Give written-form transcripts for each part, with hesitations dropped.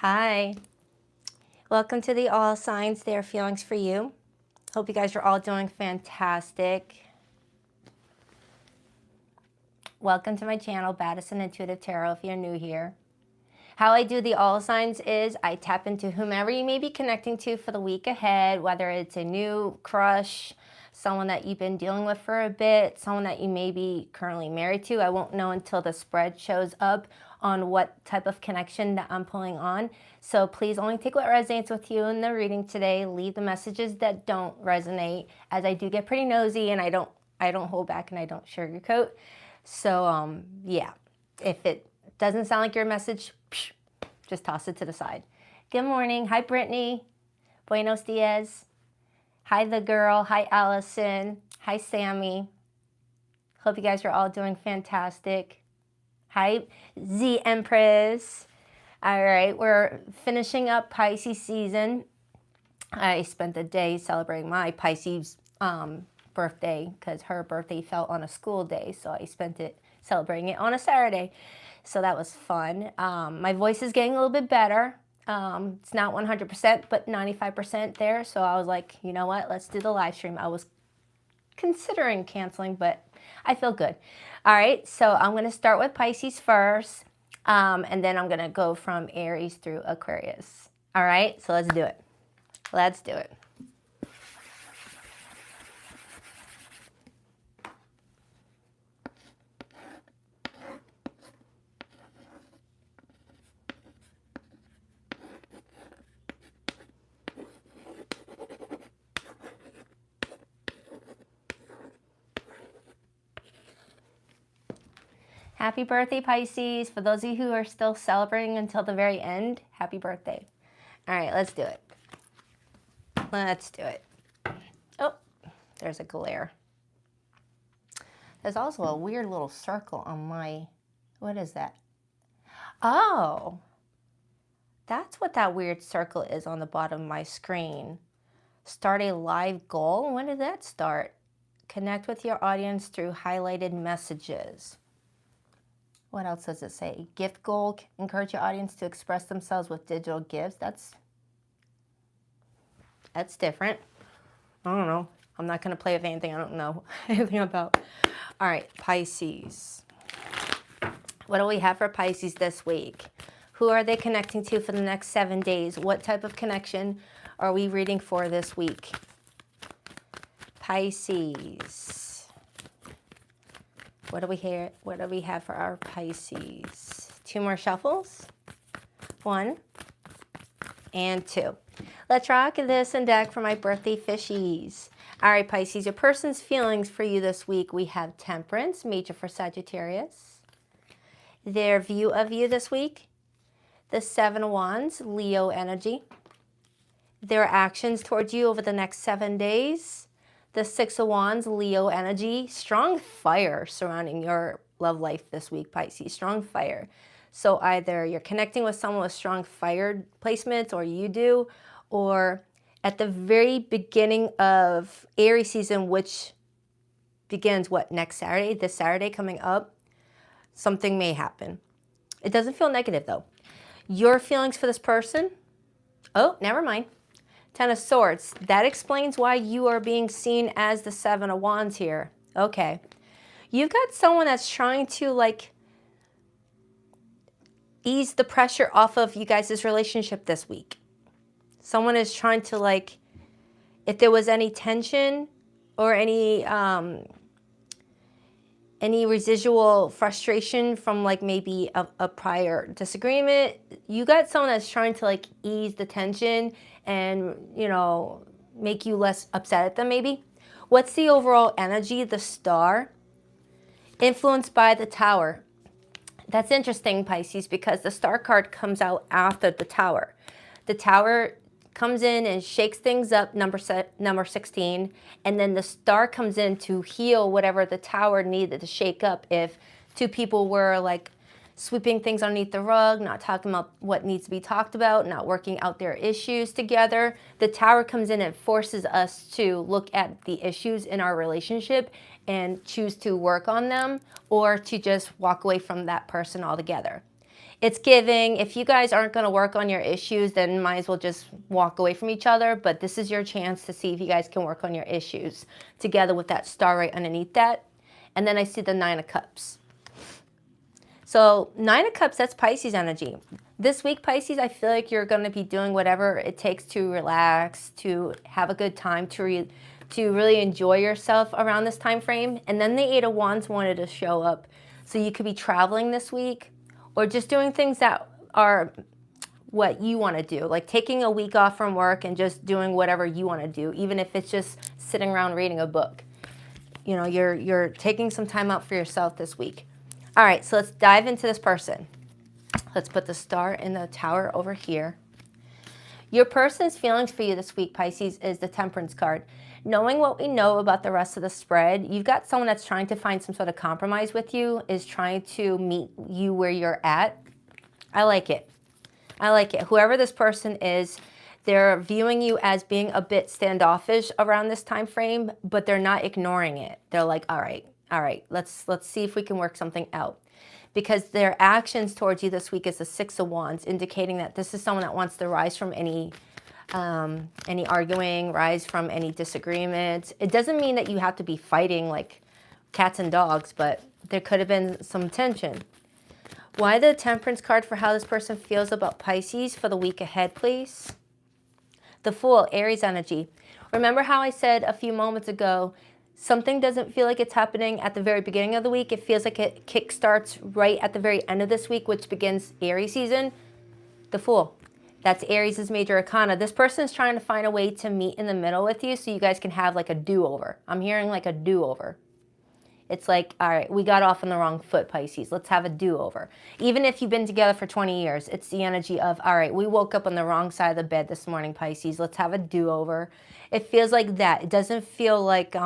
Hi, welcome to the All Signs Their Feelings for You. Hope you guys are all doing fantastic. Welcome to my channel, Baddison Intuitive Tarot, if you're new here. How I do the All Signs is I tap into whomever you may be connecting to for the week ahead, whether it's a new crush, someone that you've been dealing with for a bit, someone that you may be currently married to. I won't know until the spread shows up on what type of connection that I'm pulling on. So please only take what resonates with you in the reading today. Leave the messages that don't resonate, as I do get pretty nosy and I don't hold back and I don't sugarcoat. So yeah, if it doesn't sound like your message, just toss it to the side. Good morning. Hi, Brittany. Buenos dias. Hi, the girl. Hi, Allison. Hi, Sammy. Hope you guys are all doing fantastic. Hi, Z Empress. All right, we're finishing up Pisces season. I spent the day celebrating my Pisces birthday because her birthday fell on a school day, so I spent it celebrating it on a Saturday. So that was fun. My voice is getting a little bit better. It's not 100%, but 95% there. So I was like, you know what? Let's do the live stream. I was considering canceling, but I feel good. All right, so I'm going to start with Pisces first, and then I'm going to go from Aries through Aquarius. All right, so let's do it. Let's do it. Happy birthday, Pisces. For those of you who are still celebrating until the very end, happy birthday. All right, let's do it. Let's do it. Oh, there's a glare. There's also a weird little circle on my, what is that? Oh, that's what that weird circle is on the bottom of my screen. Start a live goal. When did that start? Connect with your audience through highlighted messages. What else does it say? Gift goal, encourage your audience to express themselves with digital gifts. That's different. I don't know. I'm not going to play with anything I don't know anything about. All right, Pisces. What do we have for Pisces this week? Who are they connecting to for the next 7 days? What type of connection are we reading for this week? Pisces. What do we have for our Pisces? 2 more shuffles. 1 and 2. Let's rock this and deck for my birthday fishies. All right, Pisces, your person's feelings for you this week. We have Temperance, major for Sagittarius. Their view of you this week, the 7 of Wands, Leo energy. Their actions towards you over the next 7 days, the 6 of Wands, Leo energy. Strong fire surrounding your love life this week, Pisces. Strong fire. So either you're connecting with someone with strong fire placements, or you do, or at the very beginning of Aries season, which begins, what, next Saturday? This Saturday coming up, something may happen. It doesn't feel negative, though. Your feelings for this person? Oh, never mind. 10 of Swords. That explains why you are being seen as the 7 of Wands here. Okay. You've got someone that's trying to, like, ease the pressure off of you guys' relationship this week. Someone is trying to, like, if there was any tension or any residual frustration from, like, maybe a prior disagreement, you got someone that's trying to, like, ease the tension and, you know, make you less upset at them maybe. What's the overall energy? The Star, influenced by the Tower. That's interesting, Pisces, because the Star card comes out after the Tower. The Tower comes in and shakes things up, number 16, and then the Star comes in to heal whatever the Tower needed to shake up. If 2 people were, like, sweeping things underneath the rug, not talking about what needs to be talked about, not working out their issues together, the Tower comes in and forces us to look at the issues in our relationship and choose to work on them, or to just walk away from that person altogether. It's giving, if you guys aren't going to work on your issues, then might as well just walk away from each other. But this is your chance to see if you guys can work on your issues together with that star right underneath that. And then I see the Nine of Cups. So 9 of Cups, that's Pisces energy. This week, Pisces, I feel like you're going to be doing whatever it takes to relax, to have a good time, to really enjoy yourself around this time frame. And then the 8 of Wands wanted to show up. So you could be traveling this week or just doing things that are what you want to do, like taking a week off from work and just doing whatever you want to do, even if it's just sitting around reading a book. You know, you're taking some time out for yourself this week. All right, so let's dive into this person. Let's put the star in the tower over here. Your person's feelings for you this week, Pisces, is the Temperance card. Knowing what we know about the rest of the spread, you've got someone that's trying to find some sort of compromise with you, is trying to meet you where you're at. I like it. I like it. Whoever this person is, they're viewing you as being a bit standoffish around this time frame, but they're not ignoring it. They're like, all right, let's see if we can work something out. Because their actions towards you this week is the 6 of Wands, indicating that this is someone that wants to rise from any arguing, rise from any disagreements. It doesn't mean that you have to be fighting like cats and dogs, but there could have been some tension. Why the Temperance card for how this person feels about Pisces for the week ahead, please? The Fool, Aries energy. Remember how I said a few moments ago, something doesn't feel like it's happening at the very beginning of the week. It feels like it kickstarts right at the very end of this week, which begins Aries season. The Fool. That's Aries' major arcana. This person is trying to find a way to meet in the middle with you so you guys can have like a do-over. I'm hearing like a do-over. It's like, all right, we got off on the wrong foot, Pisces. Let's have a do-over. Even if you've been together for 20 years, it's the energy of, all right, we woke up on the wrong side of the bed this morning, Pisces. Let's have a do-over. It feels like that. It doesn't feel like...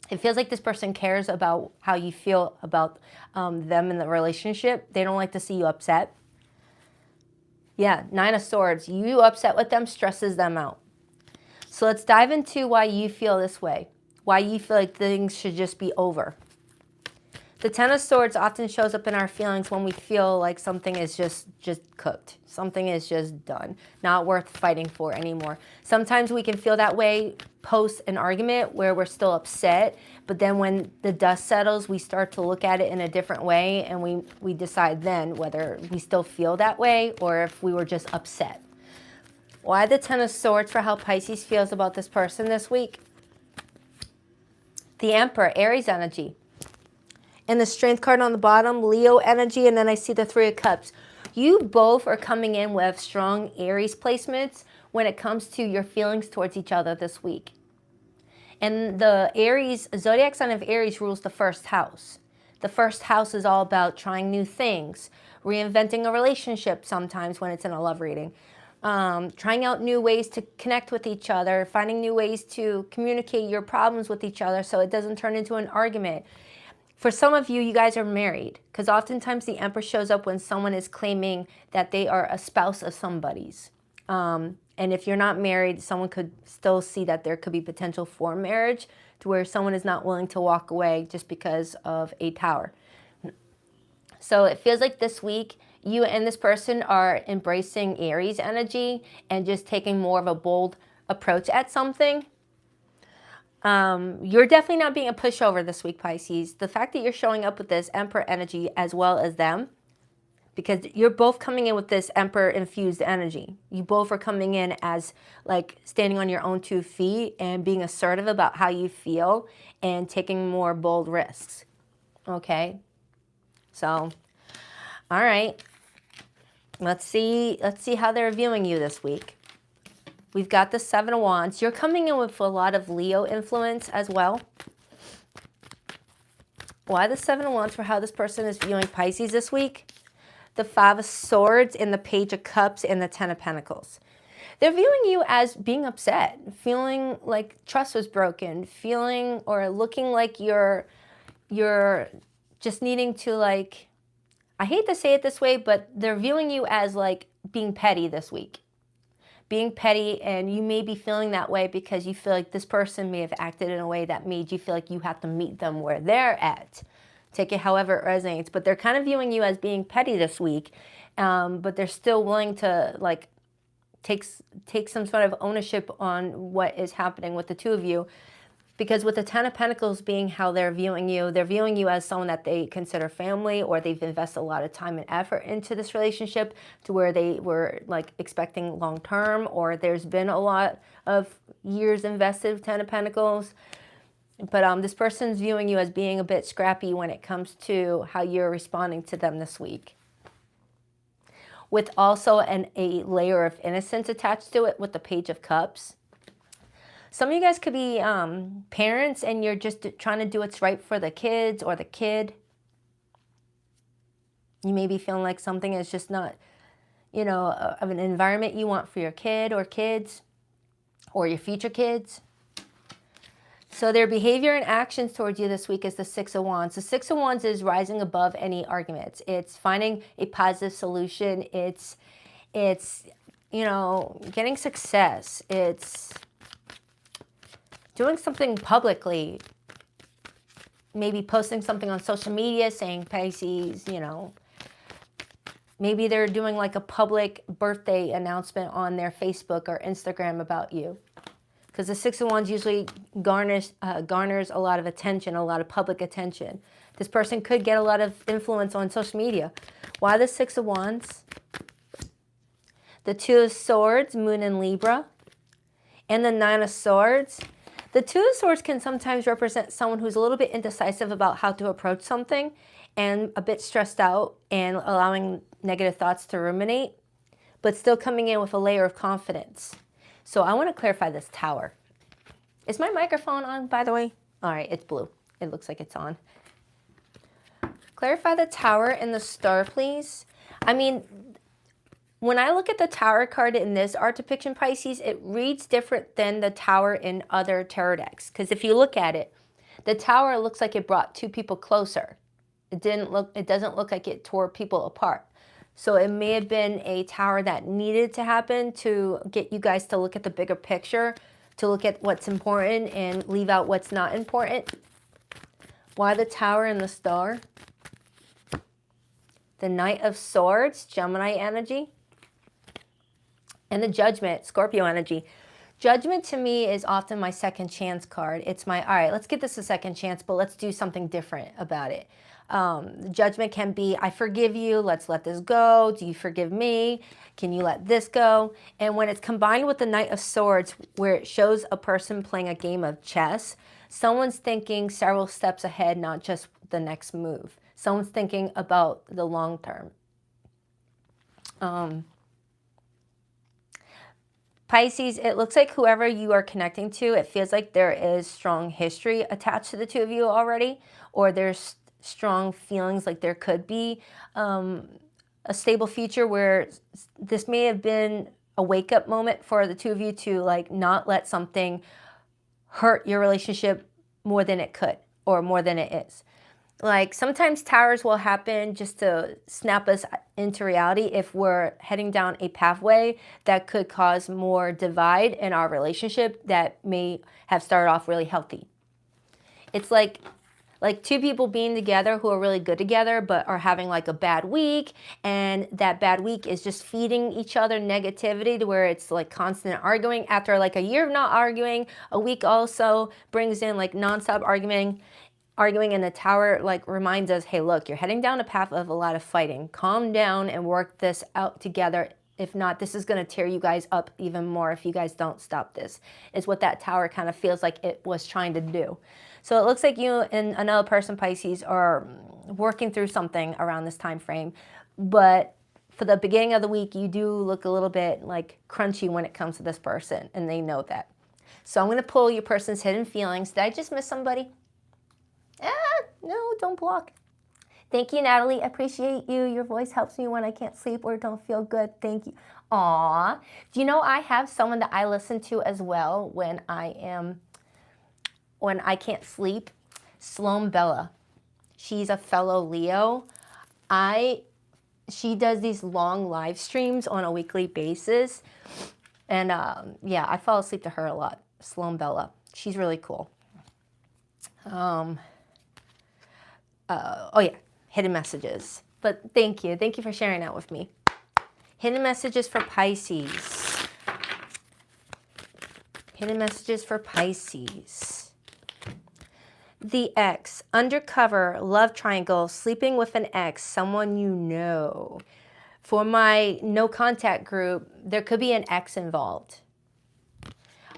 It feels like this person cares about how you feel about them in the relationship. They don't like to see you upset. Yeah, 9 of Swords. You upset with them stresses them out. So let's dive into why you feel this way. Why you feel like things should just be over. The 10 of Swords often shows up in our feelings when we feel like something is just cooked. Something is just done. Not worth fighting for anymore. Sometimes we can feel that way post an argument where we're still upset, but then when the dust settles, we start to look at it in a different way, and we decide then whether we still feel that way or if we were just upset. Why the 10 of Swords for how Pisces feels about this person this week? The Emperor, Aries energy. And the Strength card on the bottom, Leo energy, and then I see the 3 of Cups. You both are coming in with strong Aries placements when it comes to your feelings towards each other this week. And the Aries, zodiac sign of Aries rules the first house. The first house is all about trying new things, reinventing a relationship sometimes when it's in a love reading, trying out new ways to connect with each other, finding new ways to communicate your problems with each other so it doesn't turn into an argument. For some of you, you guys are married, because oftentimes the Emperor shows up when someone is claiming that they are a spouse of somebody's. And if you're not married, someone could still see that there could be potential for marriage to where someone is not willing to walk away just because of a Tower. So it feels like this week, you and this person are embracing Aries energy and just taking more of a bold approach at something. You're definitely not being a pushover this week, Pisces. The fact that you're showing up with this Emperor energy as well as them, because you're both coming in with this Emperor-infused energy. You both are coming in as like standing on your own 2 feet and being assertive about how you feel and taking more bold risks. Okay? So, all right. Let's see how they're viewing you this week. We've got the 7 of Wands. You're coming in with a lot of Leo influence as well. Why the 7 of Wands for how this person is viewing Pisces this week? The 5 of Swords and the Page of Cups and the 10 of Pentacles. They're viewing you as being upset, feeling like trust was broken, feeling or looking like you're just needing to, like, I hate to say it this way, but they're viewing you as like being petty this week. Being petty, and you may be feeling that way because you feel like this person may have acted in a way that made you feel like you have to meet them where they're at Take it however it resonates. But they're kind of viewing you as being petty this week, but they're still willing to like take some sort of ownership on what is happening with the two of you. Because with the Ten of Pentacles being how they're viewing you as someone that they consider family, or they've invested a lot of time and effort into this relationship to where they were like expecting long term, or there's been a lot of years invested with Ten of Pentacles. But this person's viewing you as being a bit scrappy when it comes to how you're responding to them this week. With also a layer of innocence attached to it with the Page of Cups. Some of you guys could be parents, and you're just trying to do what's right for the kids or the kid. You may be feeling like something is just not, you know, of an environment you want for your kid or kids or your future kids. So their behavior and actions towards you this week is the Six of Wands. The Six of Wands is rising above any arguments. It's finding a positive solution. It's you know, getting success. It's doing something publicly, maybe posting something on social media saying Pisces, you know, maybe they're doing like a public birthday announcement on their Facebook or Instagram about you. Because the Six of Wands usually garners a lot of attention, a lot of public attention. This person could get a lot of influence on social media. Why the Six of Wands? The Two of Swords, Moon in Libra, and the Nine of Swords. The Two of Swords can sometimes represent someone who's a little bit indecisive about how to approach something and a bit stressed out and allowing negative thoughts to ruminate, but still coming in with a layer of confidence. So I want to clarify this Tower. Is my microphone on, by the way? All right, it's blue. It looks like it's on. Clarify the Tower and the Star, please. I mean, when I look at the Tower card in this art depiction, Pisces, it reads different than the Tower in other tarot decks. Because if you look at it, the Tower looks like it brought two people closer. It doesn't look like it tore people apart. So it may have been a Tower that needed to happen to get you guys to look at the bigger picture, to look at what's important and leave out what's not important. Why the Tower and the Star? The Knight of Swords, Gemini energy. And the Judgment, Scorpio energy. Judgment to me is often my second chance card. It's my, all right, let's give this a second chance, but let's do something different about it. Judgment can be, I forgive you, let's let this go. Do you forgive me? Can you let this go? And when it's combined with the Knight of Swords, where it shows a person playing a game of chess, someone's thinking several steps ahead, not just the next move. Someone's thinking about the long term. Pisces, it looks like whoever you are connecting to, it feels like there is strong history attached to the two of you already, or there's strong feelings like there could be a stable future where this may have been a wake-up moment for the two of you to like not let something hurt your relationship more than it could or more than it is. Like sometimes towers will happen just to snap us into reality if we're heading down a pathway that could cause more divide in our relationship that may have started off really healthy. It's like two people being together who are really good together but are having like a bad week, and that bad week is just feeding each other negativity to where it's like constant arguing. After like a year of not arguing, a week also brings in like nonstop arguing, and the Tower like reminds us, hey, look, you're heading down a path of a lot of fighting. Calm down and work this out together. If not, this is going to tear you guys up even more if you guys don't stop this, is what that Tower kind of feels like it was trying to do. So it looks like you and another person, Pisces, are working through something around this time frame. But for the beginning of the week, you do look a little bit like crunchy when it comes to this person, and they know that. So I'm going to pull your person's hidden feelings. Did I just miss somebody? No, don't block. Thank you, Natalie. Appreciate you. Your voice helps me when I can't sleep or don't feel good. Thank you. Aw. Do you know I have someone that I listen to as well when I can't sleep? Sloan Bella. She's a fellow Leo. She does these long live streams on a weekly basis. And yeah, I fall asleep to her a lot. Sloan Bella. She's really cool. Oh yeah, hidden messages. But thank you for sharing that with me. Hidden messages for Pisces. Hidden messages for Pisces. The ex, undercover, love triangle, sleeping with an ex, someone you know. For my no contact group, there could be an ex involved.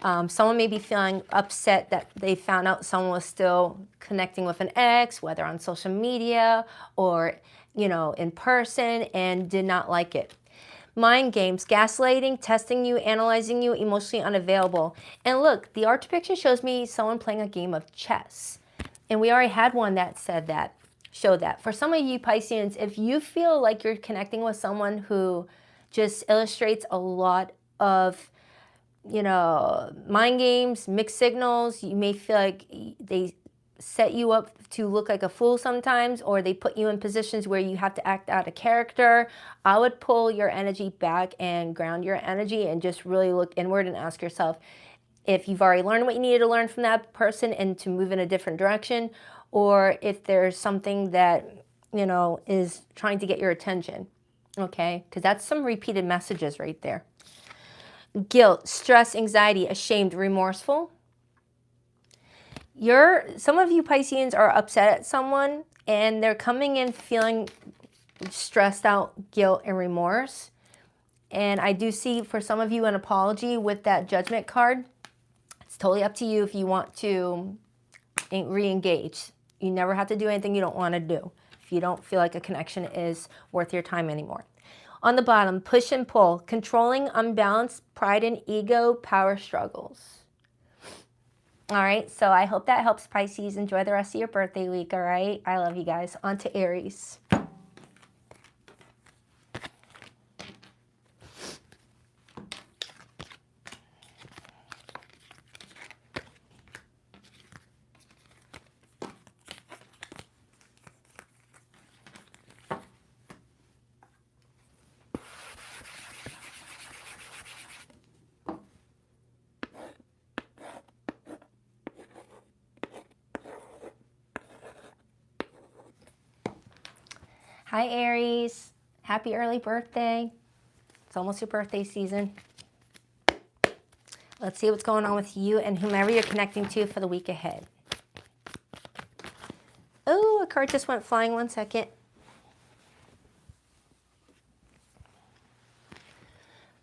Someone may be feeling upset that they found out someone was still connecting with an ex, whether on social media or, in person, and did not like it. Mind games, gaslighting, testing you, analyzing you, emotionally unavailable. And look, the art depiction shows me someone playing a game of chess. And we already had one that showed that. For some of you Pisceans, if you feel like you're connecting with someone who just illustrates a lot of, mind games, mixed signals, you may feel like they set you up to look like a fool sometimes, or they put you in positions where you have to act out a character. I would pull your energy back and ground your energy and just really look inward and ask yourself if you've already learned what you needed to learn from that person and to move in a different direction, or if there's something that, is trying to get your attention, okay? Because that's some repeated messages right there. Guilt, stress, anxiety, ashamed, remorseful. Some of you Pisceans are upset at someone and they're coming in feeling stressed out, guilt, and remorse. And I do see for some of you an apology with that Judgment card. It's totally up to you if you want to re-engage. You never have to do anything you don't want to do if you don't feel like a connection is worth your time anymore. On the bottom, push and pull, controlling, unbalanced, pride and ego, power struggles. All right, so I hope that helps, Pisces. Enjoy the rest of your birthday week, all right? I love you guys. On to Aries. Hi, Aries. Happy early birthday. It's almost your birthday season. Let's see what's going on with you and whomever you're connecting to for the week ahead. Oh, a card just went flying. 1 second.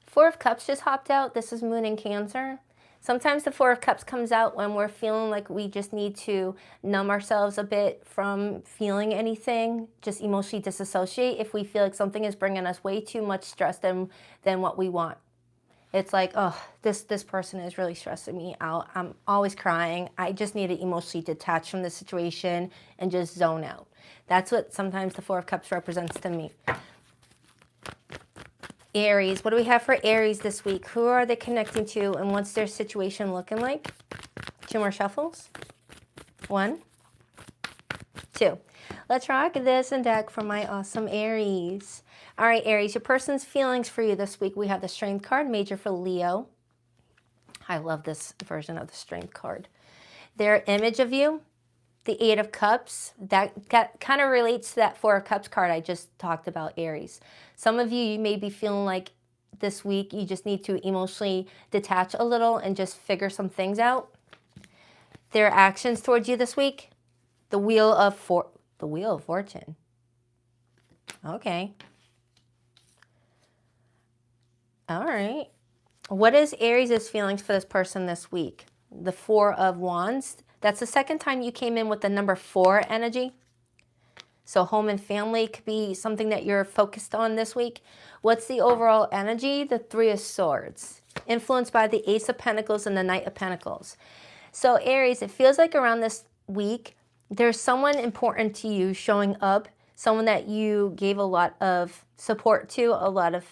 Four of Cups just hopped out. This is Moon in Cancer. Sometimes the Four of Cups comes out when we're feeling like we just need to numb ourselves a bit from feeling anything, just emotionally disassociate if we feel like something is bringing us way too much stress than what we want. It's like, oh, this person is really stressing me out. I'm always crying. I just need to emotionally detach from the situation and just zone out. That's what sometimes the Four of Cups represents to me. Aries, what do we have for Aries this week? Who are they connecting to and what's their situation looking like? 2 more shuffles. 1, 2. Let's rock this and deck for my awesome Aries. All right, Aries, your person's feelings for you this week. We have the Strength card, major for Leo. I love this version of the Strength card. Their image of you, the 8 of Cups, that kind of relates to that 4 of Cups card I just talked about, Aries. Some of you may be feeling like this week you just need to emotionally detach a little and just figure some things out. Their actions towards you this week, the Wheel of Fortune. Okay. All right. What is Aries' feelings for this person this week? The 4 of Wands. That's the second time you came in with the number 4 energy. So home and family could be something that you're focused on this week. What's the overall energy? The 3 of Swords. Influenced by the Ace of Pentacles and the Knight of Pentacles. So Aries, it feels like around this week, there's someone important to you showing up. Someone that you gave a lot of support to, a lot of,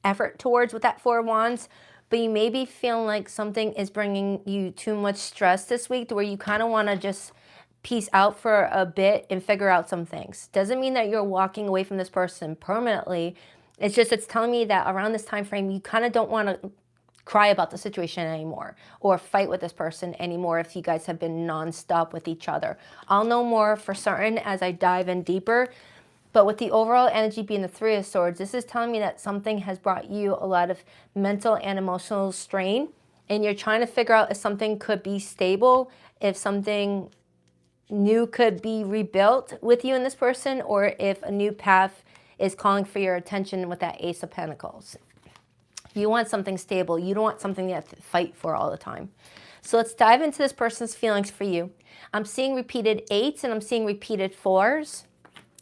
effort towards with that 4 of Wands. But you may be feeling like something is bringing you too much stress this week to where you kind of want to just peace out for a bit and figure out some things. Doesn't mean that you're walking away from this person permanently. It's telling me that around this time frame, you kind of don't want to cry about the situation anymore or fight with this person anymore if you guys have been nonstop with each other. I'll know more for certain as I dive in deeper. But with the overall energy being the Three of Swords, this is telling me that something has brought you a lot of mental and emotional strain, and you're trying to figure out if something could be stable, if something new could be rebuilt with you and this person, or if a new path is calling for your attention with that Ace of Pentacles. You want something stable. You don't want something you have to fight for all the time. So let's dive into this person's feelings for you. I'm seeing repeated 8s and I'm seeing repeated 4s.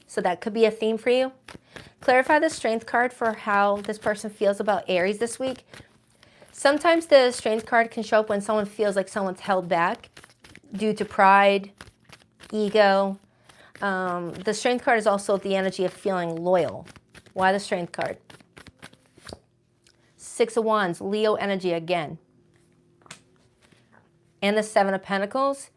So that could be a theme for you. Clarify the Strength card for how this person feels about Aries this week. Sometimes the Strength card can show up when someone feels like someone's held back due to pride, ego. The Strength card is also the energy of feeling loyal. Why the Strength card? 6 of Wands, Leo energy again. And the 7 of Pentacles.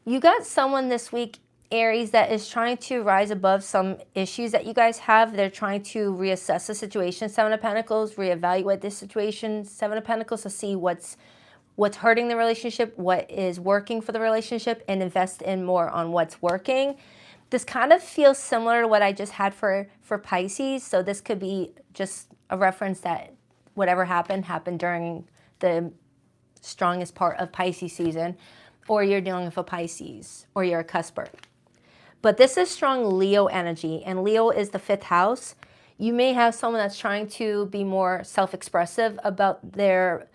You got someone this week, Aries, that is trying to rise above some issues that you guys have. They're trying to reassess the situation. 7 of Pentacles, reevaluate this situation. 7 of Pentacles to see what's hurting the relationship, what is working for the relationship, and invest in more on what's working. This kind of feels similar to what I just had for Pisces. So this could be just a reference that whatever happened during the strongest part of Pisces season, or you're dealing with a Pisces, or you're a cusper. But this is strong Leo energy, and Leo is the 5th house. You may have someone that's trying to be more self-expressive about their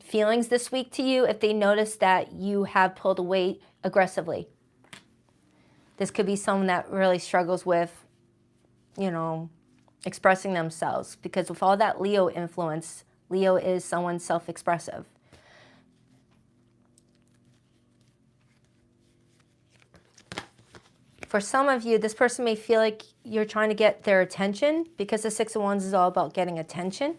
feelings this week to you if they notice that you have pulled away aggressively. This could be someone that really struggles with, expressing themselves, because with all that Leo influence, Leo is someone self-expressive. For some of you, this person may feel like you're trying to get their attention, because the 6 of Wands is all about getting attention.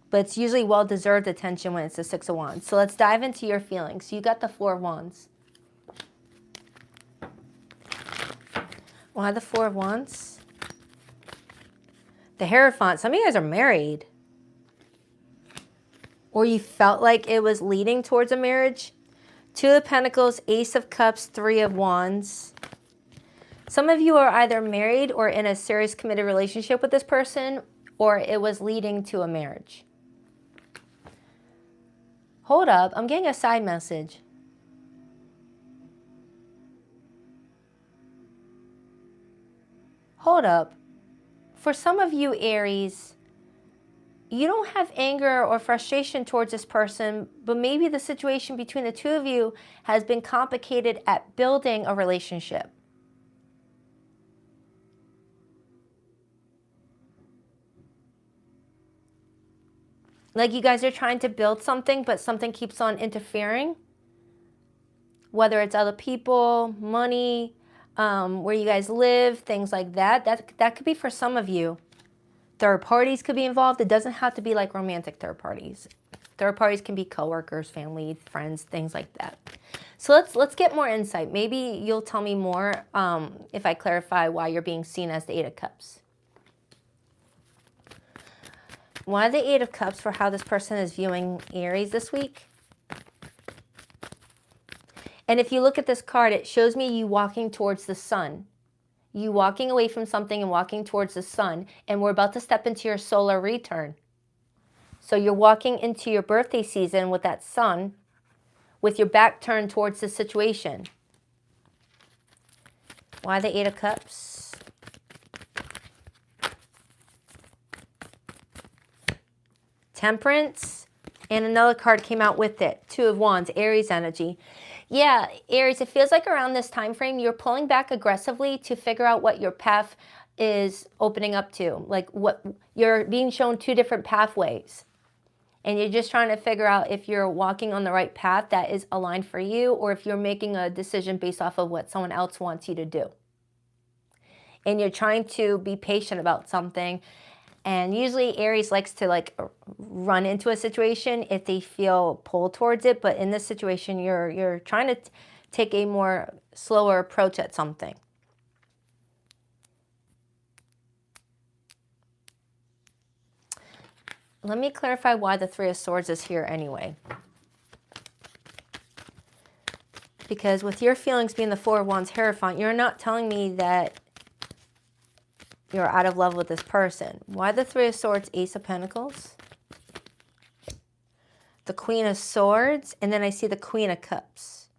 But it's usually well-deserved attention when it's the 6 of Wands. So let's dive into your feelings. You got the 4 of Wands. Why the 4 of Wands? The Hierophant. Some of you guys are married. Or you felt like it was leading towards a marriage. 2 of Pentacles, Ace of Cups, 3 of Wands. Some of you are either married or in a serious committed relationship with this person, or it was leading to a marriage. Hold up, I'm getting a side message. Hold up. For some of you, Aries, you don't have anger or frustration towards this person, but maybe the situation between the two of you has been complicated at building a relationship. Like you guys are trying to build something, but something keeps on interfering. Whether it's other people, money, where you guys live, things like that. That could be for some of you. Third parties could be involved. It doesn't have to be like romantic third parties. Third parties can be coworkers, family, friends, things like that. So let's get more insight. Maybe you'll tell me more if I clarify why you're being seen as the 8 of Cups. Why the 8 of Cups for how this person is viewing Aries this week? And if you look at this card, it shows me you walking towards the sun. You walking away from something and walking towards the sun. And we're about to step into your solar return. So you're walking into your birthday season with that sun, with your back turned towards the situation. Why the 8 of Cups? Temperance. And another card came out with it. 2 of Wands, Aries energy. Yeah, Aries, it feels like around this time frame, you're pulling back aggressively to figure out what your path is opening up to. Like what you're being shown 2 different pathways. And you're just trying to figure out if you're walking on the right path that is aligned for you, or if you're making a decision based off of what someone else wants you to do. And you're trying to be patient about something. And usually Aries likes to like run into a situation if they feel pulled towards it. But in this situation, you're trying to take a more slower approach at something. Let me clarify why the Three of Swords is here anyway. Because with your feelings being the Four of Wands Hierophant, you're not telling me that you're out of love with this person. Why the Three of Swords, Ace of Pentacles? The Queen of Swords, and then I see the Queen of Cups.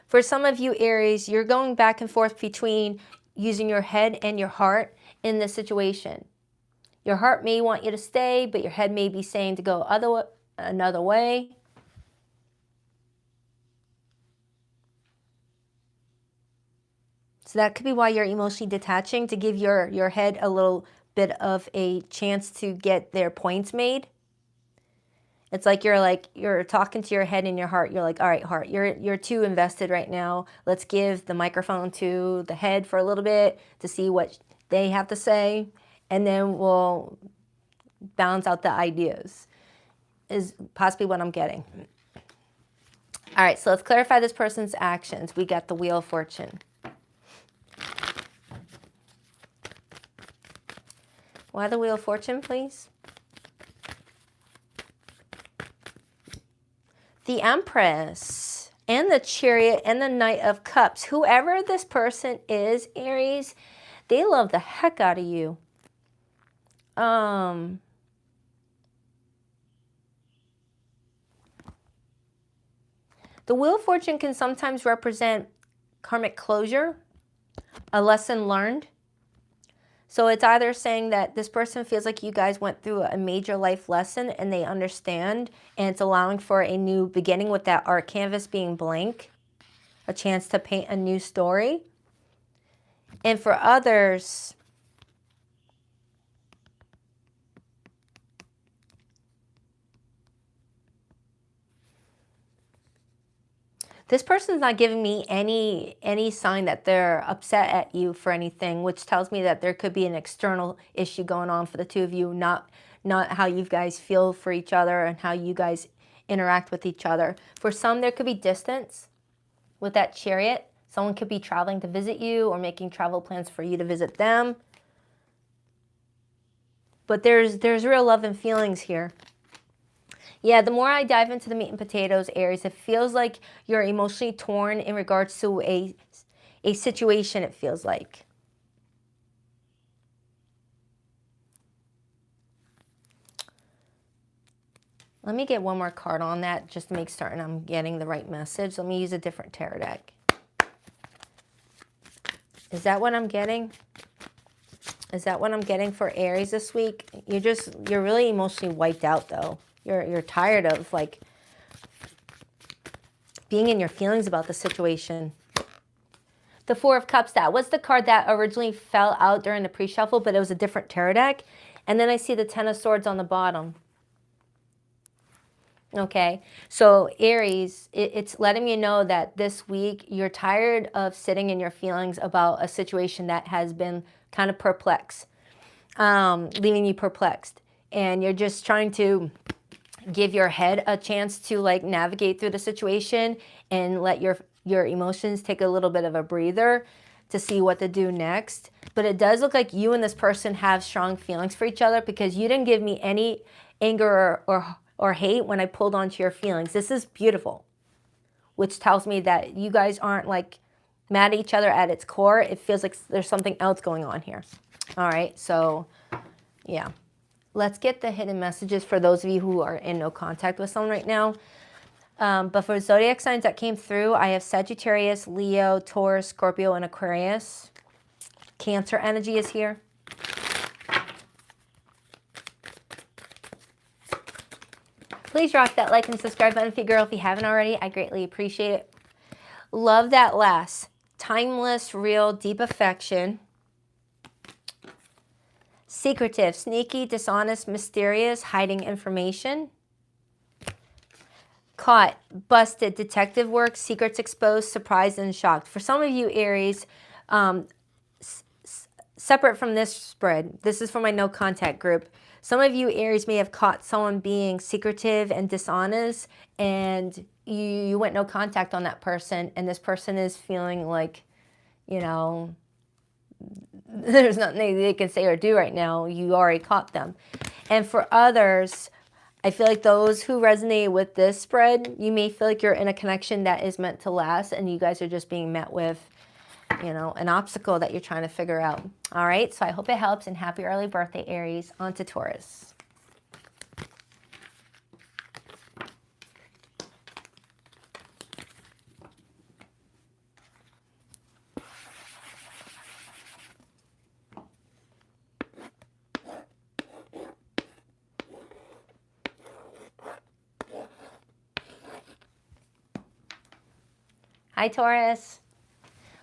For some of you, Aries, you're going back and forth between using your head and your heart in this situation. Your heart may want you to stay, but your head may be saying to go another way. So that could be why you're emotionally detaching, to give your head a little bit of a chance to get their points made. It's like you're talking to your head and your heart. You're like, all right, heart, you're too invested right now. Let's give the microphone to the head for a little bit to see what they have to say, and then we'll balance out the ideas, is possibly what I'm getting. All right, so let's clarify this person's actions. We got the Wheel of Fortune. Why the Wheel of Fortune, please? The Empress and the Chariot and the Knight of Cups. Whoever this person is, Aries, they love the heck out of you. The Wheel of Fortune can sometimes represent karmic closure, a lesson learned. So it's either saying that this person feels like you guys went through a major life lesson and they understand, and it's allowing for a new beginning with that art canvas being blank, a chance to paint a new story. And for others, this person's not giving me any sign that they're upset at you for anything, which tells me that there could be an external issue going on for the two of you, not how you guys feel for each other and how you guys interact with each other. For some, there could be distance with that Chariot. Someone could be traveling to visit you or making travel plans for you to visit them. But there's real love and feelings here. Yeah, the more I dive into the meat and potatoes, Aries, it feels like you're emotionally torn in regards to a situation, it feels like. Let me get one more card on that just to make certain I'm getting the right message. Let me use a different tarot deck. Is that what I'm getting? Is that what I'm getting for Aries this week? You're really emotionally wiped out though. You're tired of like being in your feelings about the situation. The Four of Cups, that was the card that originally fell out during the pre-shuffle, but it was a different tarot deck. And then I see the Ten of Swords on the bottom. Okay, so Aries, it's letting you know that this week you're tired of sitting in your feelings about a situation that has been kind of perplexed, leaving you perplexed. And you're just trying to give your head a chance to like navigate through the situation and let your emotions take a little bit of a breather to see what to do next. But it does look like you and this person have strong feelings for each other, because you didn't give me any anger or hate when I pulled onto your feelings. This is beautiful, which tells me that you guys aren't like mad at each other at its core. It feels like there's something else going on here. All right, so yeah. Let's get the hidden messages for those of you who are in no contact with someone right now. But for zodiac signs that came through, I have Sagittarius, Leo, Taurus, Scorpio, and Aquarius. Cancer energy is here. Please rock that like and subscribe button, Fit Girl, if you haven't already. I greatly appreciate it. Love that last. Timeless, real, deep affection. Secretive, sneaky, dishonest, mysterious, hiding information. Caught, busted, detective work, secrets exposed, surprised, and shocked. For some of you, Aries, separate from this spread, this is for my no contact group. Some of you, Aries, may have caught someone being secretive and dishonest, and you went no contact on that person, and this person is feeling like, you know, there's nothing they can say or do right now. You already caught them. And for others, I feel like those who resonate with this spread, you may feel like you're in a connection that is meant to last and you guys are just being met with, you know, an obstacle that you're trying to figure out. All right, so I hope it helps, and happy early birthday, Aries. On to Taurus. Hi, Taurus.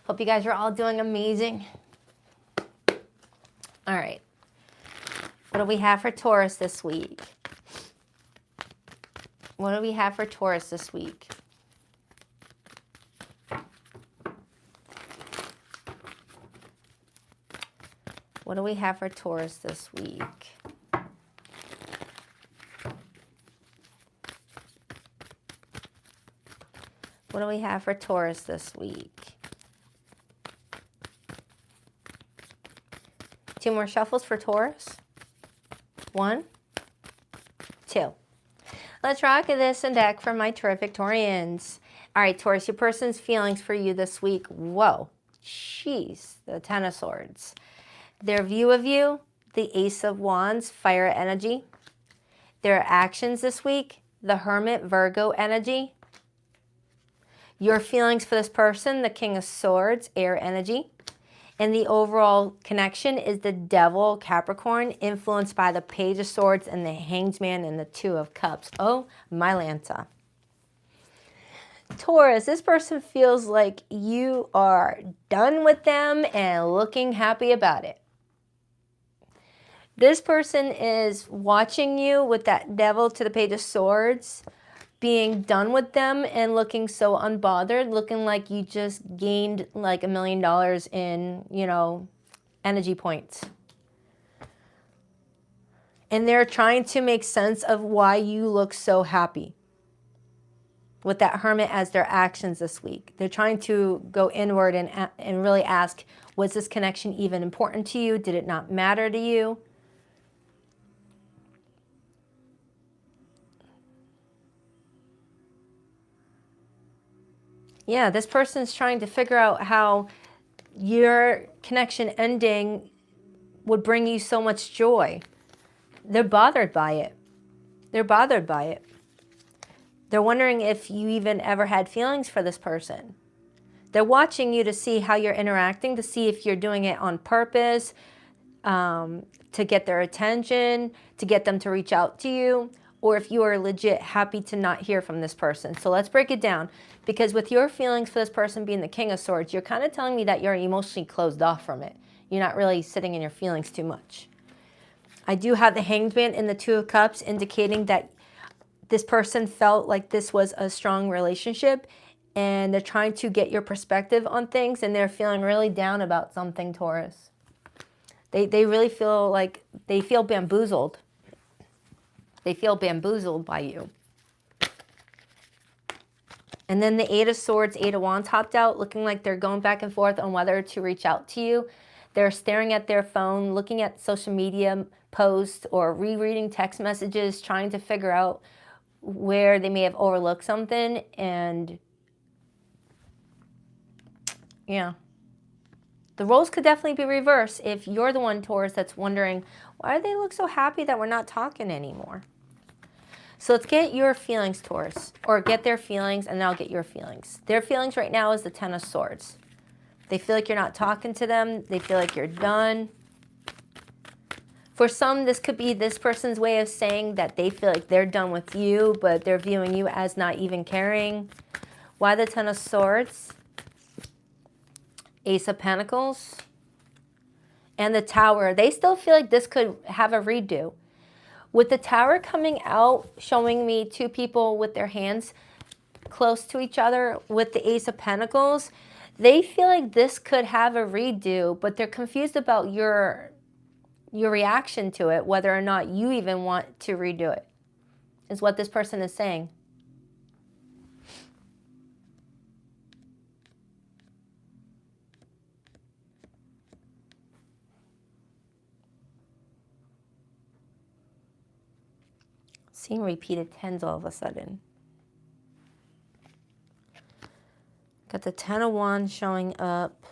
Hope you guys are all doing amazing. All right. What do we have for Taurus this week? What do we have for Taurus this week? What do we have for Taurus this week? What do we have for Taurus this week? 2 more shuffles for Taurus. 1, 2. Let's rock this and deck for my terrific Taurians. All right, Taurus, your person's feelings for you this week. Whoa, jeez, the Ten of Swords. Their view of you, the Ace of Wands, fire energy. Their actions this week, the Hermit, Virgo energy. Your feelings for this person, the King of Swords, air energy. And the overall connection is the Devil, Capricorn, influenced by the Page of Swords and the Hanged Man and the Two of Cups. Oh, my Lanta. Taurus, this person feels like you are done with them and looking happy about it. This person is watching you with that Devil to the Page of Swords, being done with them and looking so unbothered, looking like you just gained like $1 million in, you know, energy points. And they're trying to make sense of why you look so happy with that Hermit as their actions this week. They're trying to go inward and really ask, was this connection even important to you? Did it not matter to you? Yeah, this person's trying to figure out how your connection ending would bring you so much joy. They're bothered by it. They're bothered by it. They're wondering if you even ever had feelings for this person. They're watching you to see how you're interacting, to see if you're doing it on purpose, to get their attention, to get them to reach out to you, or if you are legit happy to not hear from this person. So let's break it down. Because with your feelings for this person being the King of Swords, you're kind of telling me that you're emotionally closed off from it. You're not really sitting in your feelings too much. I do have the Hanged Man and the Two of Cups indicating that this person felt like this was a strong relationship and they're trying to get your perspective on things and they're feeling really down about something, Taurus. They really feel like they feel bamboozled. They feel bamboozled by you. And then the Eight of Swords, Eight of Wands hopped out, looking like they're going back and forth on whether to reach out to you. They're staring at their phone, looking at social media posts or rereading text messages, trying to figure out where they may have overlooked something. And yeah, the roles could definitely be reversed if you're the one, Taurus, that's wondering, why do they look so happy that we're not talking anymore? So let's get your feelings, Taurus, or get their feelings and then I'll get your feelings. Their feelings right now is the Ten of Swords. They feel like you're not talking to them. They feel like you're done. For some, this could be this person's way of saying that they feel like they're done with you, but they're viewing you as not even caring. Why the Ten of Swords? Ace of Pentacles. And the Tower. They still feel like this could have a redo. With the Tower coming out, showing me two people with their hands close to each other with the Ace of Pentacles, they feel like this could have a redo, but they're confused about your reaction to it, whether or not you even want to redo it, is what this person is saying. Seeing repeated 10s all of a sudden. Got the 10 of Wands showing up.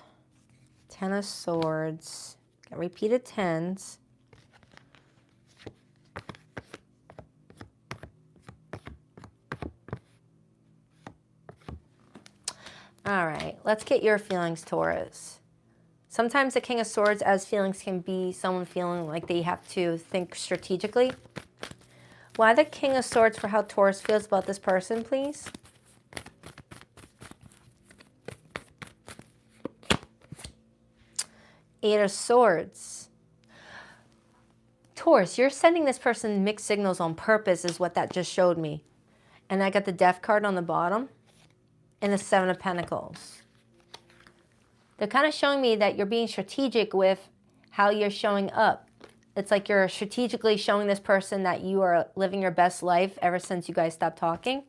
10 of Swords. Got repeated 10s. All right, let's get your feelings, Taurus. Sometimes the King of Swords as feelings can be someone feeling like they have to think strategically. Why the King of Swords for how Taurus feels about this person, please? Eight of Swords. Taurus, you're sending this person mixed signals on purpose is what that just showed me. And I got the Death card on the bottom and the Seven of Pentacles. They're kind of showing me that you're being strategic with how you're showing up. It's like you're strategically showing this person that you are living your best life ever since you guys stopped talking.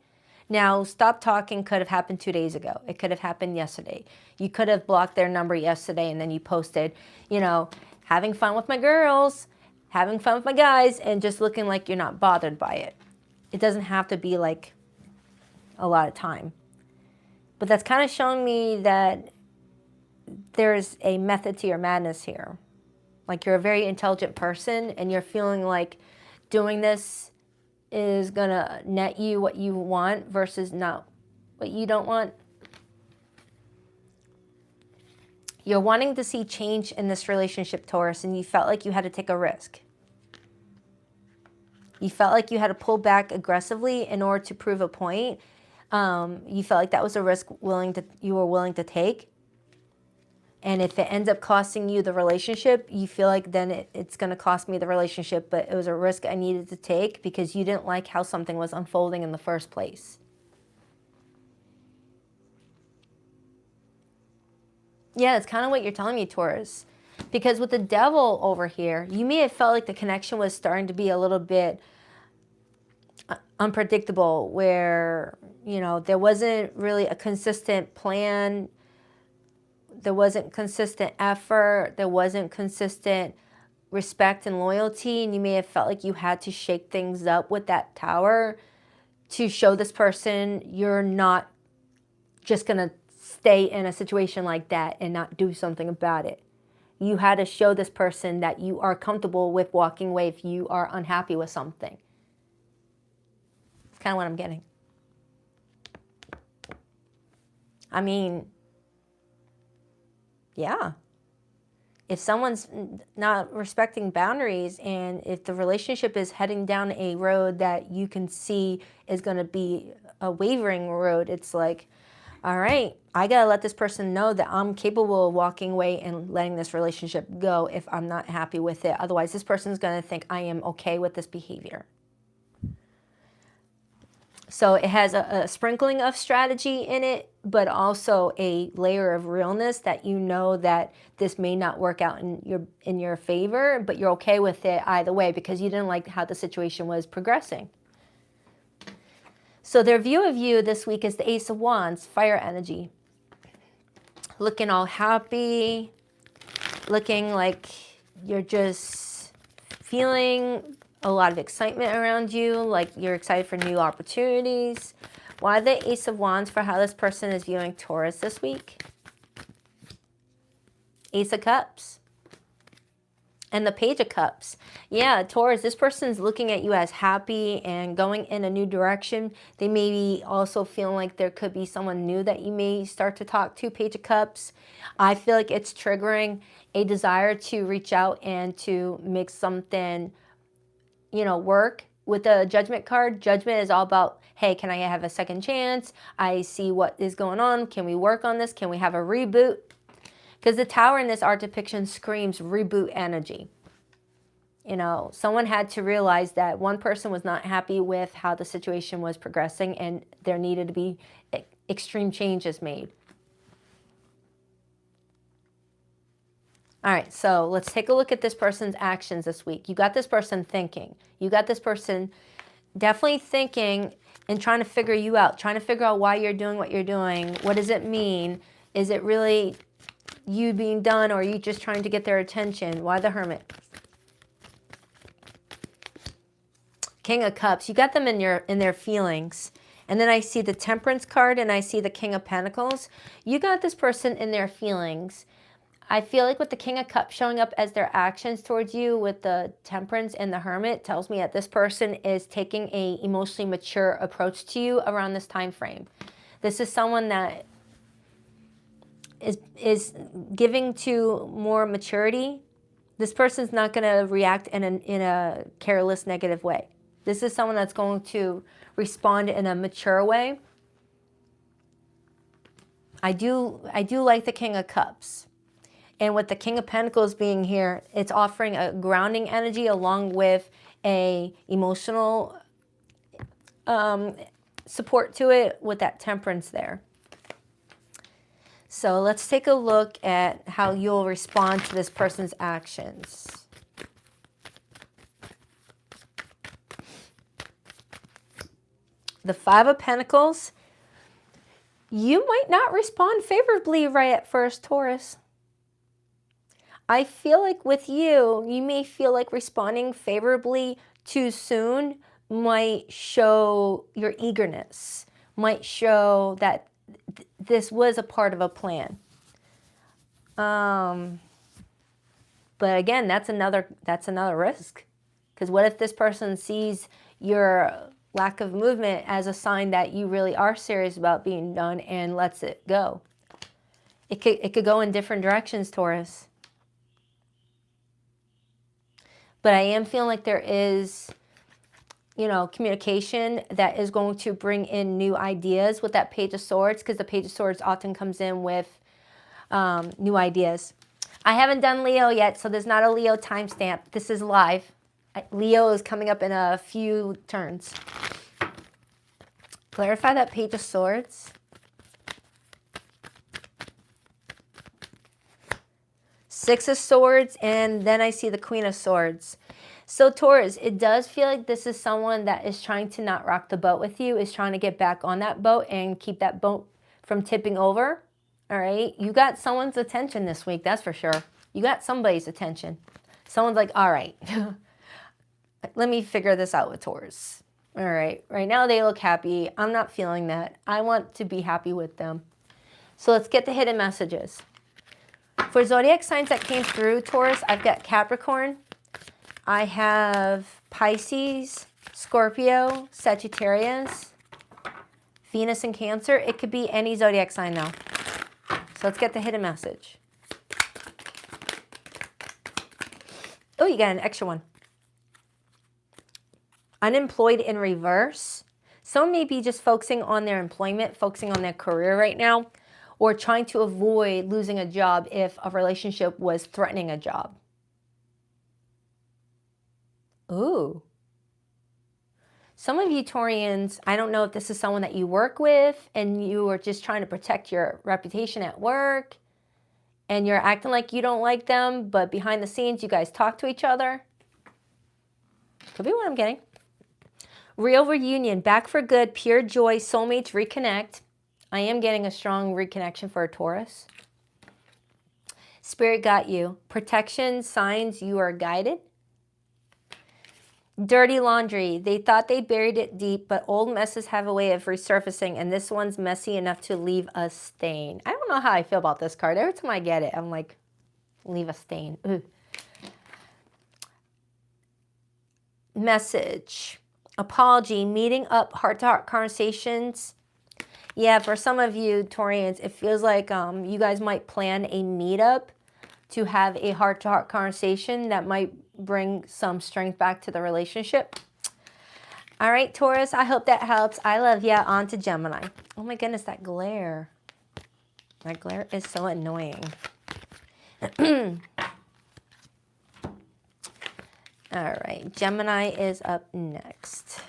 Now, stop talking could have happened 2 days ago. It could have happened yesterday. You could have blocked their number yesterday and then you posted, you know, having fun with my girls, having fun with my guys, and just looking like you're not bothered by it. It doesn't have to be like a lot of time. But that's kind of showing me that there's a method to your madness here. Like you're a very intelligent person and you're feeling like doing this is going to net you what you want versus not what you don't want. You're wanting to see change in this relationship, Taurus, and you felt like you had to take a risk. You felt like you had to pull back aggressively in order to prove a point. You felt like that was a risk you were willing to take. And if it ends up costing you the relationship, you feel like then it's going to cost me the relationship, but it was a risk I needed to take because you didn't like how something was unfolding in the first place. Yeah, it's kind of what you're telling me, Taurus. Because with the Devil over here, you may have felt like the connection was starting to be a little bit unpredictable, where, you know, there wasn't really a consistent plan. There wasn't consistent effort. There wasn't consistent respect and loyalty. And you may have felt like you had to shake things up with that Tower to show this person you're not just going to stay in a situation like that and not do something about it. You had to show this person that you are comfortable with walking away if you are unhappy with something. It's kind of what I'm getting. I mean, yeah. If someone's not respecting boundaries and if the relationship is heading down a road that you can see is going to be a wavering road, it's like, all right, I got to let this person know that I'm capable of walking away and letting this relationship go if I'm not happy with it. Otherwise, this person's going to think I am okay with this behavior. So it has a sprinkling of strategy in it, but also a layer of realness that you know that this may not work out in your favor, but you're okay with it either way because you didn't like how the situation was progressing. So their view of you this week is the Ace of Wands, fire energy. Looking all happy, looking like you're just feeling a lot of excitement around you, like you're excited for new opportunities. Why the Ace of Wands for how this person is viewing Taurus this week? Ace of Cups. And the Page of Cups. Yeah, Taurus, this person's looking at you as happy and going in a new direction. They may be also feeling like there could be someone new that you may start to talk to. Page of Cups. I feel like it's triggering a desire to reach out and to make something, you know, work. With the Judgment card, Judgment is all about, hey, can I have a second chance? I see what is going on. Can we work on this? Can we have a reboot? Because the Tower in this art depiction screams reboot energy. You know, someone had to realize that one person was not happy with how the situation was progressing and there needed to be extreme changes made. All right, so let's take a look at this person's actions this week. You got this person thinking. You got this person definitely thinking and trying to figure you out, trying to figure out why you're doing what you're doing. What does it mean? Is it really you being done, or are you just trying to get their attention? Why the Hermit? King of Cups. You got them in their feelings. And then I see the Temperance card and I see the King of Pentacles. You got this person in their feelings. I feel like with the King of Cups showing up as their actions towards you with the Temperance and the Hermit tells me that this person is taking a emotionally mature approach to you around this time frame. This is someone that is giving to more maturity. This person's not going to react in a careless, negative way. This is someone that's going to respond in a mature way. I do like the King of Cups. And with the King of Pentacles being here, it's offering a grounding energy along with a emotional support to it with that Temperance there. So let's take a look at how you'll respond to this person's actions. The Five of Pentacles. You might not respond favorably right at first, Taurus. I feel like with you, you may feel like responding favorably too soon might show your eagerness, might show that this was a part of a plan. But again, that's another risk. Because what if this person sees your lack of movement as a sign that you really are serious about being done and lets it go? It could go in different directions, Taurus. But I am feeling like there is, communication that is going to bring in new ideas with that Page of Swords, because the Page of Swords often comes in with new ideas. I haven't done Leo yet, so there's not a Leo timestamp. This is live. Leo is coming up in a few turns. Clarify that Page of Swords. Six of Swords, and then I see the Queen of Swords. So Taurus, it does feel like this is someone that is trying to not rock the boat with you, is trying to get back on that boat and keep that boat from tipping over. All right, you got someone's attention this week, that's for sure. You got somebody's attention. Someone's like, all right, let me figure this out with Taurus. All right, right now they look happy. I'm not feeling that. I want to be happy with them. So let's get the hidden messages. For zodiac signs that came through, Taurus, I've got Capricorn. I have Pisces, Scorpio, Sagittarius, Venus, and Cancer. It could be any zodiac sign though. So let's get the hidden message. Oh, you got an extra one. Unemployed in reverse. Some may be just focusing on their employment, focusing on their career right now, or trying to avoid losing a job if a relationship was threatening a job. Ooh. Some of you Taurians, I don't know if this is someone that you work with and you are just trying to protect your reputation at work and you're acting like you don't like them, but behind the scenes you guys talk to each other. Could be what I'm getting. Real reunion, back for good, pure joy, soulmates reconnect. I am getting a strong reconnection for a Taurus. Spirit got you. Protection, signs, you are guided. Dirty laundry. They thought they buried it deep, but old messes have a way of resurfacing, and this one's messy enough to leave a stain. I don't know how I feel about this card. Every time I get it, I'm like, leave a stain. Ugh. Message. Apology. Meeting up, heart-to-heart conversations. Yeah, for some of you Taurians, it feels like you guys might plan a meetup to have a heart-to-heart conversation that might bring some strength back to the relationship. All right, Taurus, I hope that helps. I love ya. On to Gemini. Oh my goodness, that glare. That glare is so annoying. All right, Gemini is up next.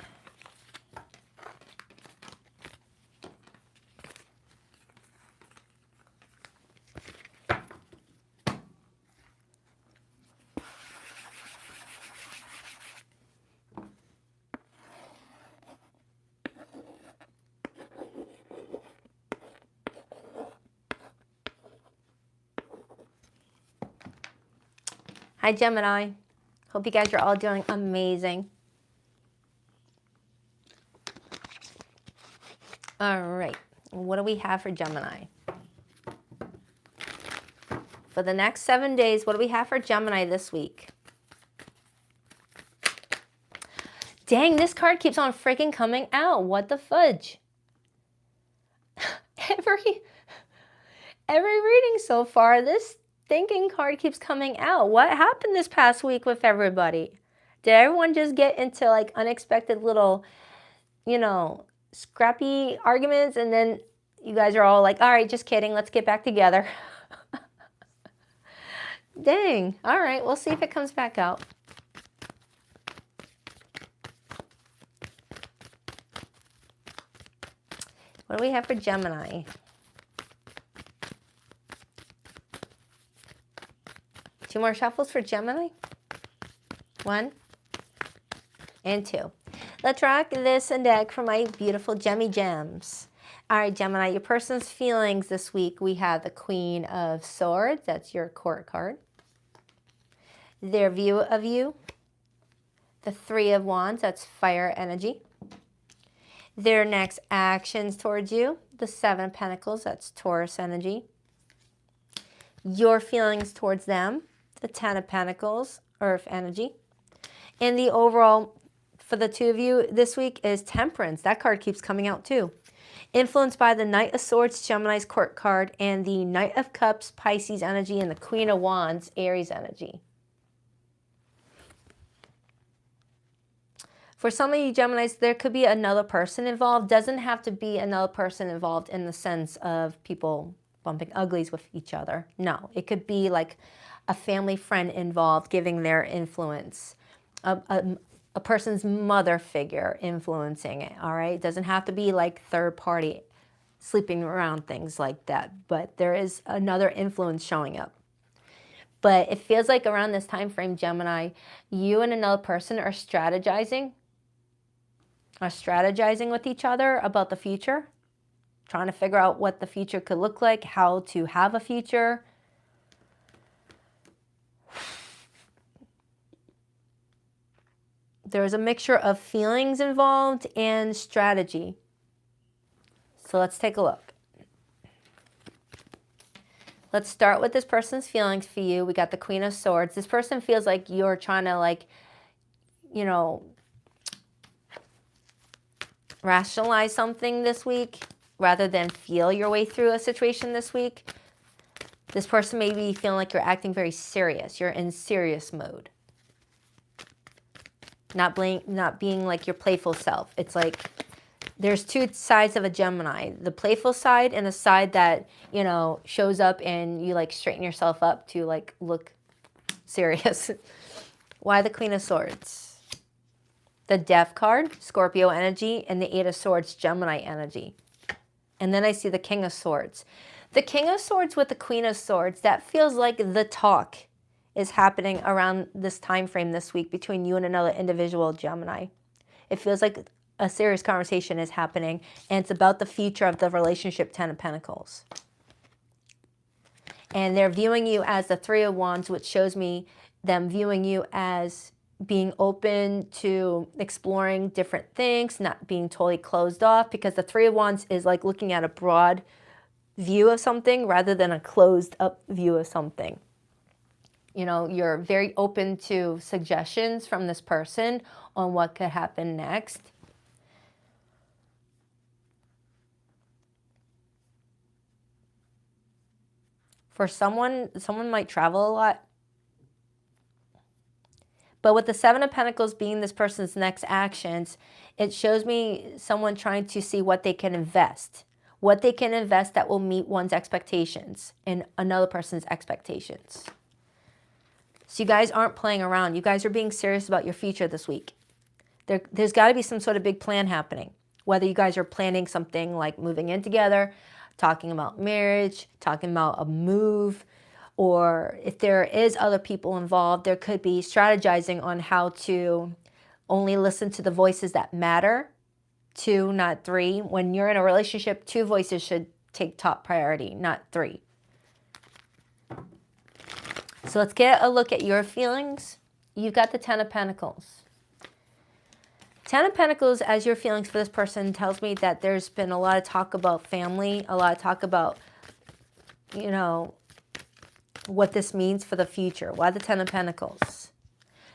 Hi, Gemini. Hope you guys are all doing amazing. All right. What do we have for Gemini? For the next 7 days, what do we have for Gemini this week? Dang, this card keeps on freaking coming out. What the fudge? Every reading so far, this thinking card keeps coming out. What happened this past week with everybody? Did everyone just get into like unexpected little, scrappy arguments, and then you guys are all like, all right, just kidding, let's get back together? Dang. All right, we'll see if it comes back out. What do we have for Gemini? Two more shuffles for Gemini. 1 and 2. Let's rock this deck for my beautiful Gemmy Gems. All right, Gemini, your person's feelings this week. We have the Queen of Swords. That's your court card. Their view of you. The Three of Wands. That's fire energy. Their next actions towards you. The Seven of Pentacles. That's Taurus energy. Your feelings towards them. The Ten of Pentacles. Earth energy. And the overall for the two of you this week is Temperance. That card keeps coming out too. Influenced by the Knight of Swords, Gemini's court card, and the Knight of Cups, Pisces energy, and the Queen of Wands, Aries energy. For some of you Geminis, there could be another person involved. Doesn't have to be another person involved in the sense of people bumping uglies with each other. No, it could be like a family friend involved giving their influence. A person's mother figure influencing it, all right? It doesn't have to be like third party sleeping around, things like that. But there is another influence showing up. But it feels like around this time frame, Gemini, you and another person are strategizing with each other about the future, trying to figure out what the future could look like, how to have a future. There's a mixture of feelings involved and strategy. So let's take a look. Let's start with this person's feelings for you. We got the Queen of Swords. This person feels like you're trying to rationalize something this week rather than feel your way through a situation this week. This person may be feeling like you're acting very serious. You're in serious mode. Not being like your playful self. It's like there's two sides of a Gemini. The playful side and a side that, shows up and you like straighten yourself up to like look serious. Why the Queen of Swords? The Death card, Scorpio energy, and the Eight of Swords, Gemini energy. And then I see the King of Swords. The King of Swords with the Queen of Swords, that feels like the talk is happening around this time frame this week between you and another individual Gemini. It feels like a serious conversation is happening, and it's about the future of the relationship, Ten of Pentacles. And they're viewing you as the Three of Wands, which shows me them viewing you as being open to exploring different things, not being totally closed off, because the Three of Wands is like looking at a broad view of something rather than a closed up view of something. You're very open to suggestions from this person on what could happen next. For someone might travel a lot. But with the Seven of Pentacles being this person's next actions, it shows me someone trying to see what they can invest. What they can invest that will meet one's expectations and another person's expectations. So you guys aren't playing around. You guys are being serious about your future this week. There's got to be some sort of big plan happening. Whether you guys are planning something like moving in together, talking about marriage, talking about a move, or if there is other people involved, there could be strategizing on how to only listen to the voices that matter. 2, not 3. When you're in a relationship, 2 voices should take top priority, not 3. So let's get a look at your feelings. You've got the Ten of Pentacles. Ten of Pentacles, as your feelings for this person, tells me that there's been a lot of talk about family, a lot of talk about, you know, what this means for the future. Why the Ten of Pentacles?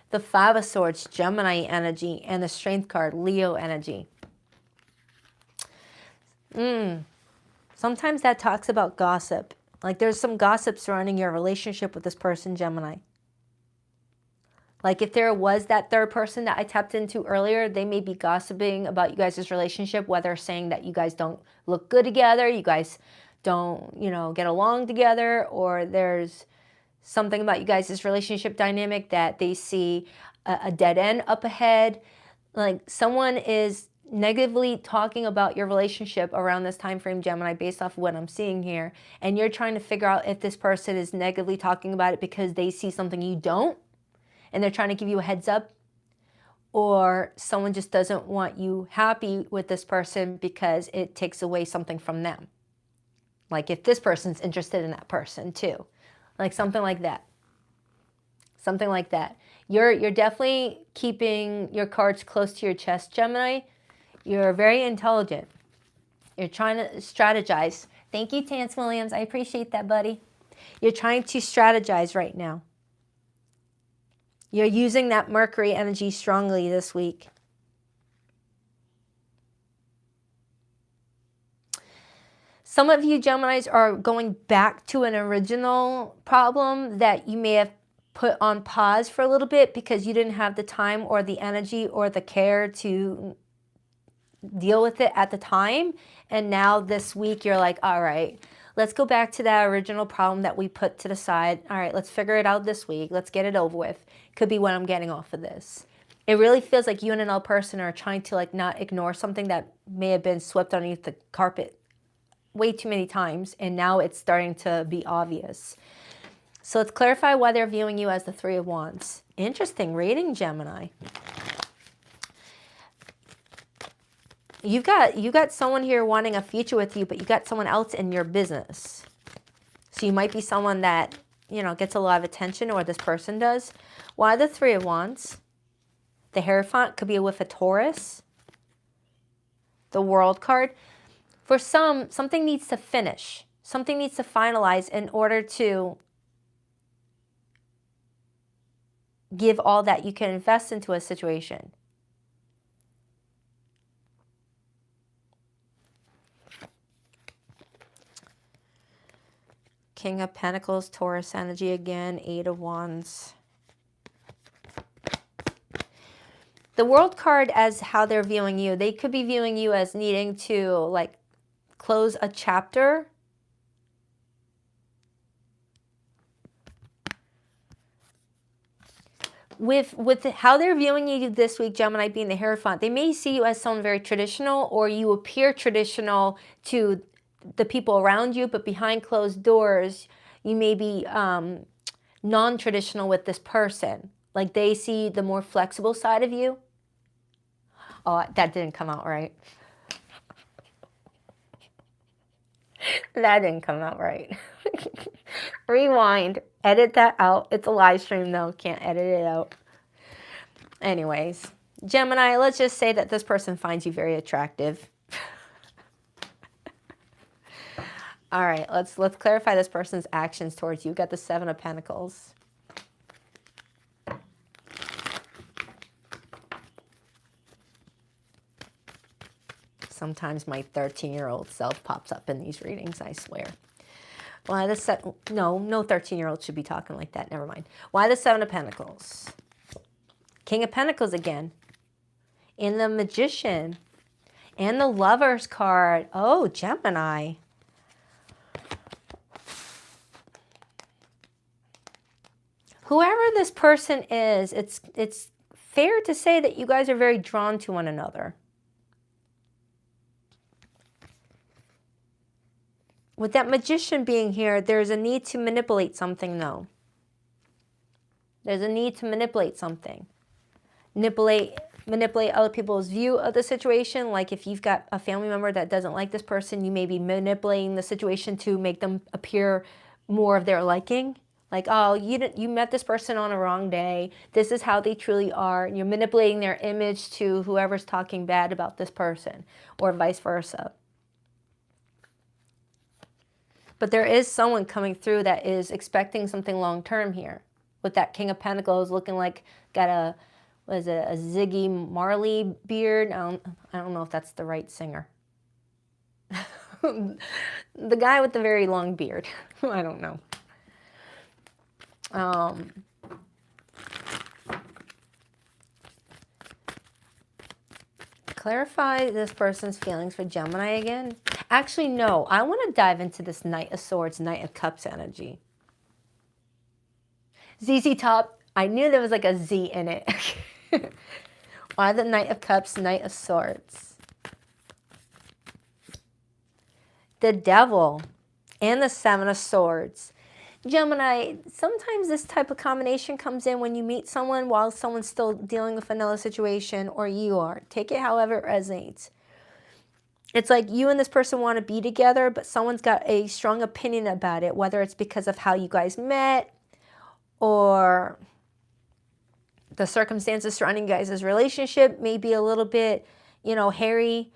The Five of Swords, Gemini energy, and the Strength card, Leo energy. Sometimes that talks about gossip. Like there's some gossip surrounding your relationship with this person, Gemini. Like if there was that third person that I tapped into earlier, they may be gossiping about you guys' relationship, whether saying that you guys don't look good together, you guys don't, you know, get along together, or there's something about you guys' relationship dynamic that they see a dead end up ahead. Like someone is negatively talking about your relationship around this time frame, Gemini, based off of what I'm seeing here. And you're trying to figure out if this person is negatively talking about it because they see something you don't, and they're trying to give you a heads up, or someone just doesn't want you happy with this person because it takes away something from them. Like if this person's interested in that person too. Like something like that. Something like that. You're definitely keeping your cards close to your chest, Gemini. You're very intelligent. You're trying to strategize. Thank you, Tance Williams. I appreciate that, buddy. You're trying to strategize right now. You're using that Mercury energy strongly this week. Some of you Geminis are going back to an original problem that you may have put on pause for a little bit because you didn't have the time or the energy or the care to deal with it at the time. And now this week you're like, all right, let's go back to that original problem that we put to the side. All right, let's figure it out this week. Let's get it over with. Could be what I'm getting off of this. It really feels like you and another person are trying to like not ignore something that may have been swept underneath the carpet way too many times, and now it's starting to be obvious. So let's clarify why they're viewing you as the Three of Wands. Interesting reading, Gemini. You've got someone here wanting a future with you, but you got someone else in your business. So you might be someone that, you know, gets a lot of attention, or this person does. Why the Three of Wands? The Hierophant could be with a Taurus. The World card. For some, something needs to finish. Something needs to finalize in order to give all that you can invest into a situation. King of Pentacles, Taurus energy again, Eight of Wands. The World card as how they're viewing you. They could be viewing you as needing to like close a chapter. With how they're viewing you this week, Gemini, being the Hierophant, they may see you as someone very traditional, or you appear traditional to the people around you, but behind closed doors, you may be non-traditional with this person. Like they see the more flexible side of you. Oh, that didn't come out right. That didn't come out right. Rewind. Edit that out. It's a live stream though. Can't edit it out. Anyways, Gemini, let's just say that this person finds you very attractive. All right, let's clarify this person's actions towards you. Got the Seven of Pentacles. Sometimes my 13-year-old self pops up in these readings, I swear. Why the no 13-year-old should be talking like that. Never mind. Why the Seven of Pentacles? King of Pentacles again. In the Magician. And the Lovers card. Oh, Gemini. Whoever this person is, it's fair to say that you guys are very drawn to one another. With that Magician being here, there's a need to manipulate something, though. There's a need to manipulate something. Manipulate other people's view of the situation. Like if you've got a family member that doesn't like this person, you may be manipulating the situation to make them appear more of their liking. Like, oh, you met this person on a wrong day. This is how they truly are. And you're manipulating their image to whoever's talking bad about this person, or vice versa. But there is someone coming through that is expecting something long-term here. With that King of Pentacles looking like got a, what is it, a Ziggy Marley beard. I don't know if that's the right singer. The guy with the very long beard. I don't know. Clarify this person's feelings for Gemini again. Actually, no. I want to dive into this Knight of Swords, Knight of Cups energy. ZZ Top. I knew there was like a Z in it. Why the Knight of Cups, Knight of Swords? The Devil and the Seven of Swords. Gemini, sometimes this type of combination comes in when you meet someone while someone's still dealing with another situation, or you are. Take it however it resonates. It's like you and this person want to be together, but someone's got a strong opinion about it, whether it's because of how you guys met or the circumstances surrounding you guys' relationship may be a little bit, you know, hairy.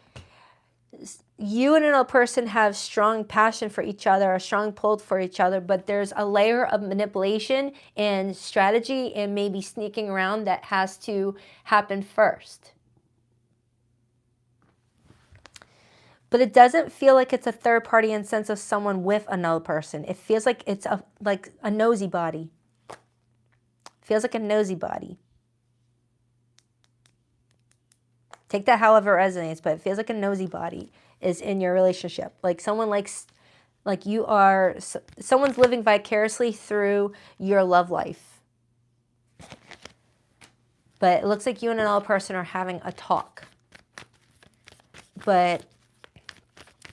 You and another person have strong passion for each other, a strong pull for each other, but there's a layer of manipulation and strategy and maybe sneaking around that has to happen first. But it doesn't feel like it's a third party in the sense of someone with another person. It feels like it's like a nosy body. Feels like a nosy body. Take that however it resonates, but it feels like a nosy body is in your relationship. Like someone like you are, someone's living vicariously through your love life. But it looks like you and another person are having a talk. But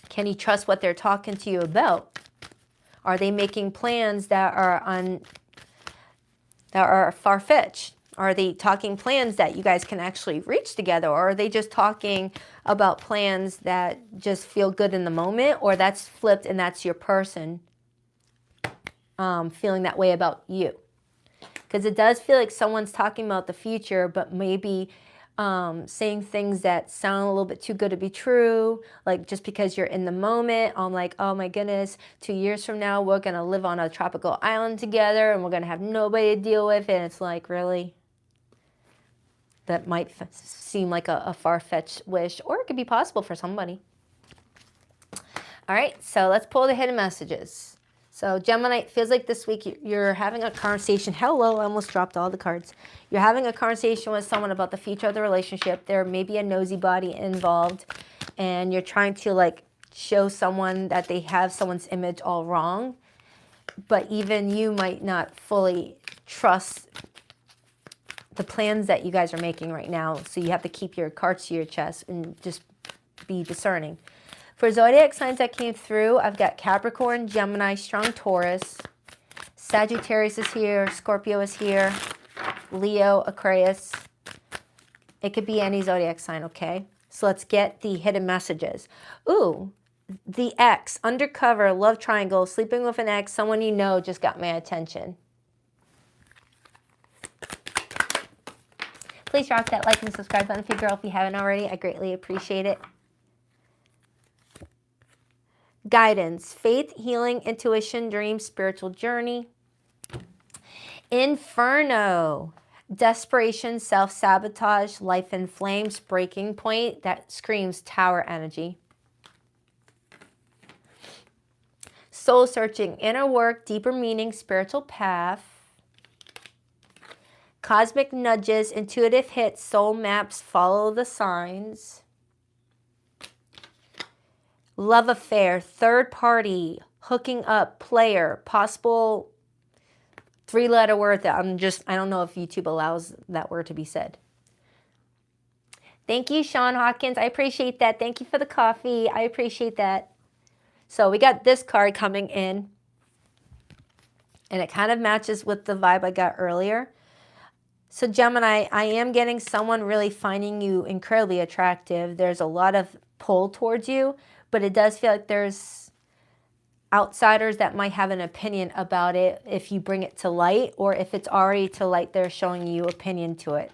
can you trust what they're talking to you about? Are they making plans that are far-fetched? Are they talking plans that you guys can actually reach together? Or are they just talking about plans that just feel good in the moment? Or that's flipped and that's your person feeling that way about you? Because it does feel like someone's talking about the future, but maybe saying things that sound a little bit too good to be true. Like just because you're in the moment, I'm like, oh my goodness, 2 years from now, we're going to live on a tropical island together and we're going to have nobody to deal with. And it's like, really? That might seem like a far-fetched wish, or it could be possible for somebody. All right, so let's pull the hidden messages. So Gemini, it feels like this week you're having a conversation. Hello, I almost dropped all the cards. You're having a conversation with someone about the future of the relationship. There may be a nosy body involved, and you're trying to like show someone that they have someone's image all wrong. But even you might not fully trust the plans that you guys are making right now. So you have to keep your cards to your chest and just be discerning. For zodiac signs that came through, I've got Capricorn, Gemini, strong Taurus, Sagittarius is here, Scorpio is here, Leo, Aquarius. It could be any zodiac sign, okay? So let's get the hidden messages. Ooh, the ex, undercover, love triangle, sleeping with an ex, someone you know just got my attention. Please drop that like and subscribe button for your girl if you haven't already. I greatly appreciate it. Guidance, faith, healing, intuition, dreams, spiritual journey. Inferno, desperation, self-sabotage, life in flames, breaking point. That screams tower energy. Soul searching, inner work, deeper meaning, spiritual path. Cosmic nudges, intuitive hits, soul maps, follow the signs. Love affair, third party, hooking up, player, possible 3-letter word that I don't know if YouTube allows that word to be said. Thank you, Sean Hawkins. I appreciate that. Thank you for the coffee. I appreciate that. So we got this card coming in, and it kind of matches with the vibe I got earlier. So Gemini, I am getting someone really finding you incredibly attractive. There's a lot of pull towards you, but it does feel like there's outsiders that might have an opinion about it if you bring it to light, or if it's already to light, they're showing you opinion to it.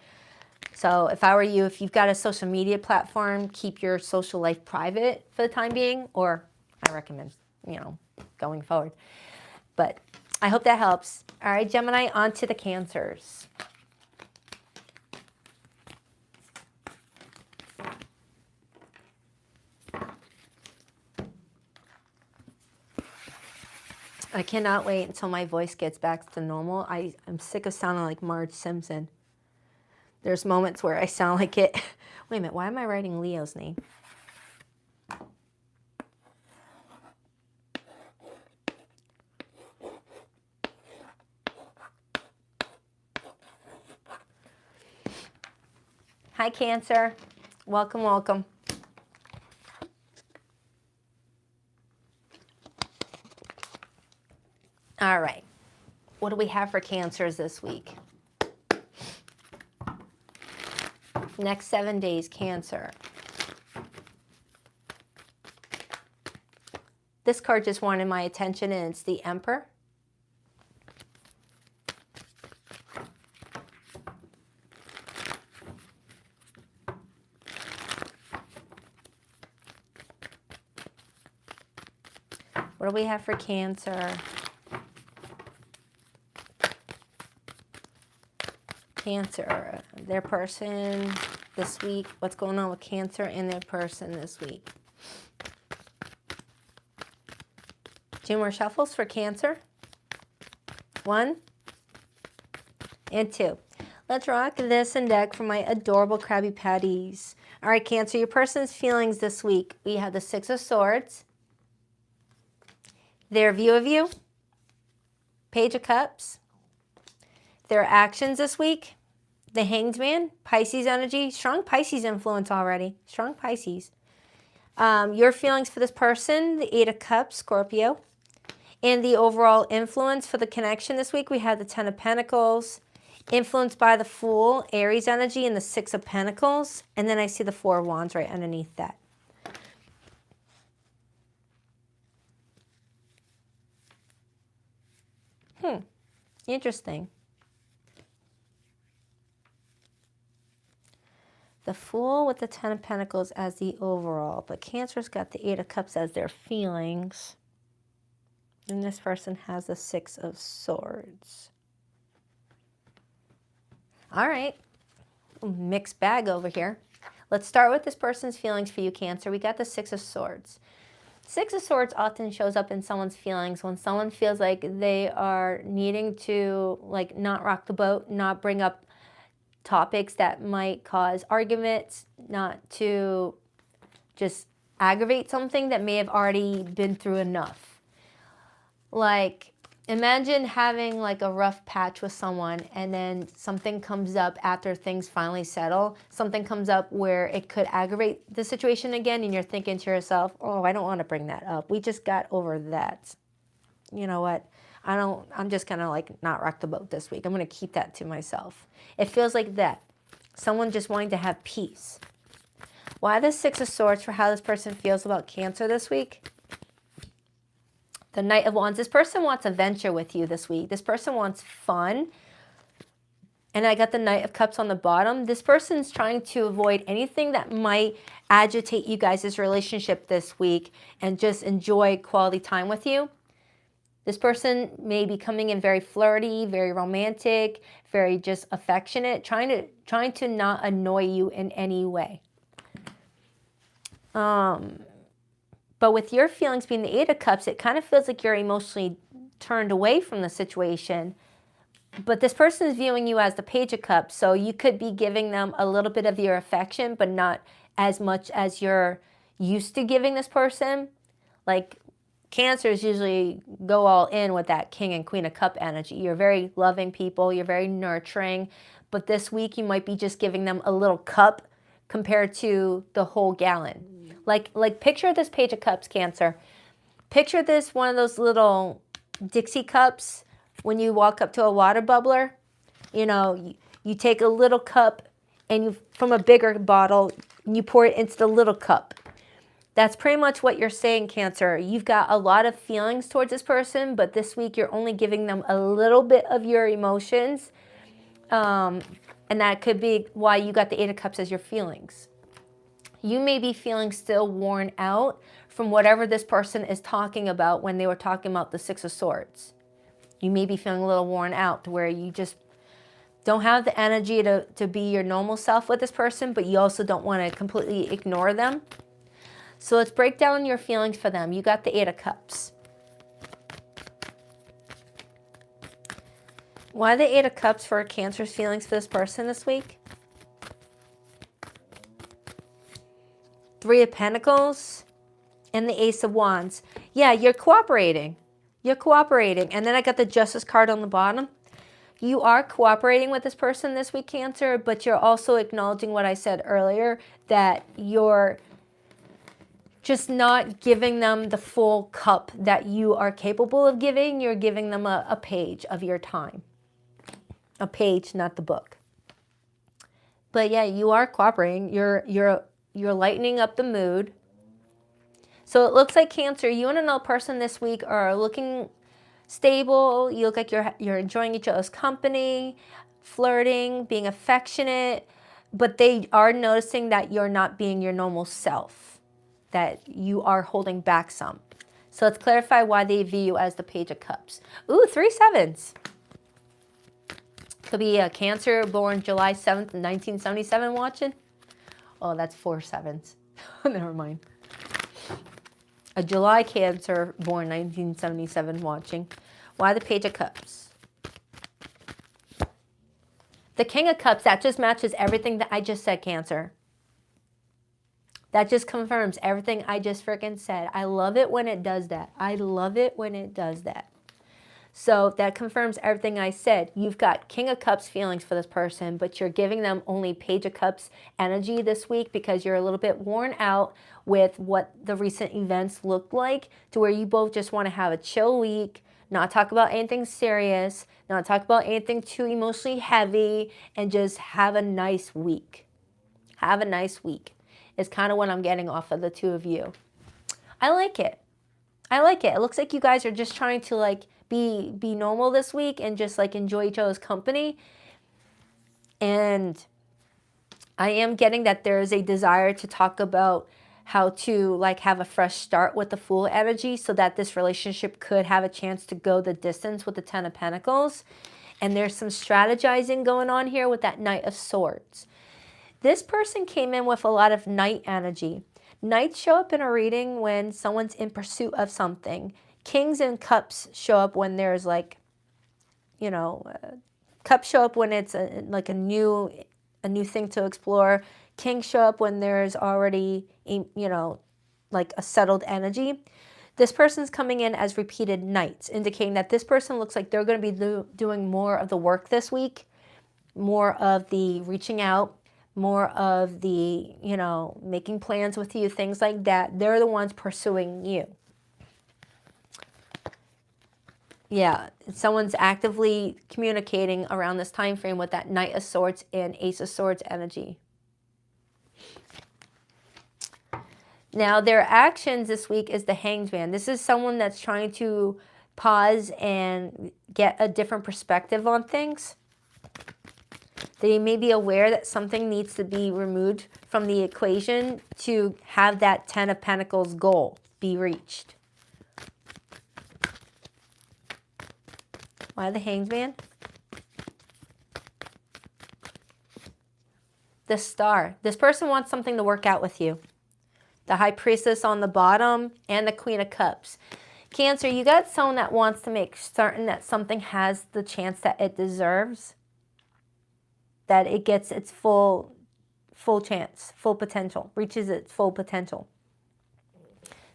So if I were you, if you've got a social media platform, keep your social life private for the time being, or I recommend, going forward. But I hope that helps. All right, Gemini, on to the Cancers. I cannot wait until my voice gets back to normal. I'm sick of sounding like Marge Simpson. There's moments where I sound like it. Wait a minute, why am I writing Leo's name? Hi, Cancer. Welcome, welcome. All right. What do we have for Cancers this week? Next 7 days, Cancer. This card just wanted my attention, and it's the Emperor. What do we have for Cancer? Cancer, their person this week. What's going on with Cancer and their person this week? 2 more shuffles for Cancer. 1 and 2. Let's rock this and deck for my adorable Krabby Patties. All right, Cancer, your person's feelings this week. We have the 6 of Swords, their view of you, Page of Cups, their actions this week, the Hanged Man, Pisces energy, strong Pisces influence already, strong Pisces. Your feelings for this person, the 8 of Cups, Scorpio. And the overall influence for the connection this week, we have the 10 of Pentacles, influenced by the Fool, Aries energy, and the 6 of Pentacles. And then I see the 4 of Wands right underneath that. Interesting. The Fool with the 10 of Pentacles as the overall, but Cancer's got the 8 of Cups as their feelings. And this person has the 6 of Swords. All right, mixed bag over here. Let's start with this person's feelings for you, Cancer. We got the 6 of Swords. 6 of Swords often shows up in someone's feelings when someone feels like they are needing to not rock the boat, not bring up topics that might cause arguments, not to just aggravate something that may have already been through enough. Like, imagine having a rough patch with someone, and then something comes up after things finally settle. Something comes up where it could aggravate the situation again, and you're thinking to yourself, oh, I don't want to bring that up. We just got over that. You know what? I'm just going to not rock the boat this week. I'm going to keep that to myself. It feels like that. Someone just wanting to have peace. Why the 6 of Swords for how this person feels about Cancer this week? The Knight of Wands. This person wants a venture with you this week. This person wants fun. And I got the Knight of Cups on the bottom. This person's trying to avoid anything that might agitate you guys' relationship this week and just enjoy quality time with you. This person may be coming in very flirty, very romantic, very just affectionate, trying to not annoy you in any way. But with your feelings being the 8 of Cups, it kind of feels like you're emotionally turned away from the situation. But this person is viewing you as the Page of Cups, so you could be giving them a little bit of your affection, but not as much as you're used to giving this person. Like, Cancers usually go all in with that King and Queen of Cup energy. You're very loving people, you're very nurturing, but this week you might be just giving them a little cup compared to the whole gallon. Like picture this Page of Cups, Cancer. Picture this one of those little Dixie cups when you walk up to a water bubbler. You know, you take a little cup and from a bigger bottle, and you pour it into the little cup. That's pretty much what you're saying, Cancer. You've got a lot of feelings towards this person, but this week you're only giving them a little bit of your emotions. And that could be why you got the Eight of Cups as your feelings. You may be feeling still worn out from whatever this person is talking about when they were talking about the Six of Swords. You may be feeling a little worn out to where you just don't have the energy to be your normal self with this person, but you also don't want to completely ignore them. So let's break down your feelings for them. You got the Eight of Cups. Why the Eight of Cups for Cancer's feelings for this person this week? Three of Pentacles and the Ace of Wands. Yeah, you're cooperating. You're cooperating. And then I got the Justice card on the bottom. You are cooperating with this person this week, Cancer, but you're also acknowledging what I said earlier, that you're just not giving them the full cup that you are capable of giving. You're giving them a page of your time. A page, not the book. But yeah, you are cooperating. You're lightening up the mood. So it looks like, Cancer, you and another person this week are looking stable. You look like you're enjoying each other's company, flirting, being affectionate, but they are noticing that you're not being your normal self, that you are holding back some. So let's clarify why they view you as the Page of Cups. Ooh, 3 sevens. Could be a Cancer born July 7th, 1977 watching. Oh, that's 4 sevens. Never mind. A July Cancer born 1977 watching. Why the Page of Cups? The King of Cups, that just matches everything that I just said, Cancer. That just confirms everything I just freaking said. I love it when it does that. I love it when it does that. So that confirms everything I said. You've got King of Cups feelings for this person, but you're giving them only Page of Cups energy this week because you're a little bit worn out with what the recent events look like, to where you both just want to have a chill week, not talk about anything serious, not talk about anything too emotionally heavy, and just have a nice week. Have a nice week is kind of what I'm getting off of the two of you. I like it. I like it. It looks like you guys are just trying to like be normal this week and just like enjoy each other's company. And I am getting that there is a desire to talk about how to like have a fresh start with the Fool energy, so that this relationship could have a chance to go the distance with the Ten of Pentacles. And there's some strategizing going on here with that Knight of Swords. This person came in with a lot of Knight energy. Knights show up in a reading when someone's in pursuit of something. Kings and Cups show up when there's like, you know, Cups show up when it's like a new thing to explore. Kings show up when there's already, you know, like a settled energy. This person's coming in as repeated Knights, indicating that this person looks like they're going to be doing more of the work this week, more of the reaching out, more of the, you know, making plans with you, things like that. They're the ones pursuing you. Yeah, someone's actively communicating around this time frame with that Knight of Swords and Ace of Swords energy. Now, their actions this week is the Hanged Man. This is someone that's trying to pause and get a different perspective on things. They may be aware that something needs to be removed from the equation to have that Ten of Pentacles goal be reached. Why the Hanged Man? The Star. This person wants something to work out with you. The High Priestess on the bottom and the Queen of Cups. Cancer, you got someone that wants to make certain that something has the chance that it deserves, that it gets its full chance, full potential, reaches its full potential.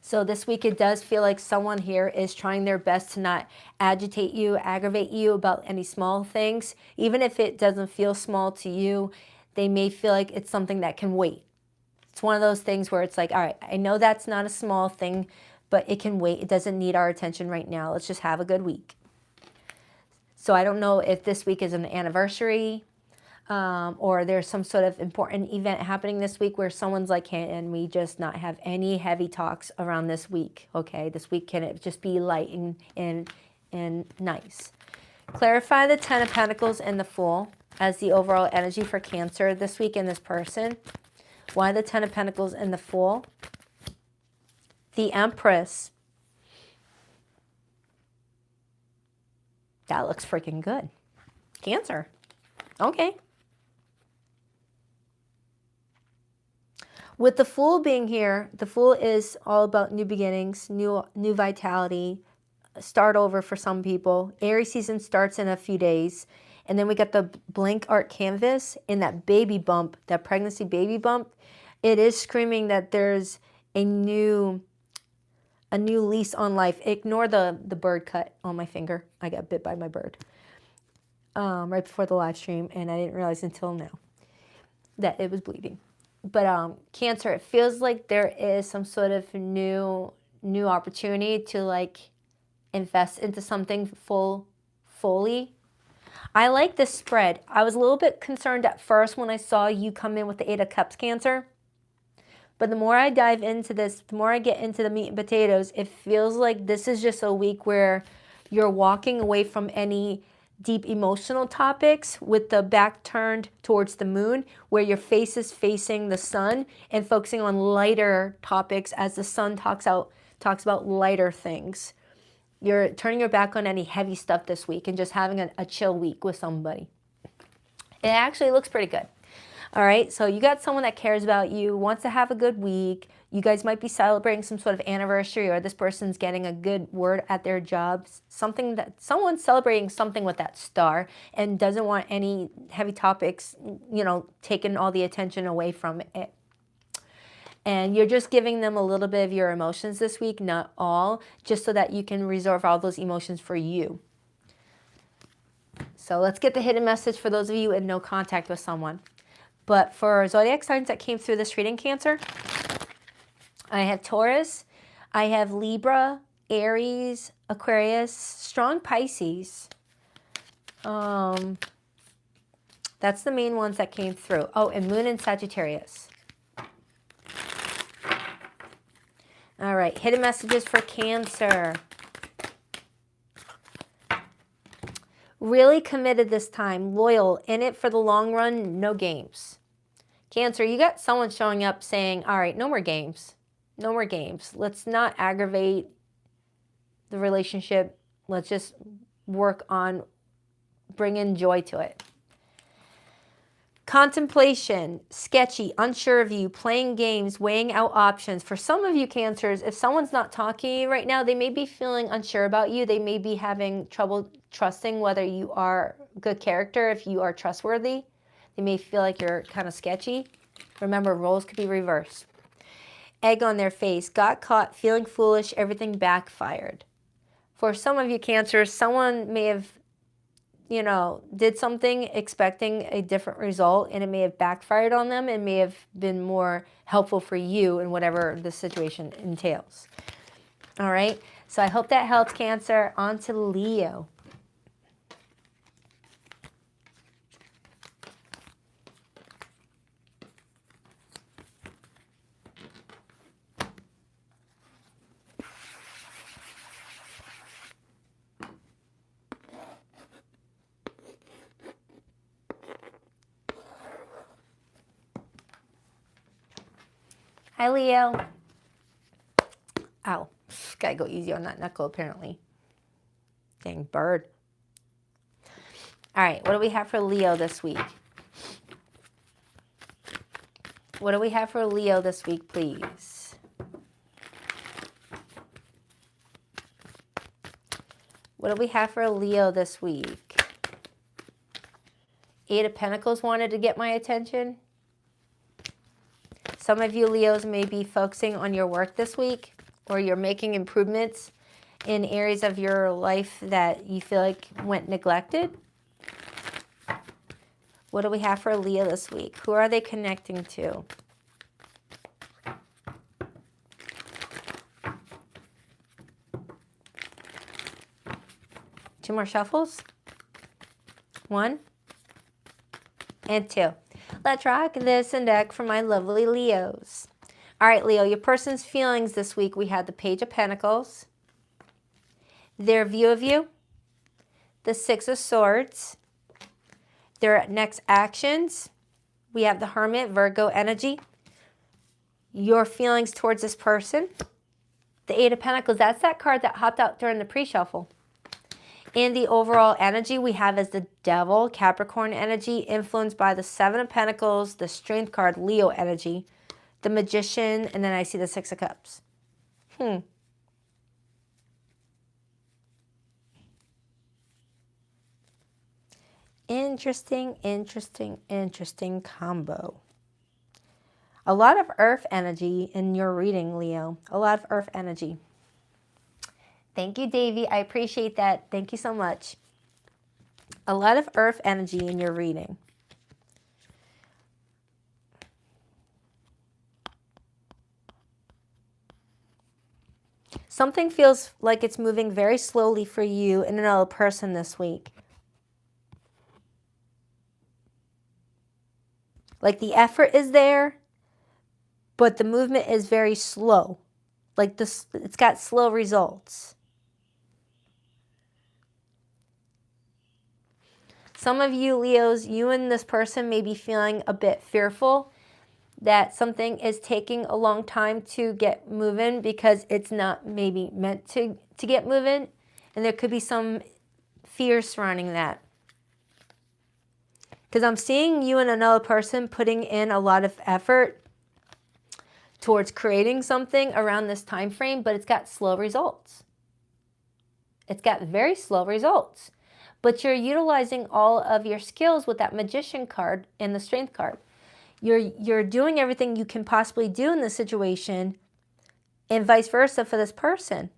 So this week it does feel like someone here is trying their best to not agitate you, aggravate you about any small things. Even if it doesn't feel small to you, they may feel like it's something that can wait. It's one of those things where it's like, all right, I know that's not a small thing, but it can wait. It doesn't need our attention right now. Let's just have a good week. So I don't know if this week is an anniversary. or there's some sort of important event happening this week where someone's like, can we just not have any heavy talks around this week? Okay, this week can it just be light and nice. Clarify the Ten of Pentacles and the Fool as the overall energy for Cancer this week in this person. Why the Ten of Pentacles and the Fool? The Empress. That looks freaking good. Cancer. Okay. With the Fool being here, the Fool is all about new beginnings, new vitality, start over for some people. Aries season starts in a few days. And then we got the blank art canvas and that baby bump, that pregnancy baby bump. It is screaming that there's a new lease on life. Ignore the bird cut on my finger. I got bit by my bird right before the live stream, and I didn't realize until now that it was bleeding. But Cancer, it feels like there is some sort of new opportunity to like invest into something fully. I like this spread. I was a little bit concerned at first when I saw you come in with the Eight of Cups, Cancer. But the more I dive into this, the more I get into the meat and potatoes, it feels like this is just a week where you're walking away from any deep emotional topics with the back turned towards the moon, where your face is facing the sun and focusing on lighter topics as the sun talks about lighter things. You're turning your back on any heavy stuff this week and just having a chill week with somebody. It actually looks pretty good. All right, so you got someone that cares about you, wants to have a good week. You guys might be celebrating some sort of anniversary, or this person's getting a good word at their job. Someone's celebrating something with that star and doesn't want any heavy topics, taking all the attention away from it. And you're just giving them a little bit of your emotions this week, not all, just so that you can reserve all those emotions for you. So let's get the hidden message for those of you in no contact with someone. But for zodiac signs that came through this reading, Cancer, I have Taurus, I have Libra, Aries, Aquarius, strong Pisces. That's the main ones that came through. Oh, and Moon and Sagittarius. All right, hidden messages for Cancer. Really committed this time, loyal, in it for the long run, no games. Cancer, you got someone showing up saying, all right, no more games. No more games. Let's not aggravate the relationship. Let's just work on bringing joy to it. Contemplation, sketchy, unsure of you, playing games, weighing out options. For some of you Cancers, if someone's not talking to you right now, they may be feeling unsure about you. They may be having trouble trusting whether you are good character, if you are trustworthy. They may feel like you're kind of sketchy. Remember, roles could be reversed. Egg on their face, got caught, feeling foolish, everything backfired. For some of you Cancers, someone may have did something expecting a different result, and it may have backfired on them and may have been more helpful for you in whatever the situation entails. All right, so I hope that helps, Cancer. On to Leo. Hi, Leo. Ow. Gotta go easy on that knuckle, apparently. Dang bird. All right, what do we have for Leo this week? What do we have for Leo this week, please? What do we have for Leo this week? Eight of Pentacles wanted to get my attention. Some of you Leos may be focusing on your work this week, or you're making improvements in areas of your life that you feel like went neglected. What do we have for Leo this week? Who are they connecting to? Two more shuffles. One, and 2. Let's rock this and deck for my lovely Leos. All right, Leo, your person's feelings this week. We had the Page of Pentacles, their view of you, the 6 of Swords, their next actions. We have the Hermit, Virgo energy, your feelings towards this person. The 8 of Pentacles, that's that card that hopped out during the pre-shuffle. And the overall energy we have is the Devil, Capricorn energy, influenced by the 7 of Pentacles, the Strength card, Leo energy, the Magician, and then I see the 6 of Cups. Interesting, interesting, interesting combo. A lot of earth energy in your reading, Leo. A lot of earth energy. Thank you, Davy. I appreciate that. Thank you so much. A lot of earth energy in your reading. Something feels like it's moving very slowly for you and another person this week. Like the effort is there, but the movement is very slow. Like this, it's got slow results. Some of you Leos, you and this person may be feeling a bit fearful that something is taking a long time to get moving because it's not maybe meant to get moving. And there could be some fear surrounding that. Because I'm seeing you and another person putting in a lot of effort towards creating something around this time frame, but it's got slow results. It's got very slow results. But you're utilizing all of your skills with that Magician card and the Strength card. You're doing everything you can possibly do in this situation, and vice versa for this person.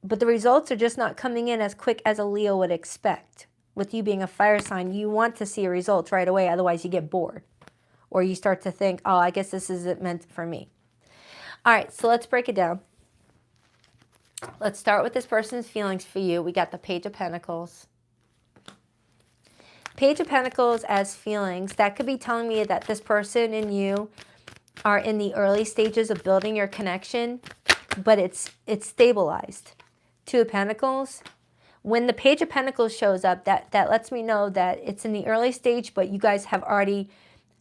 But the results are just not coming in as quick as a Leo would expect. With you being a fire sign, you want to see results right away, otherwise you get bored. Or you start to think, oh, I guess this isn't meant for me. All right, so let's break it down. Let's start with this person's feelings for you. We got the Page of Pentacles. Page of Pentacles as feelings, that could be telling me that this person and you are in the early stages of building your connection, but it's stabilized. 2 of Pentacles. When the Page of Pentacles shows up, that lets me know that it's in the early stage, but you guys have already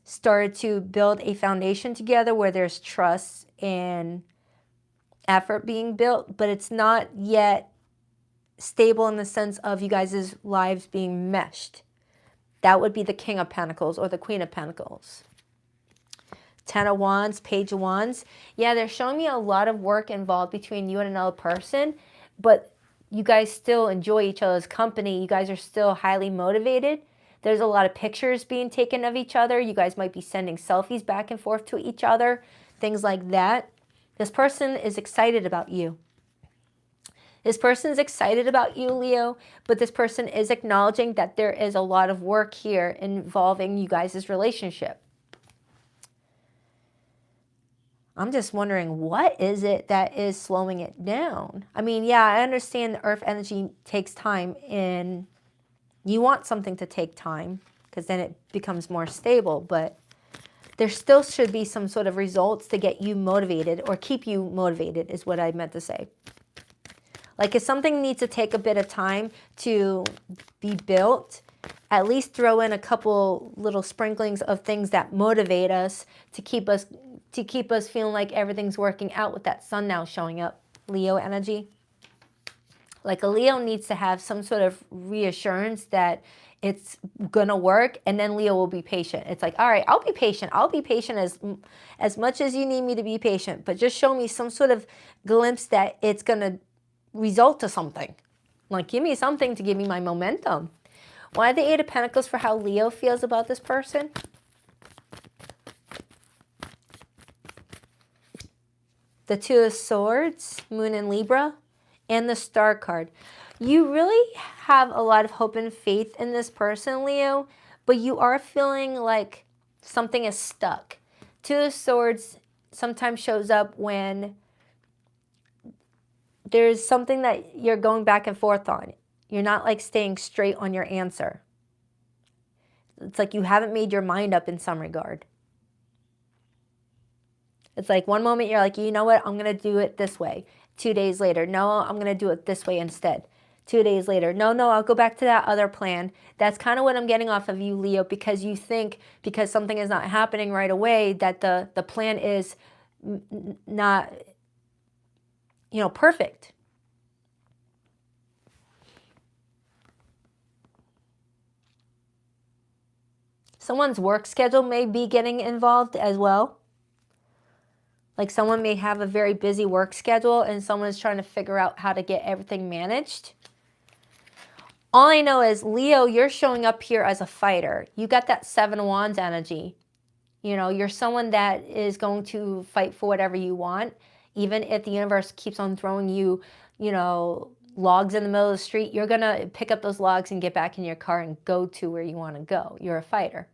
started to build a foundation together where there's trust and effort being built, but it's not yet stable in the sense of you guys' lives being meshed. That would be the King of Pentacles or the Queen of Pentacles. 10 of Wands, Page of Wands. Yeah, they're showing me a lot of work involved between you and another person, but you guys still enjoy each other's company. You guys are still highly motivated. There's a lot of pictures being taken of each other. You guys might be sending selfies back and forth to each other, things like that. This person is excited about you. This person is excited about you, Leo, but this person is acknowledging that there is a lot of work here involving you guys' relationship. I'm just wondering, what is it that is slowing it down? I mean, yeah, I understand the earth energy takes time, and you want something to take time because then it becomes more stable, but there still should be some sort of results to get you motivated or keep you motivated is what I meant to say. Like if something needs to take a bit of time to be built, at least throw in a couple little sprinklings of things that motivate us to keep us feeling like everything's working out with that sun now showing up, Leo energy. Like a Leo needs to have some sort of reassurance that it's gonna work, and then Leo will be patient. It's like, all right, I'll be patient. I'll be patient as much as you need me to be patient, but just show me some sort of glimpse that it's gonna result to something. Like, give me something to give me my momentum. Why the 8 of Pentacles for how Leo feels about this person? The 2 of Swords, Moon and Libra, and the Star card. You really have a lot of hope and faith in this person, Leo, but you are feeling like something is stuck. 2 of Swords sometimes shows up when there's something that you're going back and forth on. You're not like staying straight on your answer. It's like you haven't made your mind up in some regard. It's like one moment you're like, you know what, I'm going to do it this way. 2 days later, no, I'm going to do it this way instead. 2 days later, no, I'll go back to that other plan. That's kind of what I'm getting off of you, Leo, because you think because something is not happening right away that the plan is not, perfect. Someone's work schedule may be getting involved as well. Like someone may have a very busy work schedule and someone's trying to figure out how to get everything managed. All I know is, Leo, you're showing up here as a fighter. You got that 7 of Wands energy. You're someone that is going to fight for whatever you want. Even if the universe keeps on throwing you, logs in the middle of the street, you're going to pick up those logs and get back in your car and go to where you want to go. You're a fighter.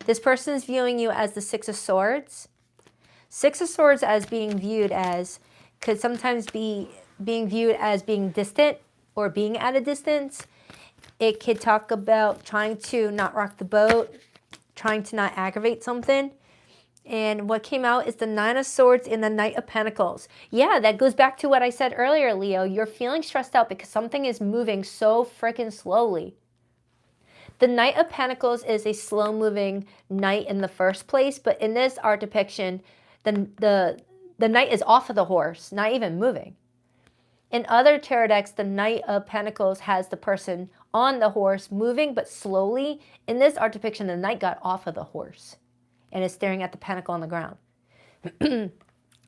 This person is viewing you as the 6 of Swords. 6 of Swords as being viewed as, could sometimes be being viewed as being distant or being at a distance. It could talk about trying to not rock the boat, trying to not aggravate something. And what came out is the 9 of Swords and the Knight of Pentacles. Yeah, that goes back to what I said earlier, Leo. You're feeling stressed out because something is moving so freaking slowly. The Knight of Pentacles is a slow-moving knight in the first place, but in this art depiction, the knight is off of the horse, not even moving. In other tarot decks, the Knight of Pentacles has the person on the horse moving, but slowly. In this art depiction, the knight got off of the horse and is staring at the pentacle on the ground.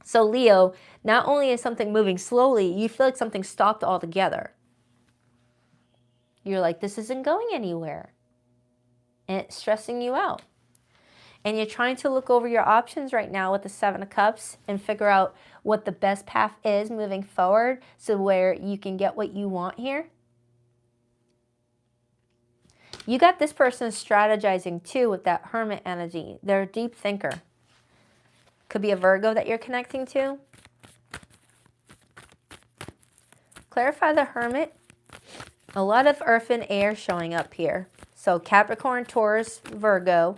So Leo, not only is something moving slowly, you feel like something stopped altogether. You're like, this isn't going anywhere. And it's stressing you out. And you're trying to look over your options right now with the 7 of Cups and figure out what the best path is moving forward so where you can get what you want here. You got this person strategizing too with that Hermit energy. They're a deep thinker. Could be a Virgo that you're connecting to. Clarify the Hermit. A lot of earth and air showing up here. So Capricorn, Taurus, Virgo,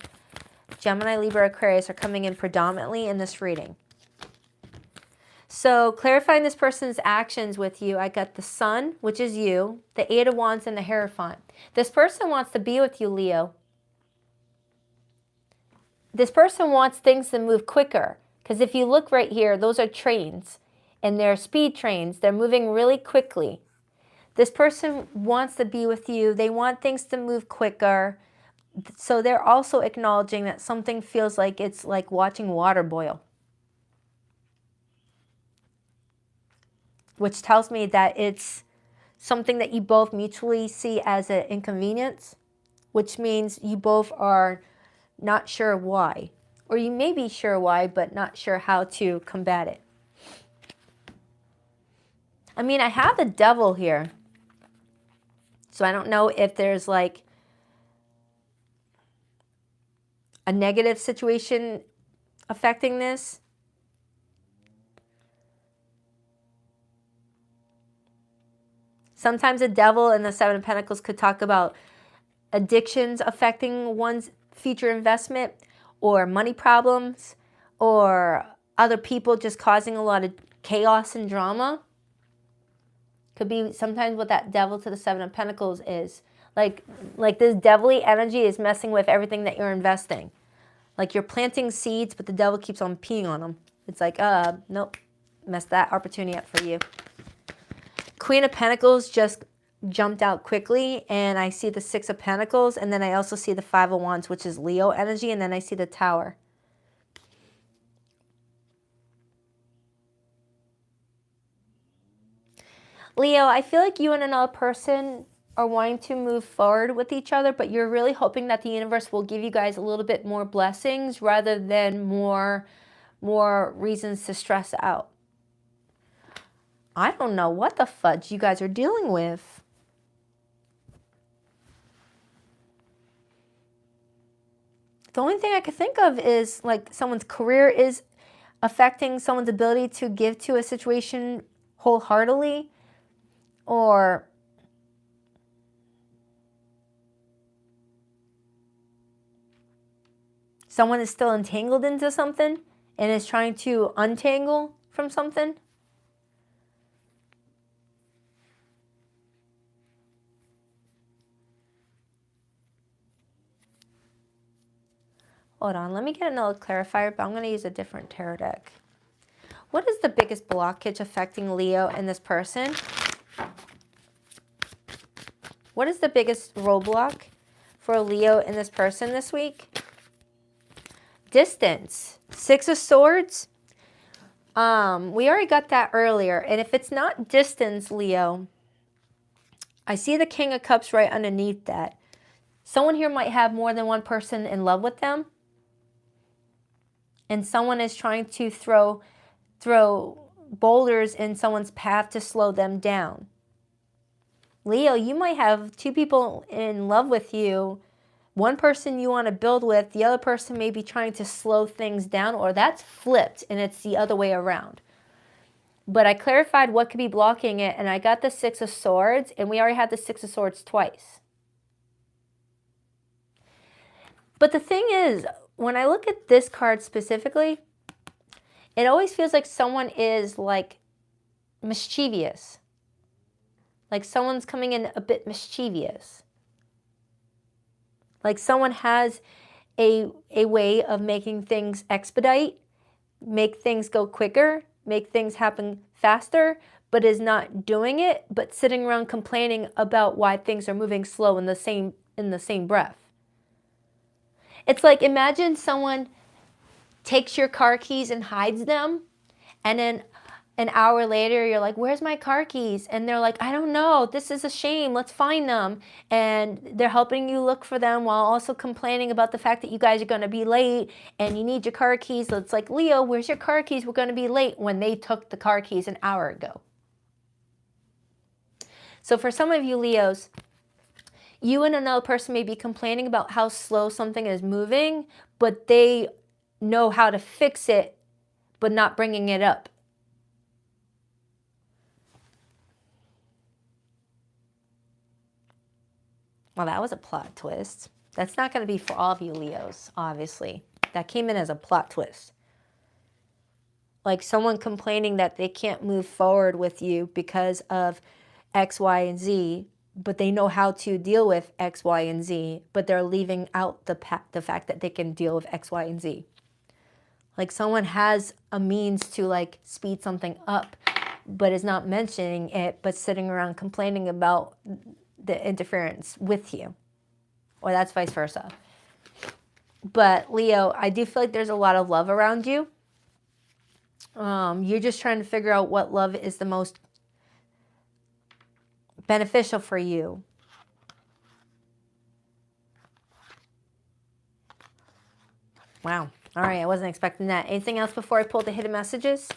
Gemini, Libra, Aquarius are coming in predominantly in this reading. So clarifying this person's actions with you, I got the Sun, which is you, the 8 of Wands, and the Hierophant. This person wants to be with you, Leo. This person wants things to move quicker. Because if you look right here, those are trains. And they're speed trains. They're moving really quickly. This person wants to be with you. They want things to move quicker. So they're also acknowledging that something feels like it's like watching water boil. Which tells me that it's something that you both mutually see as an inconvenience. Which means you both are not sure why. Or you may be sure why, but not sure how to combat it. I mean, I have the Devil here. So I don't know if there's like a negative situation affecting this. Sometimes the Devil and the 7 of Pentacles could talk about addictions affecting one's future investment, or money problems, or other people just causing a lot of chaos and drama. Could be sometimes what that Devil to the 7 of Pentacles is. Like this devilly energy is messing with everything that you're investing. Like you're planting seeds, but the devil keeps on peeing on them. It's like, nope, messed that opportunity up for you. Queen of Pentacles just jumped out quickly, and I see the 6 of Pentacles, and then I also see the 5 of Wands, which is Leo energy, and then I see the Tower. Leo, I feel like you and another person are wanting to move forward with each other, but you're really hoping that the universe will give you guys a little bit more blessings rather than more reasons to stress out. I don't know what the fudge you guys are dealing with. The only thing I could think of is like someone's career is affecting someone's ability to give to a situation wholeheartedly. or someone is still entangled into something and is trying to untangle from something. Hold on, let me get another clarifier, but I'm going to use a different tarot deck. What is the biggest blockage affecting Leo and this person? What is the biggest roadblock for Leo and this person this week? Distance. Six of Swords. We already got that earlier. And if it's not distance, Leo, I see the King of Cups right underneath that. Someone here might have more than one person in love with them. And someone is trying to throw boulders in someone's path to slow them down. Leo, you might have two people in love with you. One person you want to build with, the other person may be trying to slow things down, or that's flipped and it's the other way around. But I clarified what could be blocking it, and I got the Six of Swords, and we already had the Six of Swords twice. But the thing is, when I look at this card specifically, it always feels like someone is like mischievous. Like someone's coming in a bit mischievous. Like someone has a way of making things expedite, make things go quicker, make things happen faster, but is not doing it, but sitting around complaining about why things are moving slow in the same breath. It's like, imagine someone takes your car keys and hides them, and then an hour later you're like, where's my car keys? And they're like, I don't know, this is a shame, let's find them. And they're helping you look for them while also complaining about the fact that you guys are going to be late and you need your car keys. So it's like, Leo, where's your car keys? We're going to be late, when they took the car keys an hour ago. So for some of you Leos, you and another person may be complaining about how slow something is moving, but they know how to fix it, but not bringing it up. Well, that was a plot twist. That's not going to be for all of you Leos, obviously. That came in as a plot twist. Like someone complaining that they can't move forward with you because of X, Y, and Z, but they know how to deal with X, Y, and Z, but they're leaving out the fact that they can deal with X, Y, and Z. Like someone has a means to like speed something up, but is not mentioning it, but sitting around complaining about the interference with you. Or that's vice versa. But Leo, I do feel like there's a lot of love around you. You're just trying to figure out what love is the most beneficial for you. Wow. All right, I wasn't expecting that. Anything else before I pull the hidden messages?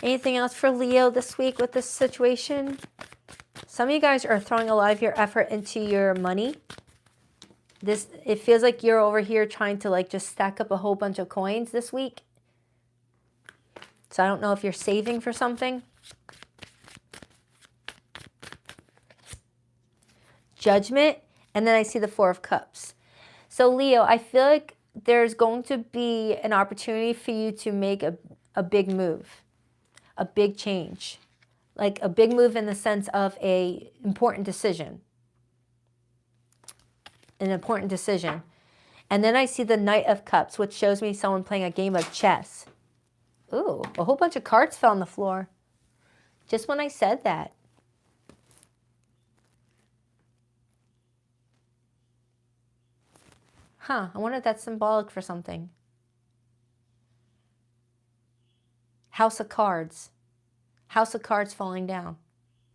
Anything else for Leo this week with this situation? Some of you guys are throwing a lot of your effort into your money. It feels like you're over here trying to like just stack up a whole bunch of coins this week. So I don't know if you're saving for something. Judgment, and then I see the Four of Cups. So Leo, I feel like there's going to be an opportunity for you to make a big move, a big change, like a big move in the sense of an important decision. An important decision. And then I see the Knight of Cups, which shows me someone playing a game of chess. Ooh, a whole bunch of cards fell on the floor just when I said that. Huh, I wonder if that's symbolic for something. House of Cards. House of Cards falling down.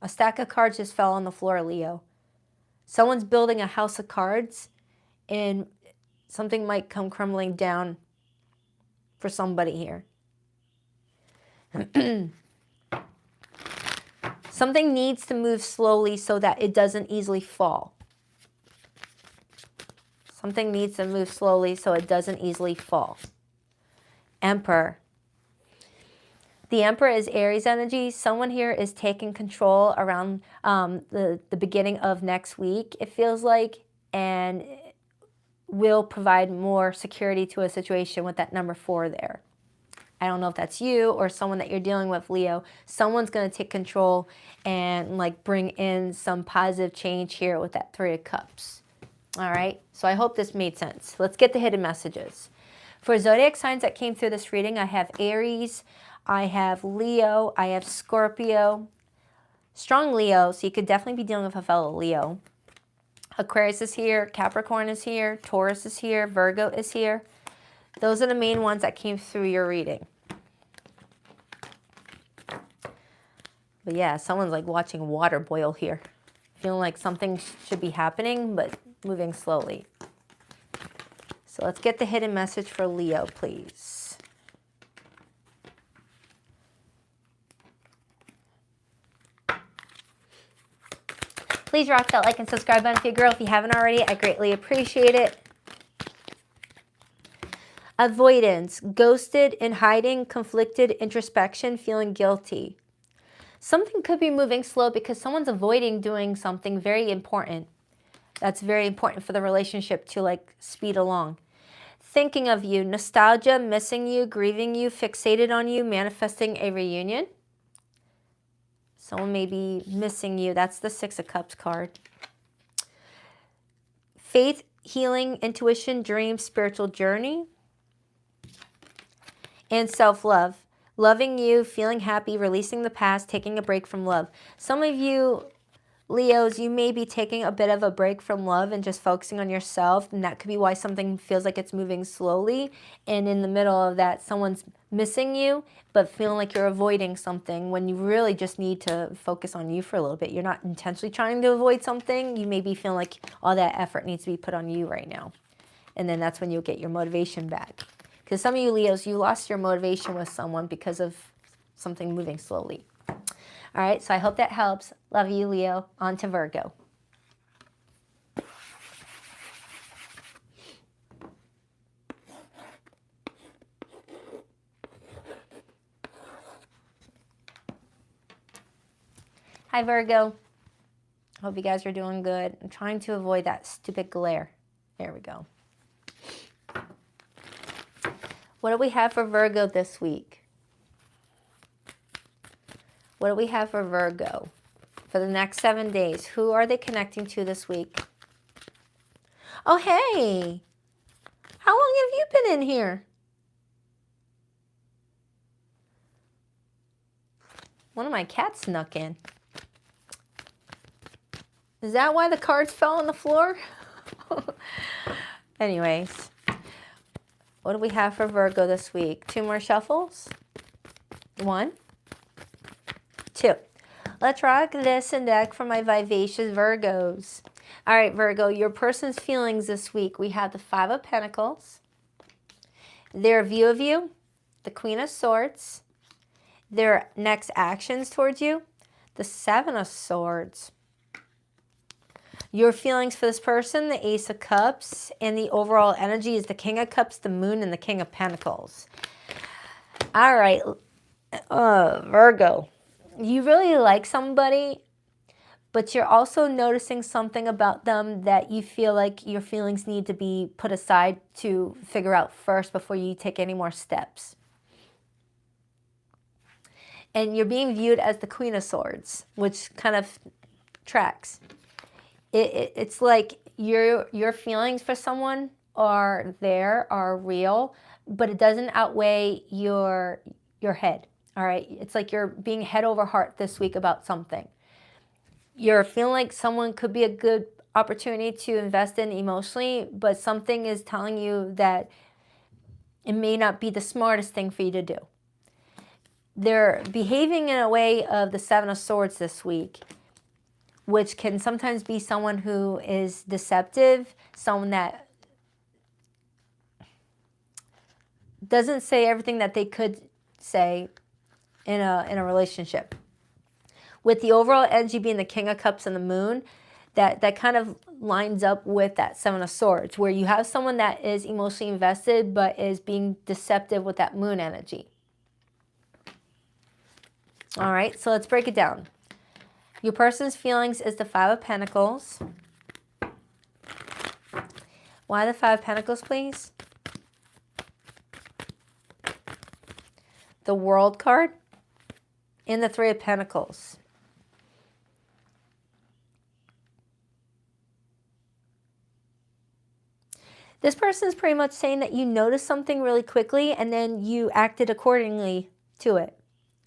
A stack of cards just fell on the floor, Leo. Someone's building a house of cards, and something might come crumbling down for somebody here. Something needs to move slowly so that it doesn't easily fall. Something needs to move slowly so it doesn't easily fall. Emperor. The Emperor is Aries energy. Someone here is taking control around the beginning of next week, it feels like, and will provide more security to a situation with that number 4 there. I don't know if that's you or someone that you're dealing with, Leo. Someone's going to take control and like bring in some positive change here with that 3 of Cups. All right, so I hope this made sense. Let's get the hidden messages. For zodiac signs that came through this reading, I have Aries, I have Leo, I have Scorpio, strong Leo, so you could definitely be dealing with a fellow Leo. Aquarius is here, Capricorn is here, Taurus is here, Virgo is here. Those are the main ones that came through your reading. But yeah, someone's like watching water boil here. Feeling like something should be happening, but moving slowly. So let's get the hidden message for Leo, please. Please rock that like and subscribe button for your girl if you haven't already. I greatly appreciate it. Avoidance, ghosted, in hiding, conflicted, introspection, feeling guilty. Something could be moving slow because someone's avoiding doing something very important. That's very important for the relationship to like speed along. Thinking of you, nostalgia, missing you, grieving you, fixated on you, manifesting a reunion. Someone may be missing you. That's the 6 of Cups card. Faith, healing, intuition, dreams, spiritual journey. And self-love. Loving you, feeling happy, releasing the past, taking a break from love. Some of you, Leos, you may be taking a bit of a break from love and just focusing on yourself. And that could be why something feels like it's moving slowly. And in the middle of that, someone's missing you, but feeling like you're avoiding something when you really just need to focus on you for a little bit. You're not intentionally trying to avoid something. You may be feeling like all that effort needs to be put on you right now. And then that's when you'll get your motivation back. Because some of you Leos, you lost your motivation with someone because of something moving slowly. All right, so I hope that helps. Love you, Leo. On to Virgo. Hi, Virgo. Hope you guys are doing good. I'm trying to avoid that stupid glare. There we go. What do we have for Virgo this week? What do we have for Virgo for the next 7 days? Who are they connecting to this week? Oh, hey. How long have you been in here? One of my cats snuck in. Is that why the cards fell on the floor? Anyways. What do we have for Virgo this week? 2 more shuffles. 1, 2. Let's rock this and deck for my vivacious Virgos. All right, Virgo, your person's feelings this week. We have the 5 of Pentacles, their view of you, the Queen of Swords, their next actions towards you, the 7 of Swords. Your feelings for this person, the Ace of Cups, and the overall energy is the King of Cups, the Moon, and the King of Pentacles. All right, Virgo, you really like somebody, but you're also noticing something about them that you feel like your feelings need to be put aside to figure out first before you take any more steps. And you're being viewed as the Queen of Swords, which kind of tracks. It's like your feelings for someone are real, but it doesn't outweigh your head. All right, it's like you're being head over heart this week about something. You're feeling like someone could be a good opportunity to invest in emotionally, but something is telling you that it may not be the smartest thing for you to do. They're behaving in a way of the 7 of Swords this week, which can sometimes be someone who is deceptive, someone that doesn't say everything that they could say in a relationship. With the overall energy being the King of Cups and the Moon, that kind of lines up with that 7 of Swords, where you have someone that is emotionally invested but is being deceptive with that Moon energy. All right, so let's break it down. Your person's feelings is the Five of Pentacles. Why the Five of Pentacles, please? The World card and the Three of Pentacles. This person is pretty much saying that you noticed something really quickly and then you acted accordingly to it.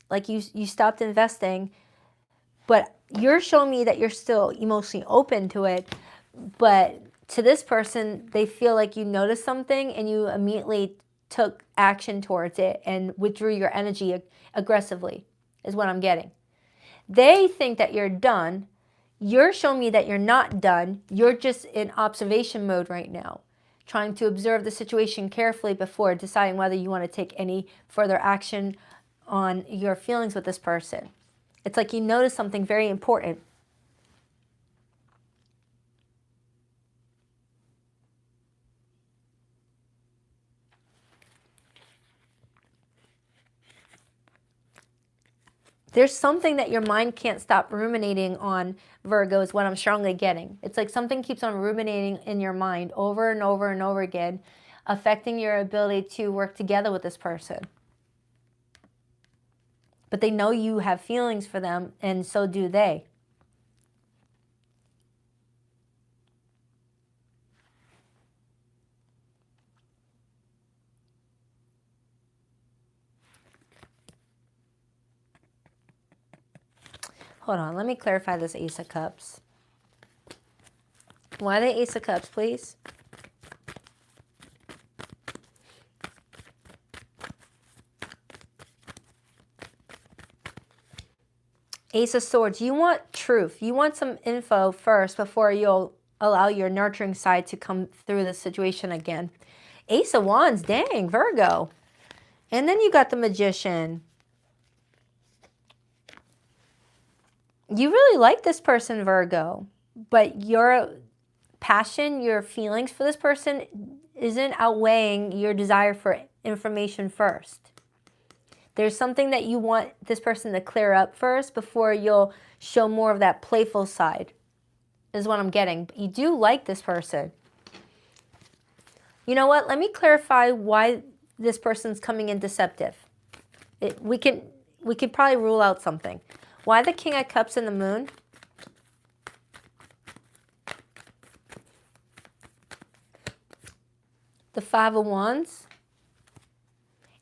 Like you stopped investing, but you're showing me that you're still emotionally open to it. But to this person, they feel like you noticed something and you immediately took action towards it and withdrew your energy aggressively, is what I'm getting. They think that you're done. You're showing me that you're not done. You're just in observation mode right now, trying to observe the situation carefully before deciding whether you want to take any further action on your feelings with this person. It's like you notice something very important. There's something that your mind can't stop ruminating on, Virgo, is what I'm strongly getting. It's like something keeps on ruminating in your mind over and over and over again, affecting your ability to work together with this person. But they know you have feelings for them, and so do they. Hold on, let me clarify this Ace of Cups. Why the Ace of Cups, please? Ace of Swords, you want truth. You want some info first before you'll allow your nurturing side to come through the situation again. Ace of Wands, dang, Virgo. And then you got the Magician. You really like this person, Virgo, but your passion, your feelings for this person isn't outweighing your desire for information first. There's something that you want this person to clear up first before you'll show more of that playful side, is what I'm getting. You do like this person. You know what? Let me clarify why this person's coming in deceptive. We could probably rule out something. Why the King of Cups and the Moon? The Five of Wands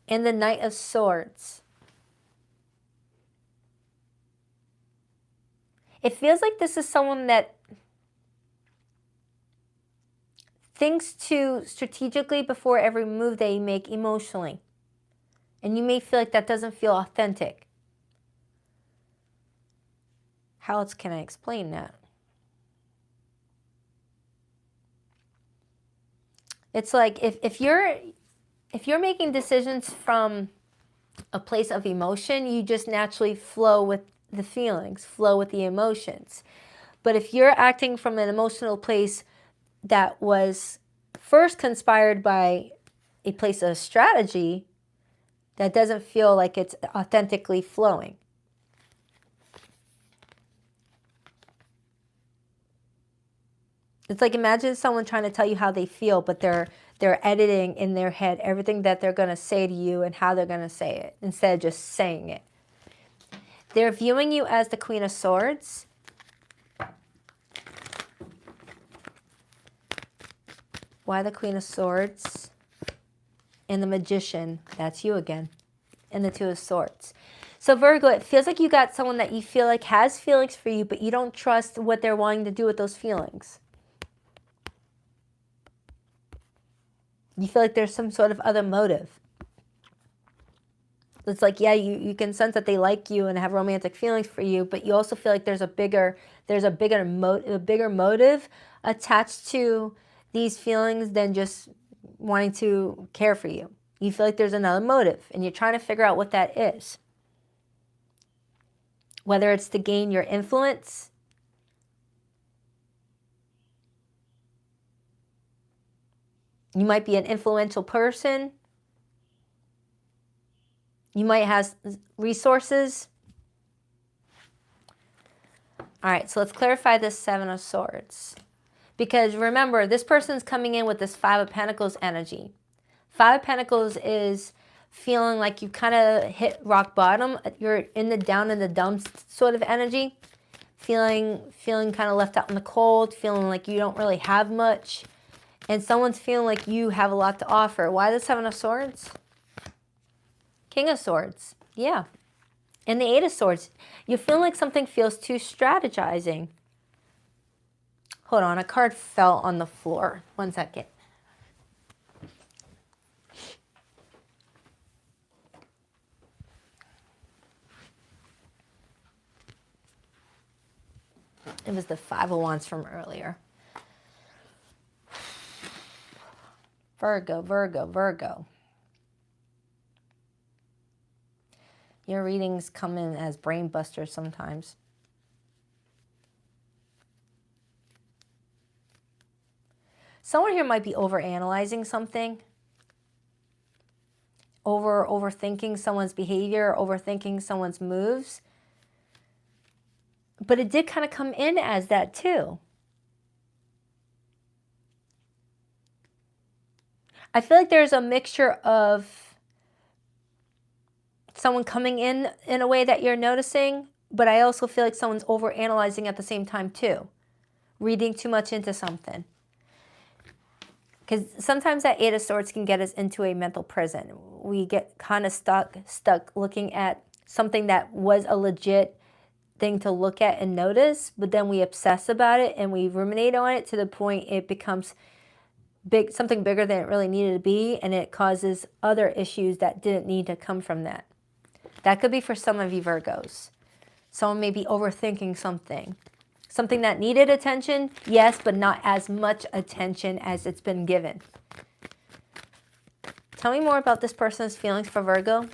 and the Knight of Swords. It feels like this is someone that thinks to strategically before every move they make emotionally. And you may feel like that doesn't feel authentic. How else can I explain that? It's like if you're making decisions from a place of emotion, you just naturally flow with the feelings, flow with the emotions. But if you're acting from an emotional place that was first conspired by a place of strategy, that doesn't feel like it's authentically flowing. It's like, imagine someone trying to tell you how they feel, but they're editing in their head everything that they're going to say to you and how they're going to say it instead of just saying it. They're viewing you as the Queen of Swords. Why the Queen of Swords? And the Magician, that's you again. And the Two of Swords. So Virgo, it feels like you got someone that you feel like has feelings for you, but you don't trust what they're wanting to do with those feelings. You feel like there's some sort of other motive. It's like, yeah, you can sense that they like you and have romantic feelings for you, but you also feel like there's a bigger motive attached to these feelings than just wanting to care for you. You feel like there's another motive, and you're trying to figure out what that is. Whether it's to gain your influence, you might be an influential person. You might have resources. All right, so let's clarify this Seven of Swords. Because remember, this person's coming in with this Five of Pentacles energy. Five of Pentacles is feeling like you kind of hit rock bottom. You're in the down in the dumps sort of energy. Feeling kind of left out in the cold. Feeling like you don't really have much. And someone's feeling like you have a lot to offer. Why the Seven of Swords? King of Swords. Yeah. And the Eight of Swords. You feel like something feels too strategizing. Hold on, a card fell on the floor. 1 second. It was the Five of Wands from earlier. Virgo, Virgo, Virgo. Your readings come in as brain busters sometimes. Someone here might be overanalyzing something. Overthinking someone's behavior, overthinking someone's moves. But it did kind of come in as that too. I feel like there's a mixture of someone coming in a way that you're noticing, but I also feel like someone's overanalyzing at the same time too. Reading too much into something. Because sometimes that Eight of Swords can get us into a mental prison. We get kind of stuck looking at something that was a legit thing to look at and notice, but then we obsess about it and we ruminate on it to the point it becomes something bigger than it really needed to be, and it causes other issues that didn't need to come from that. That could be for some of you Virgos. Someone may be overthinking something. Something that needed attention, yes, but not as much attention as it's been given. Tell me more about this person's feelings for Virgo.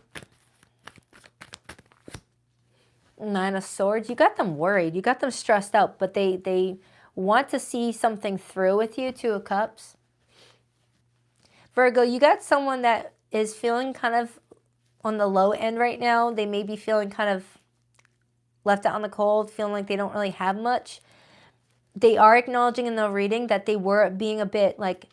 Nine of Swords. You got them worried. You got them stressed out, but they want to see something through with you. Two of Cups. Virgo, you got someone that is feeling kind of on the low end right now. They may be feeling kind of left out in the cold, feeling like they don't really have much. They are acknowledging in the reading that they were being a bit like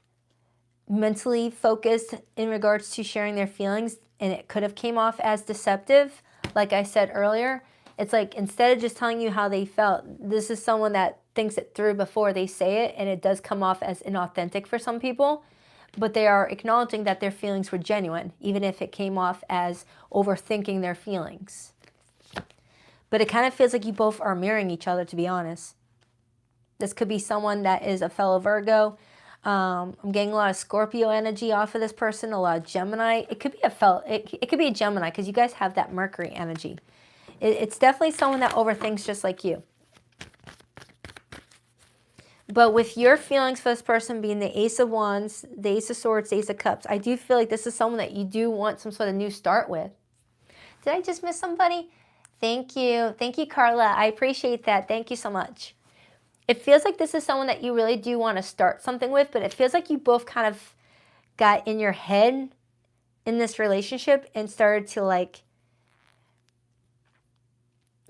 mentally focused in regards to sharing their feelings, and it could have came off as deceptive. Like I said earlier, it's like instead of just telling you how they felt, this is someone that thinks it through before they say it, and it does come off as inauthentic for some people. But they are acknowledging that their feelings were genuine, even if it came off as overthinking their feelings. But it kind of feels like you both are mirroring each other, to be honest. This could be someone that is a fellow Virgo. I'm getting a lot of Scorpio energy off of this person, a lot of Gemini. It could be it could be a Gemini, because you guys have that Mercury energy. It's definitely someone that overthinks just like you. But with your feelings for this person being the Ace of Wands, the Ace of Swords, the Ace of Cups, I do feel like this is someone that you do want some sort of new start with. Did I just miss somebody? Thank you. Thank you, Carla. I appreciate that. Thank you so much. It feels like this is someone that you really do want to start something with, but it feels like you both kind of got in your head in this relationship and started to, like,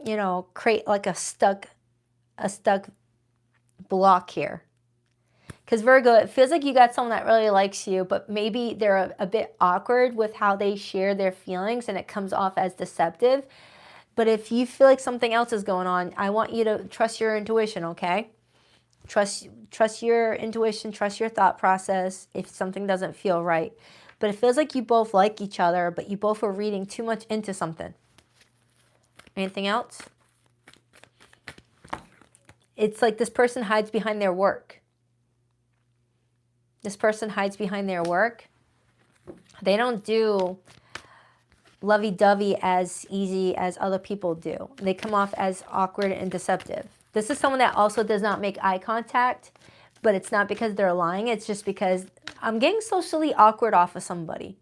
you know, create like a stuck block here. Because Virgo, it feels like you got someone that really likes you, but maybe they're a bit awkward with how they share their feelings and it comes off as deceptive. But if you feel like something else is going on, I want you to trust your intuition, okay? Trust your intuition, trust your thought process if something doesn't feel right. But it feels like you both like each other, but you both are reading too much into something. Anything else? It's like this person hides behind their work. This person hides behind their work. They don't do lovey-dovey as easy as other people do. They come off as awkward and deceptive. This is someone that also does not make eye contact, but it's not because they're lying. It's just because I'm getting socially awkward off of somebody.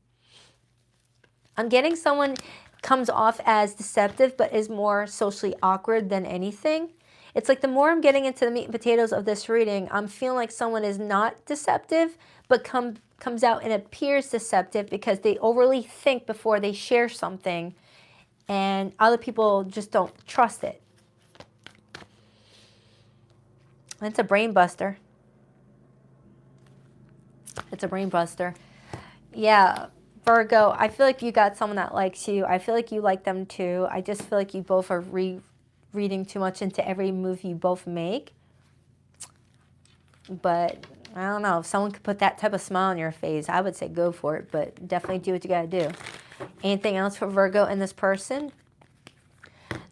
I'm getting someone comes off as deceptive, but is more socially awkward than anything. It's like the more I'm getting into the meat and potatoes of this reading, I'm feeling like someone is not deceptive, but comes out and appears deceptive because they overly think before they share something, and other people just don't trust it. It's a brain buster. It's a brain buster. Yeah, Virgo, I feel like you got someone that likes you. I feel like you like them too. I just feel like you both are reading too much into every move you both make. But I don't know, if someone could put that type of smile on your face, I would say go for it, but definitely do what you gotta do. Anything else for Virgo and this person?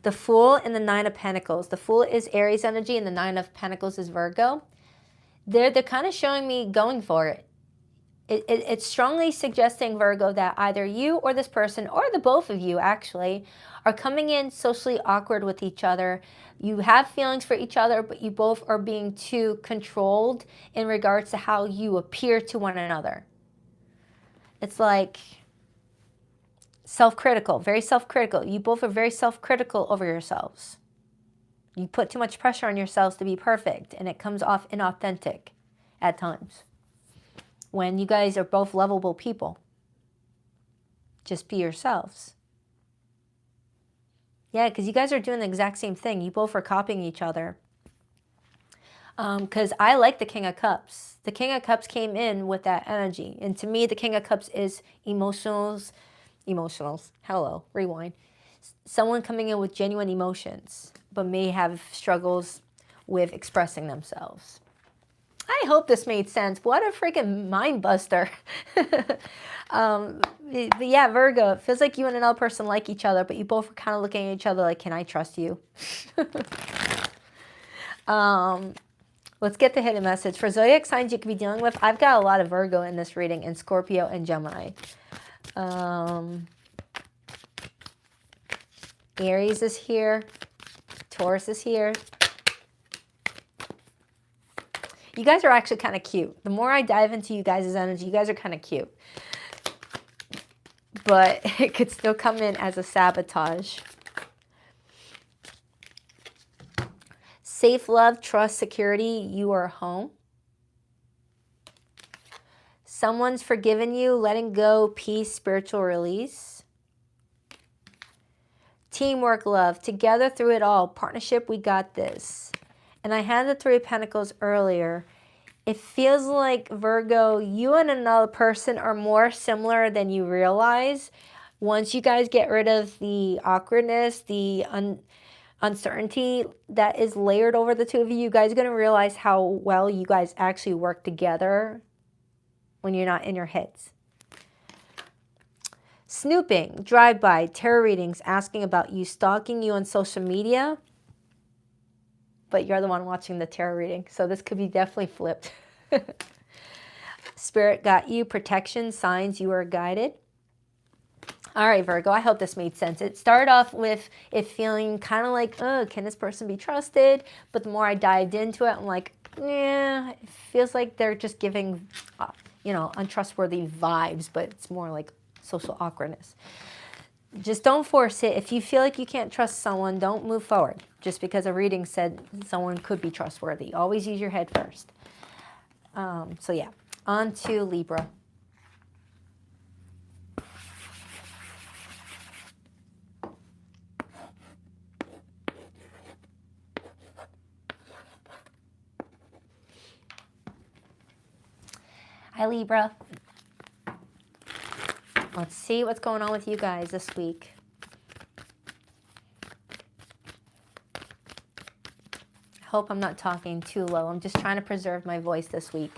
The Fool and the Nine of Pentacles. The Fool is Aries energy and the Nine of Pentacles is Virgo. They're kind of showing me going for it. It's strongly suggesting, Virgo, that either you or this person, or the both of you actually, are coming in socially awkward with each other. You have feelings for each other, but you both are being too controlled in regards to how you appear to one another. It's like self-critical, very self-critical. You both are very self-critical over yourselves. You put too much pressure on yourselves to be perfect, and it comes off inauthentic at times. When you guys are both lovable people. Just be yourselves. Yeah, because you guys are doing the exact same thing. You both are copying each other. Because I like the King of Cups. The King of Cups came in with that energy. And to me, the King of Cups is emotionals. Hello, rewind. Someone coming in with genuine emotions, but may have struggles with expressing themselves. I hope this made sense. What a freaking mind buster. But yeah, Virgo, it feels like you and another person like each other, but you both are kind of looking at each other like, can I trust you? Let's get the hidden message. For zodiac signs you could be dealing with, I've got a lot of Virgo in this reading, and Scorpio and Gemini. Aries is here. Taurus is here. You guys are actually kind of cute. The more I dive into you guys' energy, you guys are kind of cute. But it could still come in as a sabotage. Safe, love, trust, security, you are home. Someone's forgiven you, letting go, peace, spiritual release. Teamwork, love, together through it all. Partnership, we got this. And I had the Three of Pentacles earlier. It feels like, Virgo, you and another person are more similar than you realize. Once you guys get rid of the awkwardness, the uncertainty that is layered over the two of you, you guys are going to realize how well you guys actually work together when you're not in your heads. Snooping, drive-by, tarot readings, asking about you, stalking you on social media. But you're the one watching the tarot reading, so this could be definitely flipped. Spirit got you, protection, signs, you are guided. All right, Virgo, I hope this made sense. It started off with it feeling kind of like, oh, can this person be trusted? But the more I dived into it, I'm like, yeah, it feels like they're just giving, untrustworthy vibes, but it's more like social awkwardness. Just don't force it. If you feel like you can't trust someone, don't move forward. Just because a reading said someone could be trustworthy. Always use your head first. So yeah, on to Libra. Hi, Libra. Let's see what's going on with you guys this week. I hope I'm not talking too low. I'm just trying to preserve my voice this week.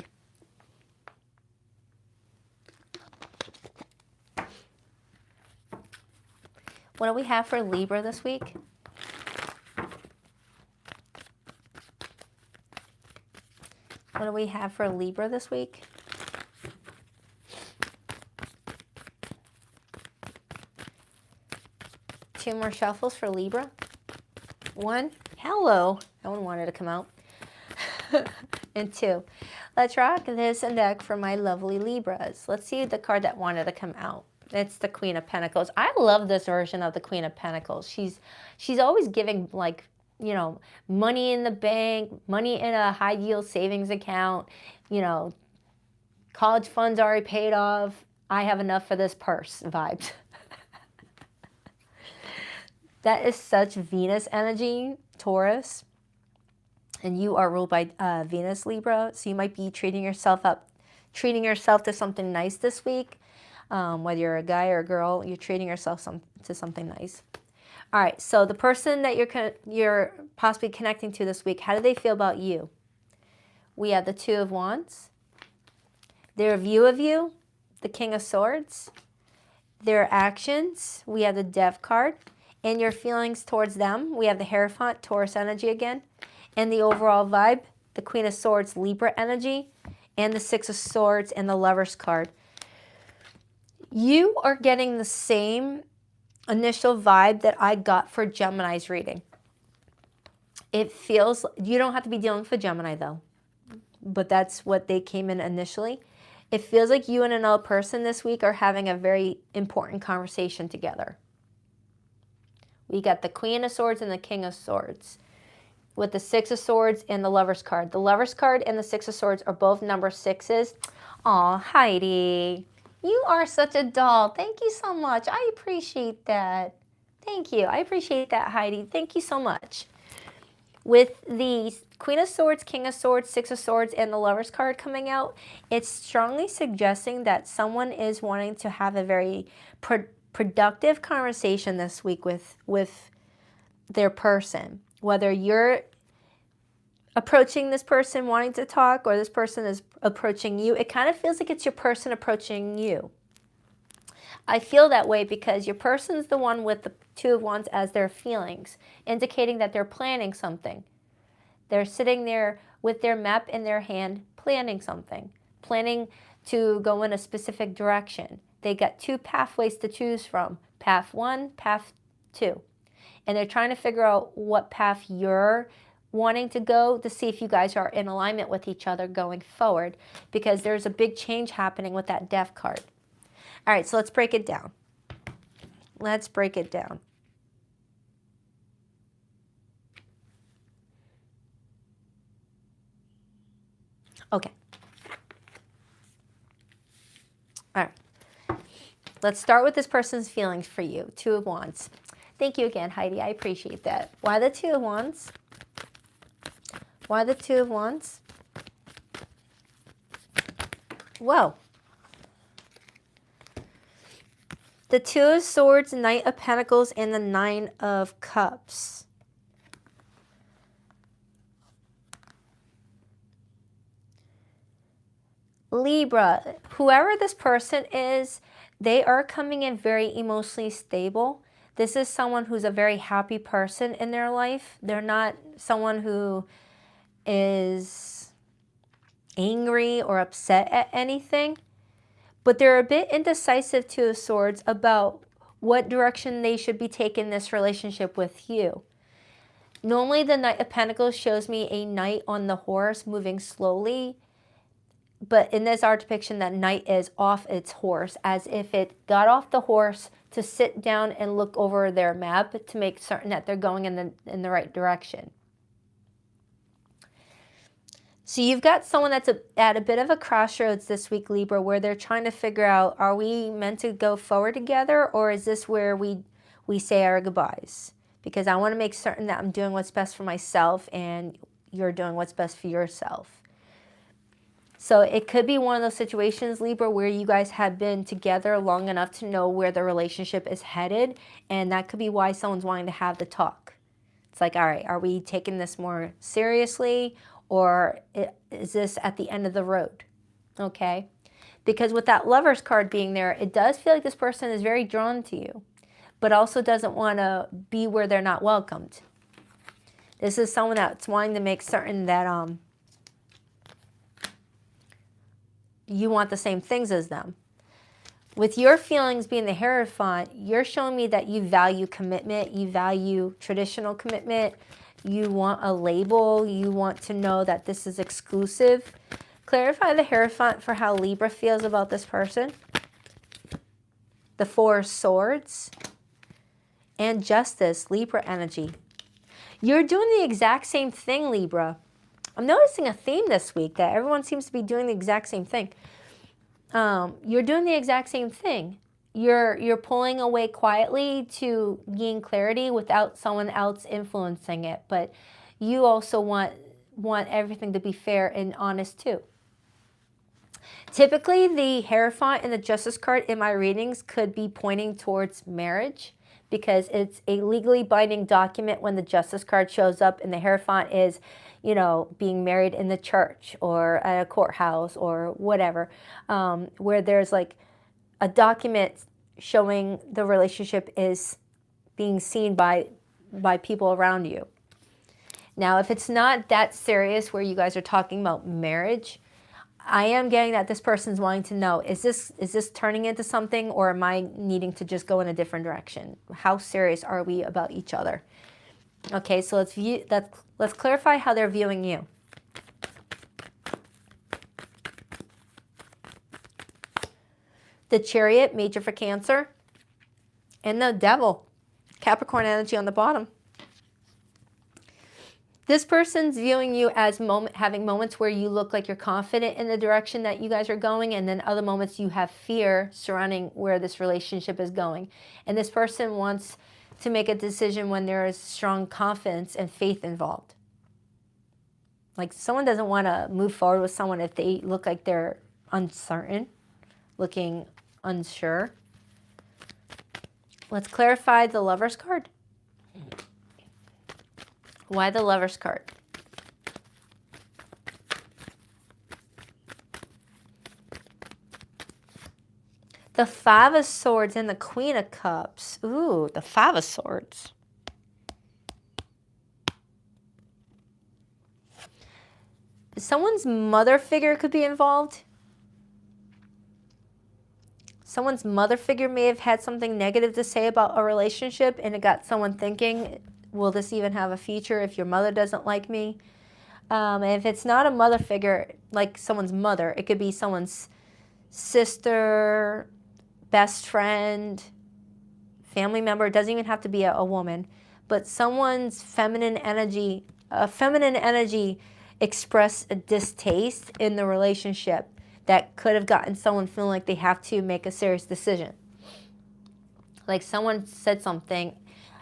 What do we have for Libra this week? What do we have for Libra this week? Two more shuffles for Libra. One, hello, that one wanted to come out. And two, let's rock this deck for my lovely Libras. Let's see the card that wanted to come out. It's the Queen of Pentacles. I love this version of the Queen of Pentacles. She's always giving, like, money in the bank, money in a high yield savings account, college funds already paid off. I have enough for this purse vibes. That is such Venus energy, Taurus. And you are ruled by Venus, Libra, so you might be treating yourself to something nice this week. Whether you're a guy or a girl, you're treating yourself to something nice. All right, so the person that you're possibly connecting to this week, how do they feel about you? We have the Two of Wands, their view of you, the King of Swords, their actions, we have the Death card, and your feelings towards them, we have the Hierophant, Taurus energy again, and the overall vibe, the Queen of Swords, Libra energy, and the Six of Swords and the Lovers card. You are getting the same initial vibe that I got for Gemini's reading. It feels, you don't have to be dealing with a Gemini though, but that's what they came in initially. It feels like you and another person this week are having a very important conversation together. We got the Queen of Swords and the King of Swords with the Six of Swords and the Lovers card. The Lovers card and the Six of Swords are both number 6s. Aw, Heidi, you are such a doll. Thank you so much. I appreciate that. Thank you. I appreciate that, Heidi. Thank you so much. With the Queen of Swords, King of Swords, Six of Swords, and the Lovers card coming out, it's strongly suggesting that someone is wanting to have a very productive conversation this week with their person. Whether you're approaching this person wanting to talk or this person is approaching you, it kind of feels like it's your person approaching you. I feel that way because your person's the one with the Two of Wands as their feelings, indicating that they're planning something. They're sitting there with their map in their hand, planning something, planning to go in a specific direction. They got 2 pathways to choose from, path 1, path 2. And they're trying to figure out what path you're wanting to go to see if you guys are in alignment with each other going forward, because there's a big change happening with that Death card. All right, so let's break it down. Let's break it down. Okay. All right. Let's start with this person's feelings for you. Two of Wands. Thank you again, Heidi. I appreciate that. Why the Two of Wands? Why the Two of Wands? Whoa. The Two of Swords, Knight of Pentacles, and the Nine of Cups. Libra, whoever this person is, they are coming in very emotionally stable. This is someone who's a very happy person in their life. They're not someone who is angry or upset at anything, but they're a bit indecisive, Two of Swords, about what direction they should be taking this relationship with you. Normally the Knight of Pentacles shows me a knight on the horse moving slowly, but in this art depiction, that knight is off its horse, as if it got off the horse to sit down and look over their map to make certain that they're going in the right direction. So you've got someone that's at a bit of a crossroads this week, Libra, where they're trying to figure out, are we meant to go forward together, or is this where we say our goodbyes? Because I want to make certain that I'm doing what's best for myself and you're doing what's best for yourself. So it could be one of those situations, Libra, where you guys have been together long enough to know where the relationship is headed, and that could be why someone's wanting to have the talk. It's like, all right, are we taking this more seriously, or is this at the end of the road? Okay? Because with that Lovers card being there, it does feel like this person is very drawn to you, but also doesn't want to be where they're not welcomed. This is someone that's wanting to make certain that you want the same things as them. With your feelings being the Hierophant, you're showing me that you value commitment, you value traditional commitment, you want a label, you want to know that this is exclusive. Clarify the Hierophant for how Libra feels about this person. The Four of Swords and Justice, Libra energy. You're doing the exact same thing, Libra. I'm noticing a theme this week that everyone seems to be doing the exact same thing. You're doing the exact same thing. You're pulling away quietly to gain clarity without someone else influencing it. But you also want want everything to be fair and honest too. Typically, the Hierophant and the Justice card in my readings could be pointing towards marriage, because it's a legally binding document when the Justice card shows up, and the Hierophant is, you know, being married in the church or at a courthouse or whatever, where there's like a document showing the relationship is being seen by people around you. Now, if it's not that serious where you guys are talking about marriage, I am getting that this person's wanting to know, is this turning into something, or am I needing to just go in a different direction? How serious are we about each other? Okay, so let's clarify how they're viewing you. The Chariot, major for Cancer, and the Devil, Capricorn energy on the bottom. This person's viewing you as having moments where you look like you're confident in the direction that you guys are going, and then other moments you have fear surrounding where this relationship is going. And this person wants to make a decision when there is strong confidence and faith involved. Like, someone doesn't want to move forward with someone if they look like they're uncertain, looking unsure. Let's clarify the Lover's card. Why the Lover's card? The Five of Swords and the Queen of Cups. Ooh, the Five of Swords. Someone's mother figure could be involved. Someone's mother figure may have had something negative to say about a relationship, and it got someone thinking, will this even have a future if your mother doesn't like me? And if it's not a mother figure, like someone's mother, it could be someone's sister, best friend, family member. It doesn't even have to be a woman, but someone's feminine energy expressed a distaste in the relationship that could have gotten someone feeling like they have to make a serious decision. Like, someone said something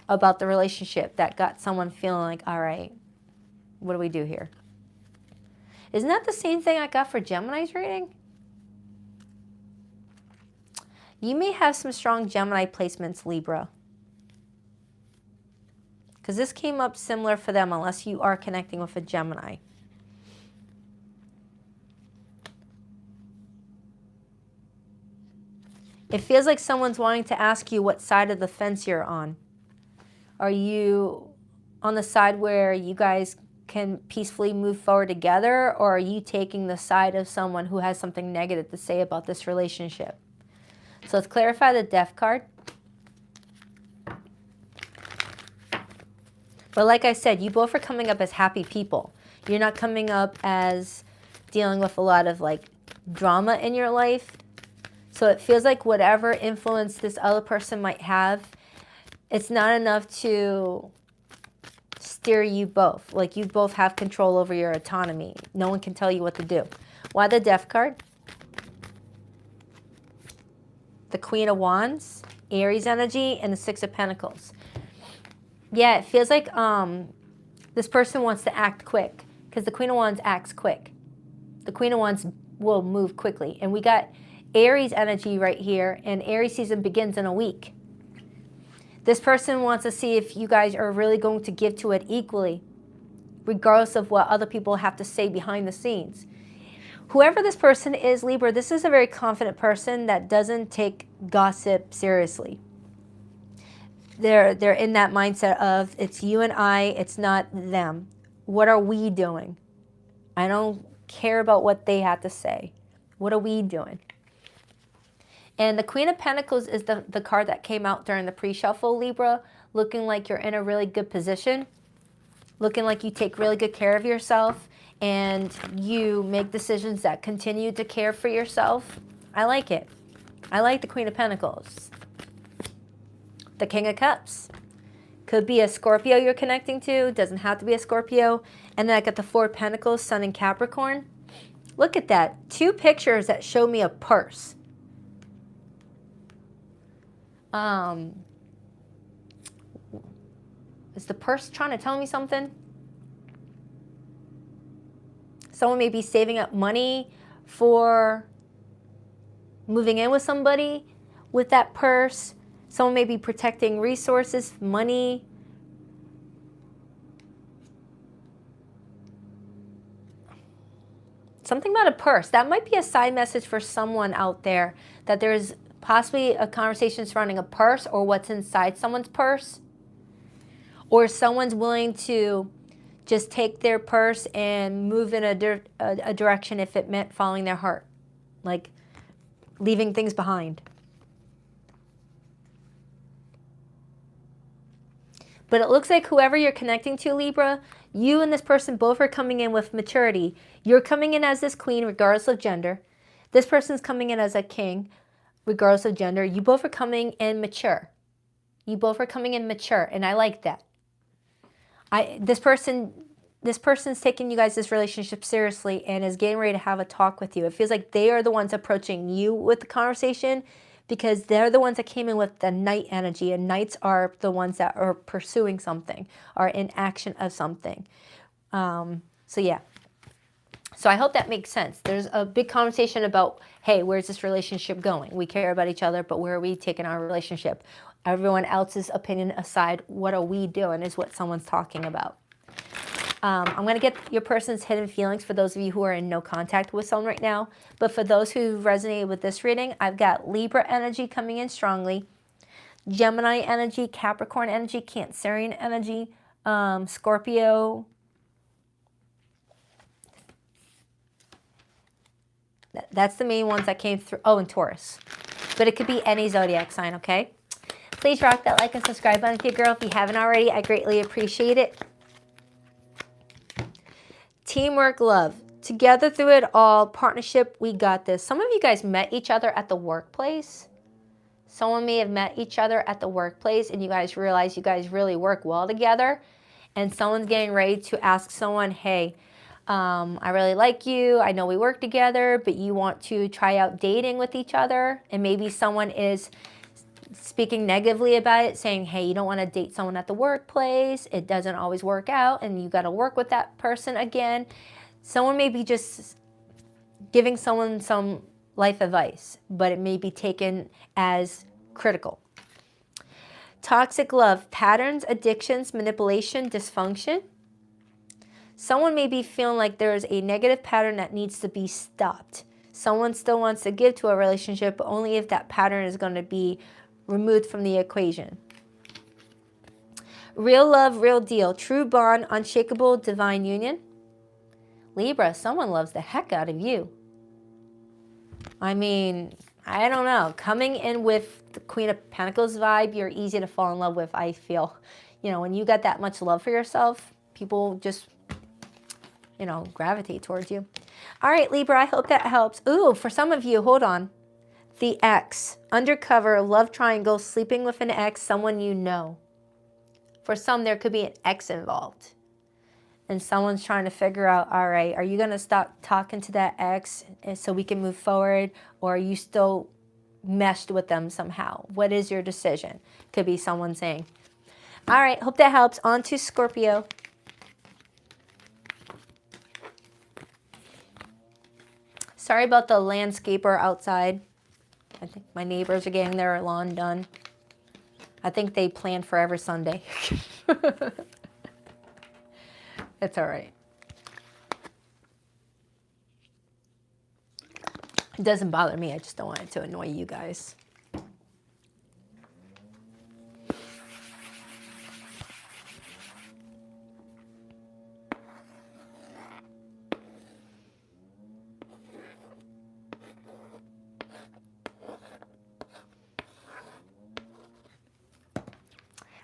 about the relationship that got someone feeling like, all right, what do we do here? Isn't that the same thing I got for Gemini's reading? You may have some strong Gemini placements, Libra, because this came up similar for them, unless you are connecting with a Gemini. It feels like someone's wanting to ask you what side of the fence you're on. Are you on the side where you guys can peacefully move forward together, or are you taking the side of someone who has something negative to say about this relationship? So let's clarify the Death card. But like I said, you both are coming up as happy people. You're not coming up as dealing with a lot of like drama in your life. So it feels like whatever influence this other person might have, it's not enough to steer you both. Like, you both have control over your autonomy. No one can tell you what to do. Why the Death card? The Queen of Wands, Aries energy, and the Six of Pentacles. Yeah, it feels like this person wants to act quick, because the Queen of Wands acts quick. The Queen of Wands will move quickly. And we got Aries energy right here, and Aries season begins in a week. This person wants to see if you guys are really going to give to it equally, regardless of what other people have to say behind the scenes. Whoever this person is, Libra, this is a very confident person that doesn't take gossip seriously. They're in that mindset of, it's you and I, it's not them. What are we doing? I don't care about what they have to say. What are we doing? And the Queen of Pentacles is the card that came out during the pre-shuffle, Libra, looking like you're in a really good position, looking like you take really good care of yourself, and you make decisions that continue to care for yourself. I like it. I like the Queen of Pentacles. The King of Cups. Could be a Scorpio you're connecting to. Doesn't have to be a Scorpio. And then I got the Four of Pentacles, Sun in Capricorn. Look at that. Two pictures that show me a purse. Is the purse trying to tell me something? Someone may be saving up money for moving in with somebody with that purse. Someone may be protecting resources, money. Something about a purse. That might be a side message for someone out there, that there's possibly a conversation surrounding a purse or what's inside someone's purse. Or someone's willing to just take their purse and move in a direction if it meant following their heart. Like leaving things behind. But it looks like whoever you're connecting to, Libra, you and this person both are coming in with maturity. You're coming in as this queen, regardless of gender. This person's coming in as a king, regardless of gender. You both are coming in mature. You both are coming in mature, and I like that. This person's taking you guys, this relationship seriously and is getting ready to have a talk with you. It feels like they are the ones approaching you with the conversation, because they're the ones that came in with the knight energy, and knights are the ones that are pursuing something, are in action of something. So yeah. So I hope that makes sense. There's a big conversation about, hey, where's this relationship going? We care about each other, but where are we taking our relationship? Everyone else's opinion aside, what are we doing is what someone's talking about. I'm going to get your person's hidden feelings for those of you who are in no contact with someone right now. But for those who resonated with this reading, I've got Libra energy coming in strongly, Gemini energy, Capricorn energy, Cancerian energy, Scorpio. That's the main ones that came through. Oh, and Taurus. But it could be any zodiac sign, okay? Please rock that like and subscribe button, kid girl, if you haven't already. I greatly appreciate it. Teamwork, love. Together through it all. Partnership, we got this. Some of you guys met each other at the workplace. Someone may have met each other at the workplace and you guys realize you guys really work well together. And someone's getting ready to ask someone, hey, I really like you. I know we work together, but you want to try out dating with each other. And maybe someone is speaking negatively about it, saying, hey, you don't want to date someone at the workplace. It doesn't always work out, and you got to work with that person again. Someone may be just giving someone some life advice, but it may be taken as critical. Toxic love, patterns, addictions, manipulation, dysfunction. Someone may be feeling like there is a negative pattern that needs to be stopped. Someone still wants to give to a relationship, but only if that pattern is going to be removed from the equation. Real love, real deal. True bond, unshakable, divine union. Libra, someone loves the heck out of you. I mean, I don't know. Coming in with the Queen of Pentacles vibe, you're easy to fall in love with, I feel. You know, when you got that much love for yourself, people just, you know, gravitate towards you. All right, Libra, I hope that helps. Ooh, for some of you, hold on. The ex, undercover, love triangle, sleeping with an ex, someone you know. For some, there could be an ex involved. And someone's trying to figure out, all right, are you going to stop talking to that ex so we can move forward? Or are you still meshed with them somehow? What is your decision? Could be someone saying. All right, hope that helps. On to Scorpio. Sorry about the landscaper outside. I think my neighbors are getting their lawn done. I think they planned for every Sunday. It's all right. It doesn't bother me. I just don't want it to annoy you guys.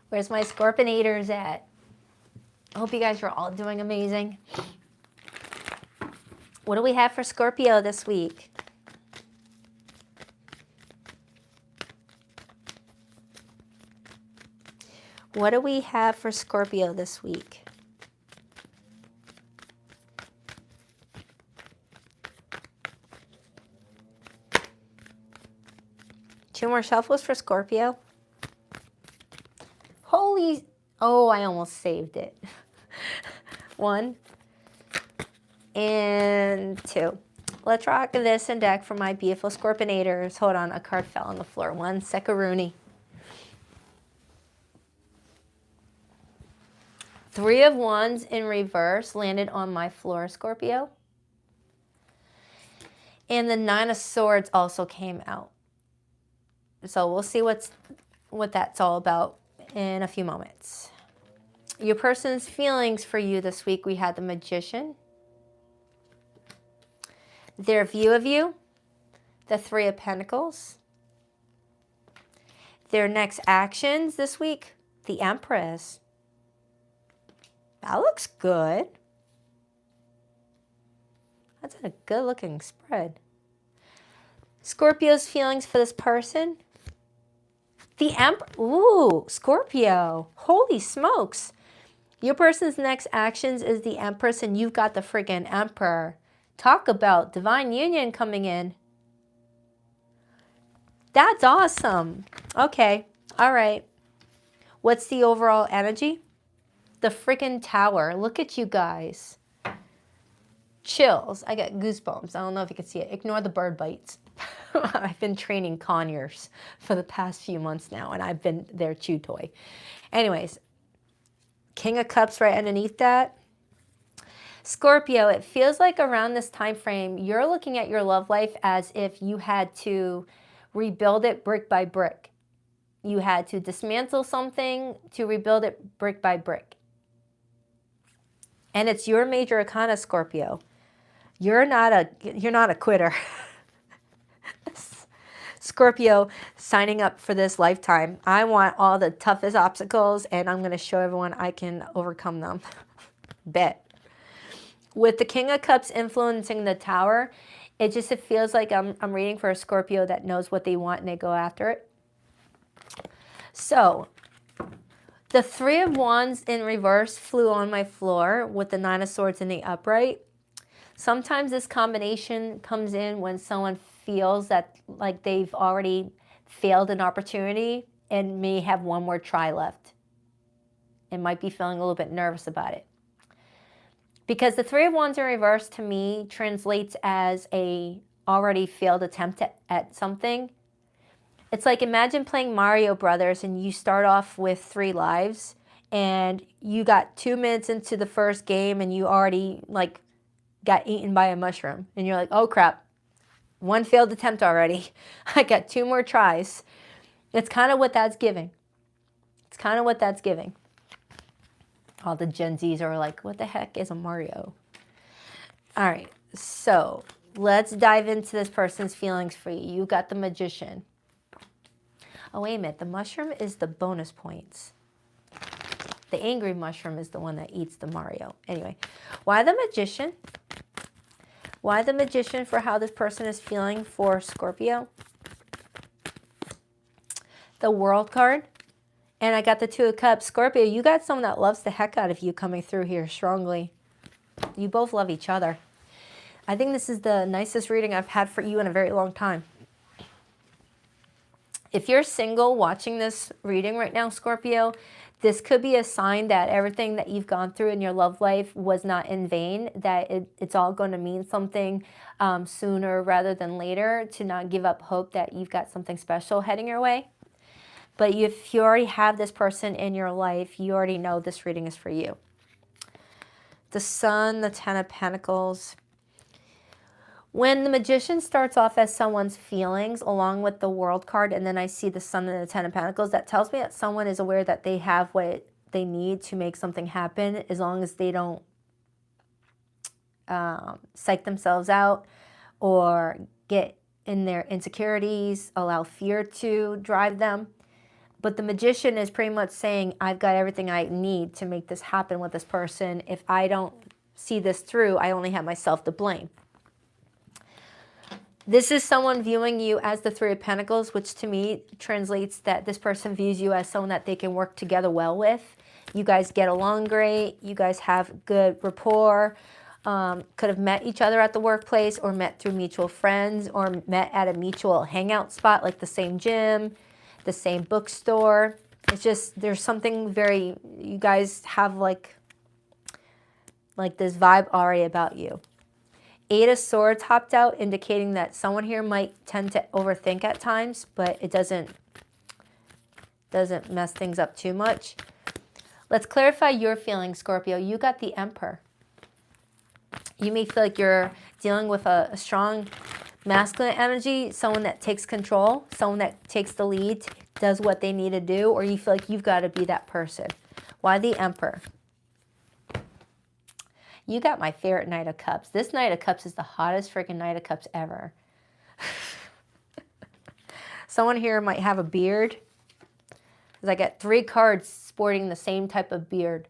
Where's my Scorpionators at? I hope you guys are all doing amazing. What do we have for Scorpio this week? What do we have for Scorpio this week? Two more shuffles for Scorpio. Holy, oh, I almost saved it. 1, and 2. Let's rock this and deck for my beautiful Scorpionators. Hold on, a card fell on the floor. 1 second. 3 of Wands in reverse landed on my floor, Scorpio. And the 9 of Swords also came out. So we'll see what that's all about in a few moments. Your person's feelings for you this week, we had the Magician, their view of you, the 3 of Pentacles, their next actions this week, the Empress. That looks good. That's a good looking spread. Scorpio's feelings for this person. The Emperor. Ooh, Scorpio. Holy smokes. Your person's next actions is the Empress, and you've got the freaking Emperor. Talk about divine union coming in. That's awesome. Okay. All right. What's the overall energy? The freaking Tower. Look at you guys. Chills. I got goosebumps. I don't know if you can see it. Ignore the bird bites. I've been training conures for the past few months now, and I've been their chew toy. Anyways, King of Cups right underneath that. Scorpio, it feels like around this time frame, you're looking at your love life as if you had to rebuild it brick by brick. You had to dismantle something to rebuild it brick by brick. And it's your major arcana, Scorpio. You're not a quitter. Scorpio, signing up for this lifetime. I want all the toughest obstacles, and I'm going to show everyone I can overcome them. Bet. With the King of Cups influencing the Tower, it feels like I'm reading for a Scorpio that knows what they want and they go after it. So, the 3 of Wands in reverse flew on my floor with the 9 of Swords in the upright. Sometimes this combination comes in when someone feels that like they've already failed an opportunity and may have one more try left and might be feeling a little bit nervous about it. Because the 3 of Wands in reverse to me translates as a already failed attempt at something. It's like, imagine playing Mario Brothers and you start off with 3 lives and you got 2 minutes into the first game and you already like got eaten by a mushroom. And you're like, oh crap, 1 failed attempt already. I got 2 more tries. It's kind of what that's giving. It's kind of what that's giving. All the Gen Zs are like, what the heck is a Mario? All right, so let's dive into this person's feelings for you. You got the Magician. Oh, wait a minute. The mushroom is the bonus points. The angry mushroom is the one that eats the Mario. Anyway, why the Magician? Why the Magician for how this person is feeling for Scorpio? The World card. And I got the 2 of Cups. Scorpio, you got someone that loves the heck out of you coming through here strongly. You both love each other. I think this is the nicest reading I've had for you in a very long time. If you're single watching this reading right now, Scorpio, this could be a sign that everything that you've gone through in your love life was not in vain, that it's all going to mean something sooner rather than later, to not give up hope that you've got something special heading your way. But if you already have this person in your life, you already know this reading is for you. The Sun, the 10 of Pentacles. When the Magician starts off as someone's feelings along with the World card, and then I see the Sun and the 10 of Pentacles, that tells me that someone is aware that they have what they need to make something happen, as long as they don't psych themselves out or get in their insecurities, allow fear to drive them. But the Magician is pretty much saying, I've got everything I need to make this happen with this person. If I don't see this through, I only have myself to blame. This is someone viewing you as the 3 of Pentacles, which to me translates that this person views you as someone that they can work together well with. You guys get along great. You guys have good rapport. Could have met each other at the workplace, or met through mutual friends, or met at a mutual hangout spot like the same gym, the same bookstore. It's just, there's something very, you guys have like this vibe already about you. Eight of Swords hopped out, indicating that someone here might tend to overthink at times, but it doesn't mess things up too much. Let's clarify your feelings, Scorpio. You got the Emperor. You may feel like you're dealing with a strong masculine energy, someone that takes control, someone that takes the lead, does what they need to do, or you feel like you've got to be that person. Why the Emperor? You got my favorite Knight of Cups. This Knight of Cups is the hottest freaking Knight of Cups ever. Someone here might have a beard. Because I got 3 cards sporting the same type of beard.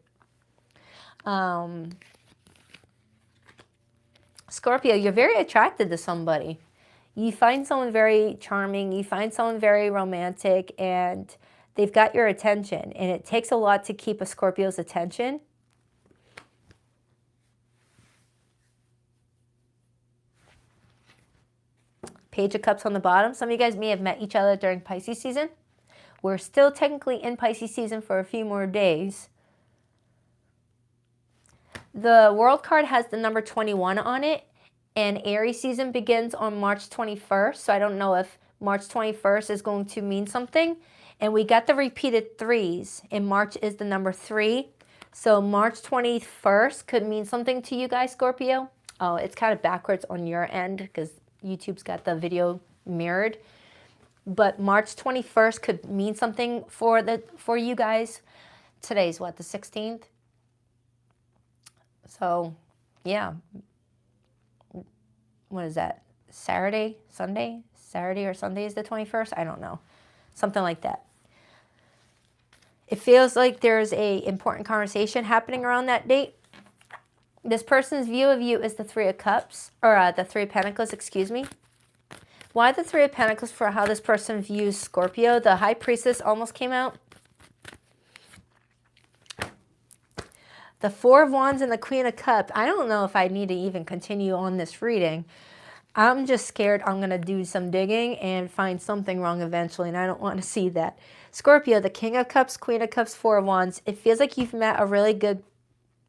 Scorpio, you're very attracted to somebody. You find someone very charming. You find someone very romantic. And they've got your attention. And it takes a lot to keep a Scorpio's attention. Page of Cups on the bottom. Some of you guys may have met each other during Pisces season. We're still technically in Pisces season for a few more days. The World card has the number 21 on it, and Aries season begins on March 21st. So I don't know if March 21st is going to mean something. And we got the repeated 3s, and March is the number 3. So March 21st could mean something to you guys, Scorpio. Oh, it's kind of backwards on your end because YouTube's got the video mirrored. But March 21st could mean something for you guys. Today's what, the 16th? So, yeah. What is that? Saturday, Sunday? Saturday or Sunday is the 21st? I don't know. Something like that. It feels like there's a important conversation happening around that date. This person's view of you is the 3 of Cups, or the 3 of Pentacles, excuse me. Why the 3 of Pentacles for how this person views Scorpio? The High Priestess almost came out. The 4 of Wands and the Queen of Cups. I don't know if I need to even continue on this reading. I'm just scared I'm going to do some digging and find something wrong eventually, and I don't want to see that. Scorpio, the King of Cups, Queen of Cups, 4 of Wands. It feels like you've met a really good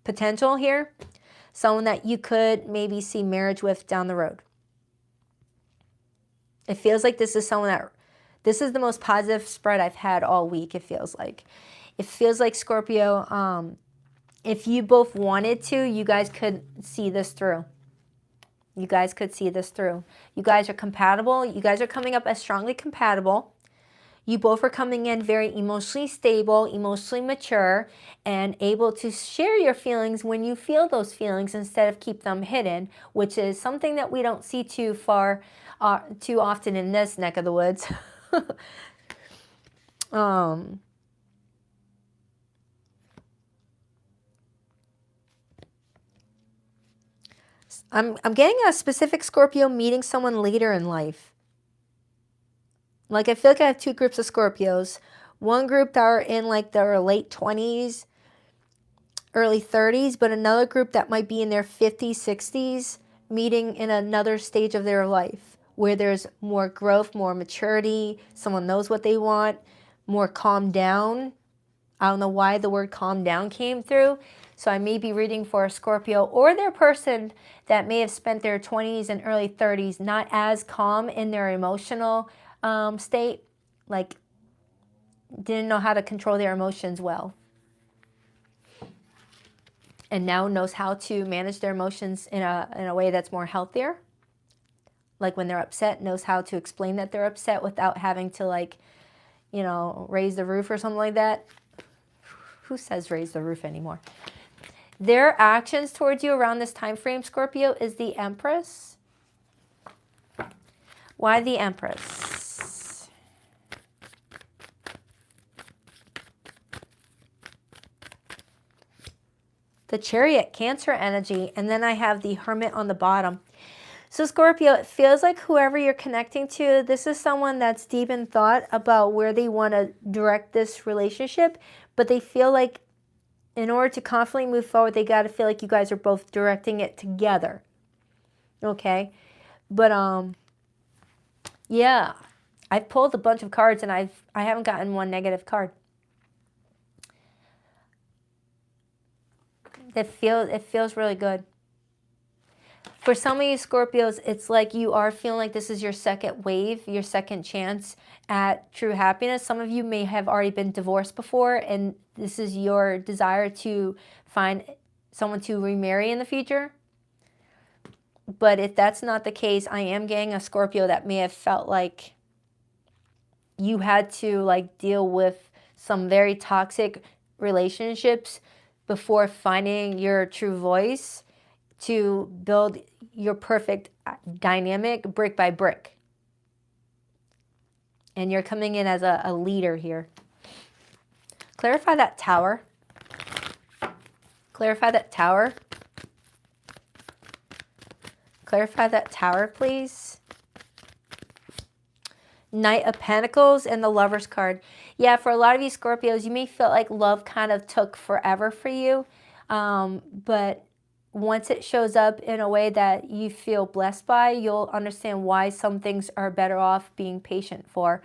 potential here. Someone that you could maybe see marriage with down the road. It feels like this is someone that, this is the most positive spread I've had all week, it feels like. It feels like, Scorpio, if you both wanted to, you guys could see this through. You guys could see this through. You guys are compatible. You guys are coming up as strongly compatible. You both are coming in very emotionally stable, emotionally mature, and able to share your feelings when you feel those feelings instead of keep them hidden, which is something that we don't see too often in this neck of the woods. I'm getting a specific Scorpio meeting someone later in life. Like, I feel like I have 2 groups of Scorpios. One group that are in like their late 20s, early 30s, but another group that might be in their 50s, 60s, meeting in another stage of their life where there's more growth, more maturity, someone knows what they want, more calm down. I don't know why the word calm down came through. So I may be reading for a Scorpio or their person that may have spent their 20s and early 30s not as calm in their emotional state, like didn't know how to control their emotions well. And now knows how to manage their emotions in a way that's more healthier. Like when they're upset, knows how to explain that they're upset without having to, like, you know, raise the roof or something like that. Who says raise the roof anymore? Their actions towards you around this time frame, Scorpio, is the Empress. Why the Empress? The Chariot, Cancer energy, and then I have the Hermit on the bottom. So Scorpio, it feels like whoever you're connecting to, this is someone that's deep in thought about where they want to direct this relationship, but they feel like in order to confidently move forward, they got to feel like you guys are both directing it together. Okay? But, yeah. I've pulled a bunch of cards and I haven't gotten one negative card. It feels really good. For some of you Scorpios, it's like you are feeling like this is your second wave, your second chance at true happiness. Some of you may have already been divorced before, and this is your desire to find someone to remarry in the future. But if that's not the case, I am getting a Scorpio that may have felt like you had to like deal with some very toxic relationships before finding your true voice to build your perfect dynamic brick by brick. And you're coming in as a leader here. Clarify that Tower. Clarify that Tower. Clarify that Tower, please. Knight of Pentacles and the Lover's card. Yeah, for a lot of you Scorpios, you may feel like love kind of took forever for you. But once it shows up in a way that you feel blessed by, you'll understand why some things are better off being patient for.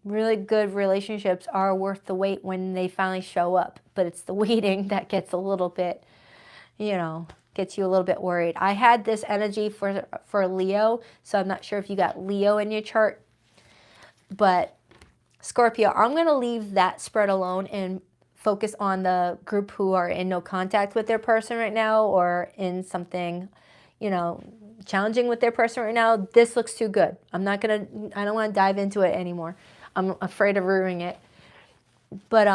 Really good relationships are worth the wait when they finally show up. But it's the waiting that gets a little bit, you know, gets you a little bit worried. I had this energy for Leo, so I'm not sure if you got Leo in your chart. But Scorpio, I'm going to leave that spread alone and focus on the group who are in no contact with their person right now, or in something, you know, challenging with their person right now. This looks too good. I don't want to dive into it anymore. I'm afraid of ruining it. But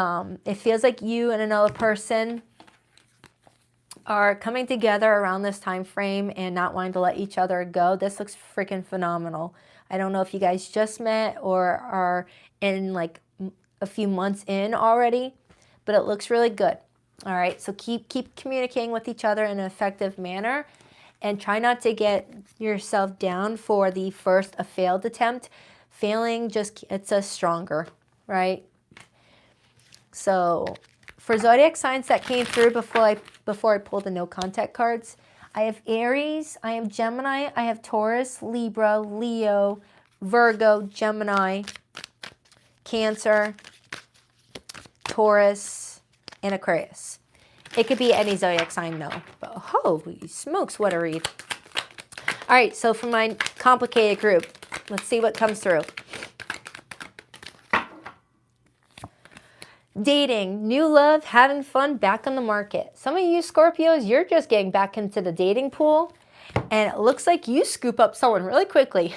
it feels like you and another person are coming together around this time frame and not wanting to let each other go. This looks freaking phenomenal. I don't know if you guys just met or are in like a few months in already, but it looks really good. All right, so keep communicating with each other in an effective manner, and try not to get yourself down for the first failed attempt. Failing just gets us stronger, right? So for zodiac signs that came through before I pulled the no contact cards, I have Aries, I have Gemini, I have Taurus, Libra, Leo, Virgo, Gemini, Cancer, Taurus, and Aquarius. It could be any zodiac sign, though. But holy smokes, what a read. All right, so for my complicated group, let's see what comes through. Dating, new love, having fun, back on the market. Some of you Scorpios, you're just getting back into the dating pool, and it looks like you scoop up someone really quickly.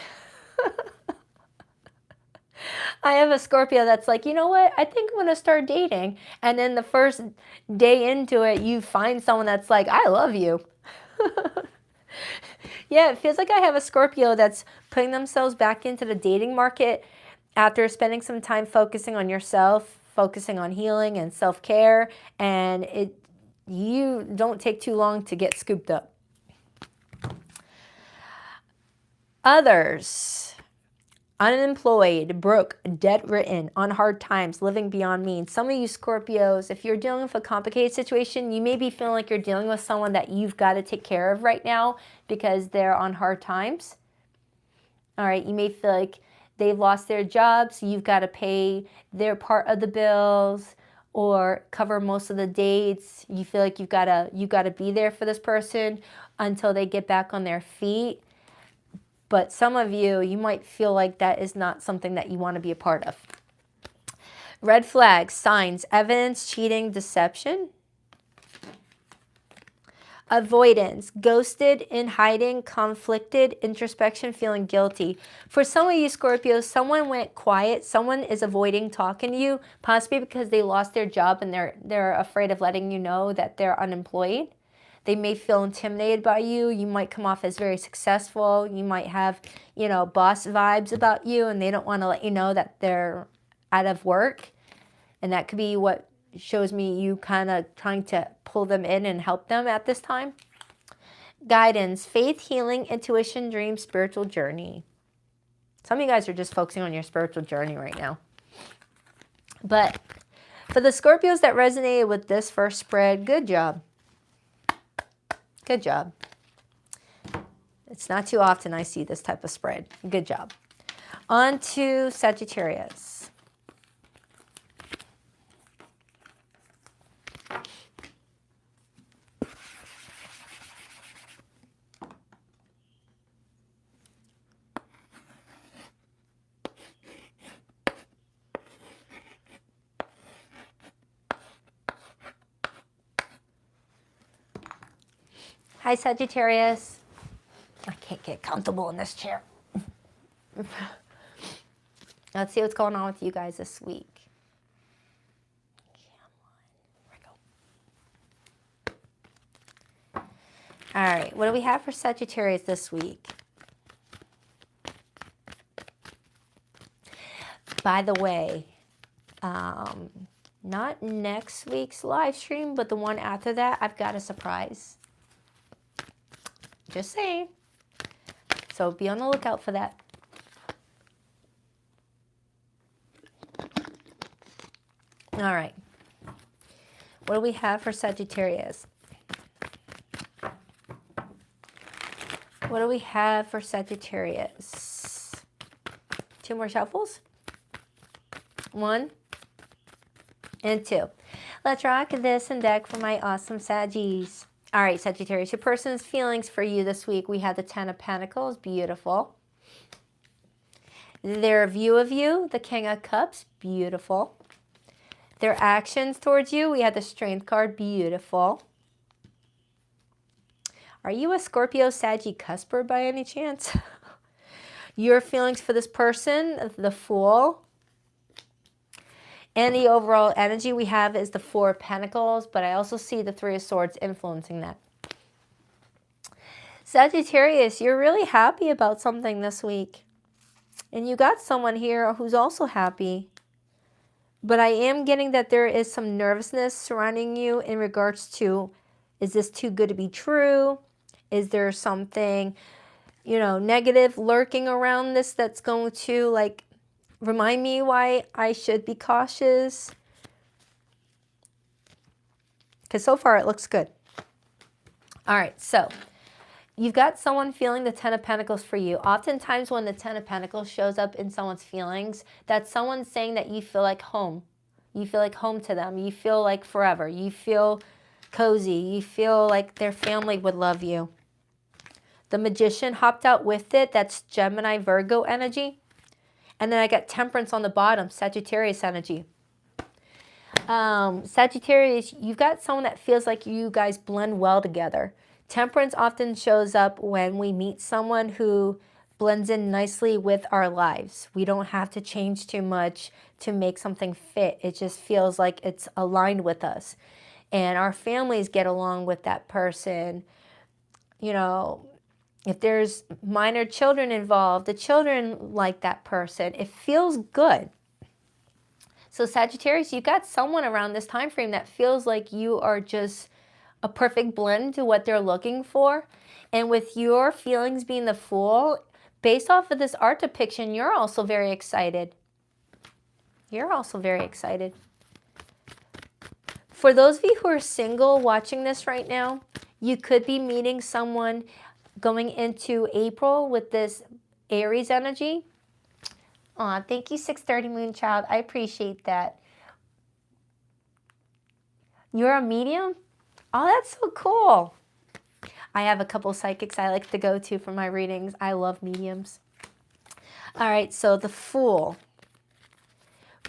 I have a Scorpio that's like, you know what? I think I'm going to start dating. And then the first day into it, you find someone that's like, I love you. Yeah, it feels like I have a Scorpio that's putting themselves back into the dating market after spending some time focusing on yourself, focusing on healing and self-care. And you don't take too long to get scooped up. Others. Unemployed, broke, debt-ridden, on hard times, living beyond means. Some of you Scorpios, if you're dealing with a complicated situation, you may be feeling like you're dealing with someone that you've got to take care of right now because they're on hard times. All right, you may feel like they've lost their jobs, so you've got to pay their part of the bills or cover most of the dates. You feel like you've got to be there for this person until they get back on their feet. But some of you, you might feel like that is not something that you want to be a part of. Red flags, signs, evidence, cheating, deception. Avoidance, ghosted, in hiding, conflicted, introspection, feeling guilty. For some of you Scorpios, someone went quiet. Someone is avoiding talking to you, possibly because they lost their job and they're afraid of letting you know that they're unemployed. They may feel intimidated by you. You might come off as very successful. You might have, you know, boss vibes about you, and they don't want to let you know that they're out of work. And that could be what shows me you kind of trying to pull them in and help them at this time. Guidance, faith, healing, intuition, dream, spiritual journey. Some of you guys are just focusing on your spiritual journey right now. But for the Scorpios that resonated with this first spread, good job. Good job. It's not too often I see this type of spread. Good job. On to Sagittarius. Hi, Sagittarius. I can't get comfortable in this chair. Let's see what's going on with you guys this week. All right, what do we have for Sagittarius this week? By the way, not next week's live stream, but the one after that, I've got a surprise. Just saying. So be on the lookout for that. All right. What do we have for Sagittarius? What do we have for Sagittarius? 2 more shuffles. 1 and 2. Let's rock this and deck for my awesome Saggies. All right, Sagittarius, your person's feelings for you this week. We have the 10 of Pentacles, beautiful. Their view of you, the King of Cups, beautiful. Their actions towards you, we have the Strength card, beautiful. Are you a Scorpio, Saggy, Cusper by any chance? Your feelings for this person, the Fool. And the overall energy we have is the 4 of Pentacles, but I also see the 3 of Swords influencing that. Sagittarius, you're really happy about something this week. And you got someone here who's also happy. But I am getting that there is some nervousness surrounding you in regards to, is this too good to be true? Is there something, negative lurking around this that's going to, like, remind me why I should be cautious? Because so far it looks good. All right, so you've got someone feeling the 10 of Pentacles for you. Oftentimes when the 10 of Pentacles shows up in someone's feelings, that's someone saying that you feel like home. You feel like home to them. You feel like forever. You feel cozy. You feel like their family would love you. The Magician hopped out with it. That's Gemini, Virgo energy. And then I got Temperance on the bottom, Sagittarius energy. Sagittarius, you've got someone that feels like you guys blend well together. Temperance often shows up when we meet someone who blends in nicely with our lives. We don't have to change too much to make something fit. It just feels like it's aligned with us. And our families get along with that person. If there's minor children involved, the children like that person. It feels good. So Sagittarius, you've got someone around this time frame that feels like you are just a perfect blend to what they're looking for. And with your feelings being the Fool, based off of this art depiction, you're also very excited. You're also very excited. For those of you who are single watching this right now, you could be meeting someone going into April with this Aries energy. Aw, thank you, 630 Moonchild. I appreciate that. You're a medium? Oh, that's so cool. I have a couple psychics I like to go to for my readings. I love mediums. All right, so the Fool.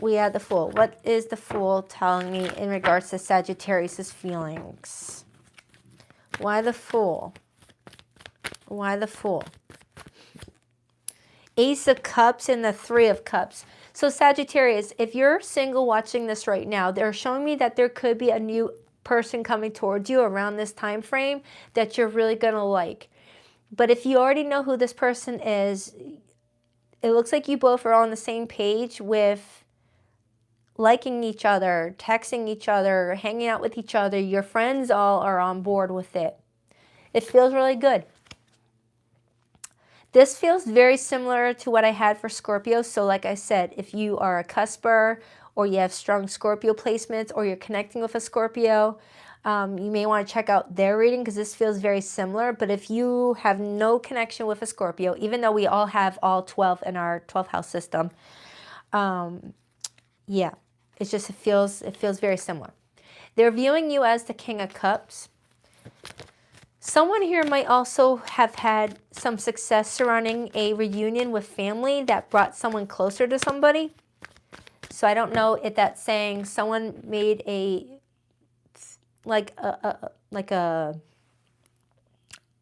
We have the Fool. What is the Fool telling me in regards to Sagittarius' feelings? Why the Fool? Why the Fool? Ace of Cups and the 3 of Cups. So Sagittarius, if you're single watching this right now, they're showing me that there could be a new person coming towards you around this time frame that you're really going to like. But if you already know who this person is, it looks like you both are on the same page with liking each other, texting each other, hanging out with each other. Your friends all are on board with it. It feels really good. This feels very similar to what I had for Scorpio. So like I said, if you are a cusper or you have strong Scorpio placements or you're connecting with a Scorpio, you may want to check out their reading because this feels very similar. But if you have no connection with a Scorpio, even though we all have all 12 in our 12th house system, yeah, it feels very similar. They're viewing you as the King of Cups. Someone here might also have had some success surrounding a reunion with family that brought someone closer to somebody. So I don't know if that's saying someone made a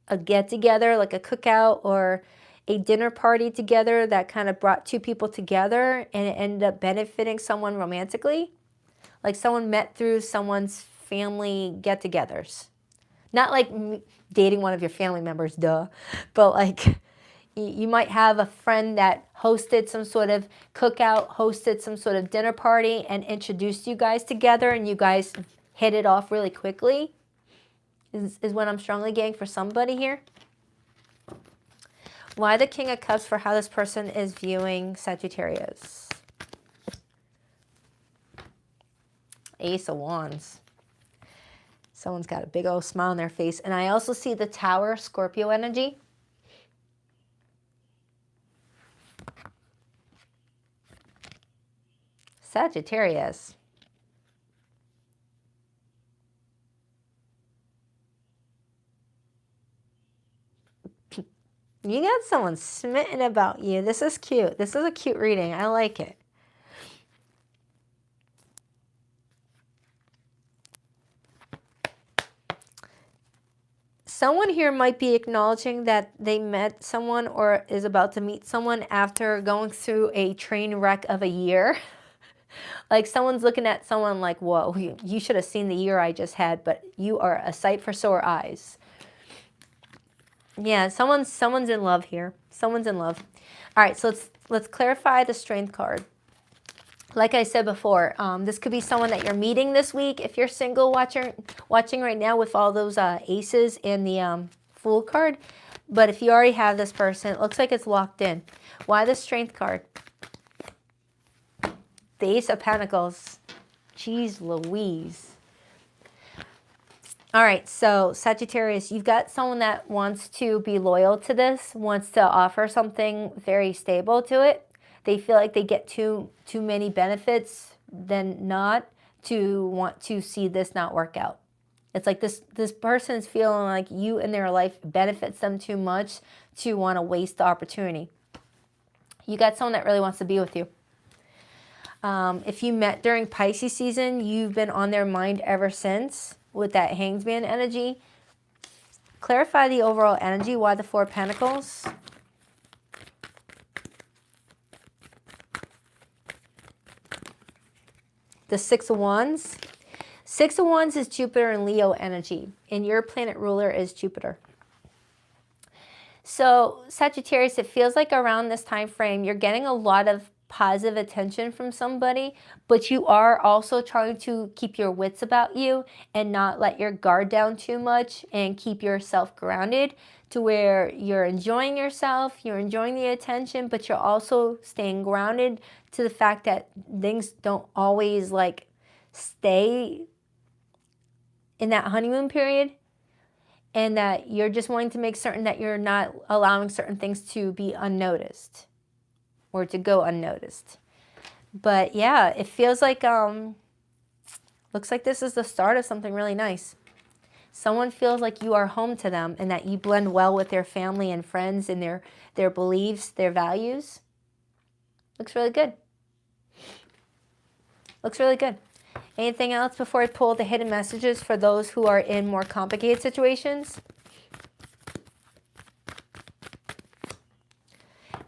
a get-together, like a cookout or a dinner party together that kind of brought two people together and it ended up benefiting someone romantically. Like someone met through someone's family get-togethers. Not like dating one of your family members, duh, but like you might have a friend that hosted some sort of cookout, hosted some sort of dinner party and introduced you guys together and you guys hit it off really quickly is what I'm strongly getting for somebody here. Why the King of Cups for how this person is viewing Sagittarius? Ace of Wands. Someone's got a big old smile on their face. And I also see the Tower, Scorpio energy. Sagittarius. You got someone smitten about you. This is cute. This is a cute reading. I like it. Someone here might be acknowledging that they met someone or is about to meet someone after going through a train wreck of a year. Like someone's looking at someone like, whoa, you should have seen the year I just had, but you are a sight for sore eyes. Yeah, someone's in love here. Someone's in love. All right, so let's clarify the Strength card. Like I said before, this could be someone that you're meeting this week. If you're single watching right now with all those aces and the Fool card. But if you already have this person, it looks like it's locked in. Why the Strength card? The Ace of Pentacles. Jeez Louise. All right, so Sagittarius, you've got someone that wants to be loyal to this, wants to offer something very stable to it. They feel like they get too many benefits than not to want to see this not work out. It's like this person's feeling like you in their life benefits them too much to want to waste the opportunity. You got someone that really wants to be with you. If you met during Pisces season, you've been on their mind ever since with that Hangman energy. Clarify the overall energy. Why the Four of Pentacles? The Six of Wands. Six of Wands is Jupiter and Leo energy, and your planet ruler is Jupiter. So Sagittarius, it feels like around this time frame, you're getting a lot of positive attention from somebody, but you are also trying to keep your wits about you and not let your guard down too much and keep yourself grounded to where you're enjoying yourself, you're enjoying the attention, but you're also staying grounded to the fact that things don't always like stay in that honeymoon period, and that you're just wanting to make certain that you're not allowing certain things to be unnoticed or to go unnoticed. But yeah, it feels like, looks like this is the start of something really nice. Someone feels like you are home to them and that you blend well with their family and friends and their beliefs, their values. Looks really good. Looks really good. Anything else before I pull the hidden messages for those who are in more complicated situations?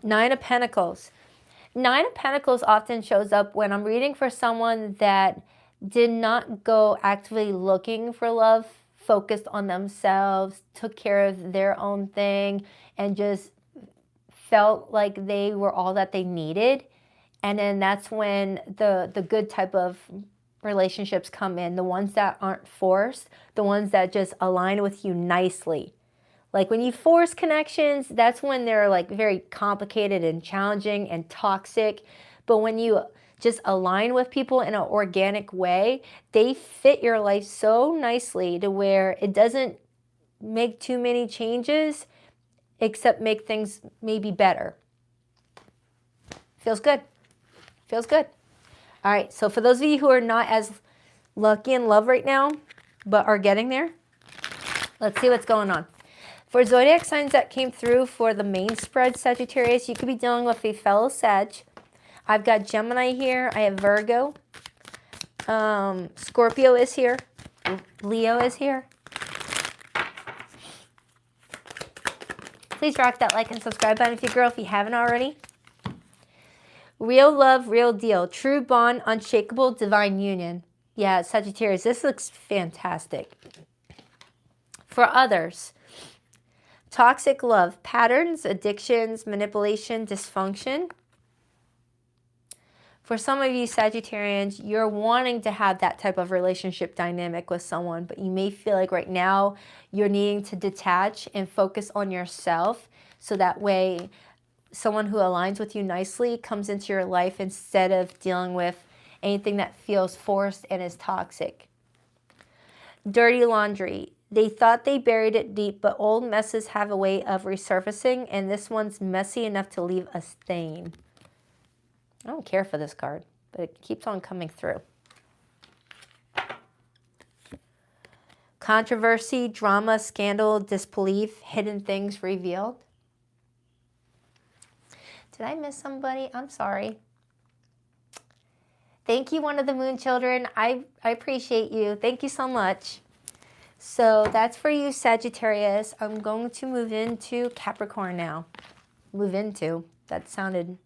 Nine of Pentacles. Nine of Pentacles often shows up when I'm reading for someone that did not go actively looking for love, focused on themselves, took care of their own thing, and just felt like they were all that they needed. And then that's when the good type of relationships come in, the ones that aren't forced, the ones that just align with you nicely. Like when you force connections, that's when they're like very complicated and challenging and toxic. But when you just align with people in an organic way, they fit your life so nicely to where it doesn't make too many changes except make things maybe better. Feels good. Feels good. All right, so for those of you who are not as lucky in love right now, but are getting there, let's see what's going on. For zodiac signs that came through for the main spread, Sagittarius, you could be dealing with a fellow Sag. I've got Gemini here. I have Virgo. Scorpio is here. Leo is here. Please rock that like and subscribe button if you haven't already. Real love, real deal. True bond, unshakable, divine union. Yeah, Sagittarius, this looks fantastic. For others, toxic love, patterns, addictions, manipulation, dysfunction. For some of you Sagittarians, you're wanting to have that type of relationship dynamic with someone, but you may feel like right now you're needing to detach and focus on yourself so that way someone who aligns with you nicely comes into your life instead of dealing with anything that feels forced and is toxic. Dirty laundry. They thought they buried it deep, but old messes have a way of resurfacing, and this one's messy enough to leave a stain. I don't care for this card, but it keeps on coming through. Controversy, drama, scandal, disbelief, hidden things revealed. Did I miss somebody? I'm sorry. Thank you, one of the moon children. I appreciate you. Thank you so much. So that's for you, Sagittarius. I'm going to move into Capricorn now. Move into. That sounded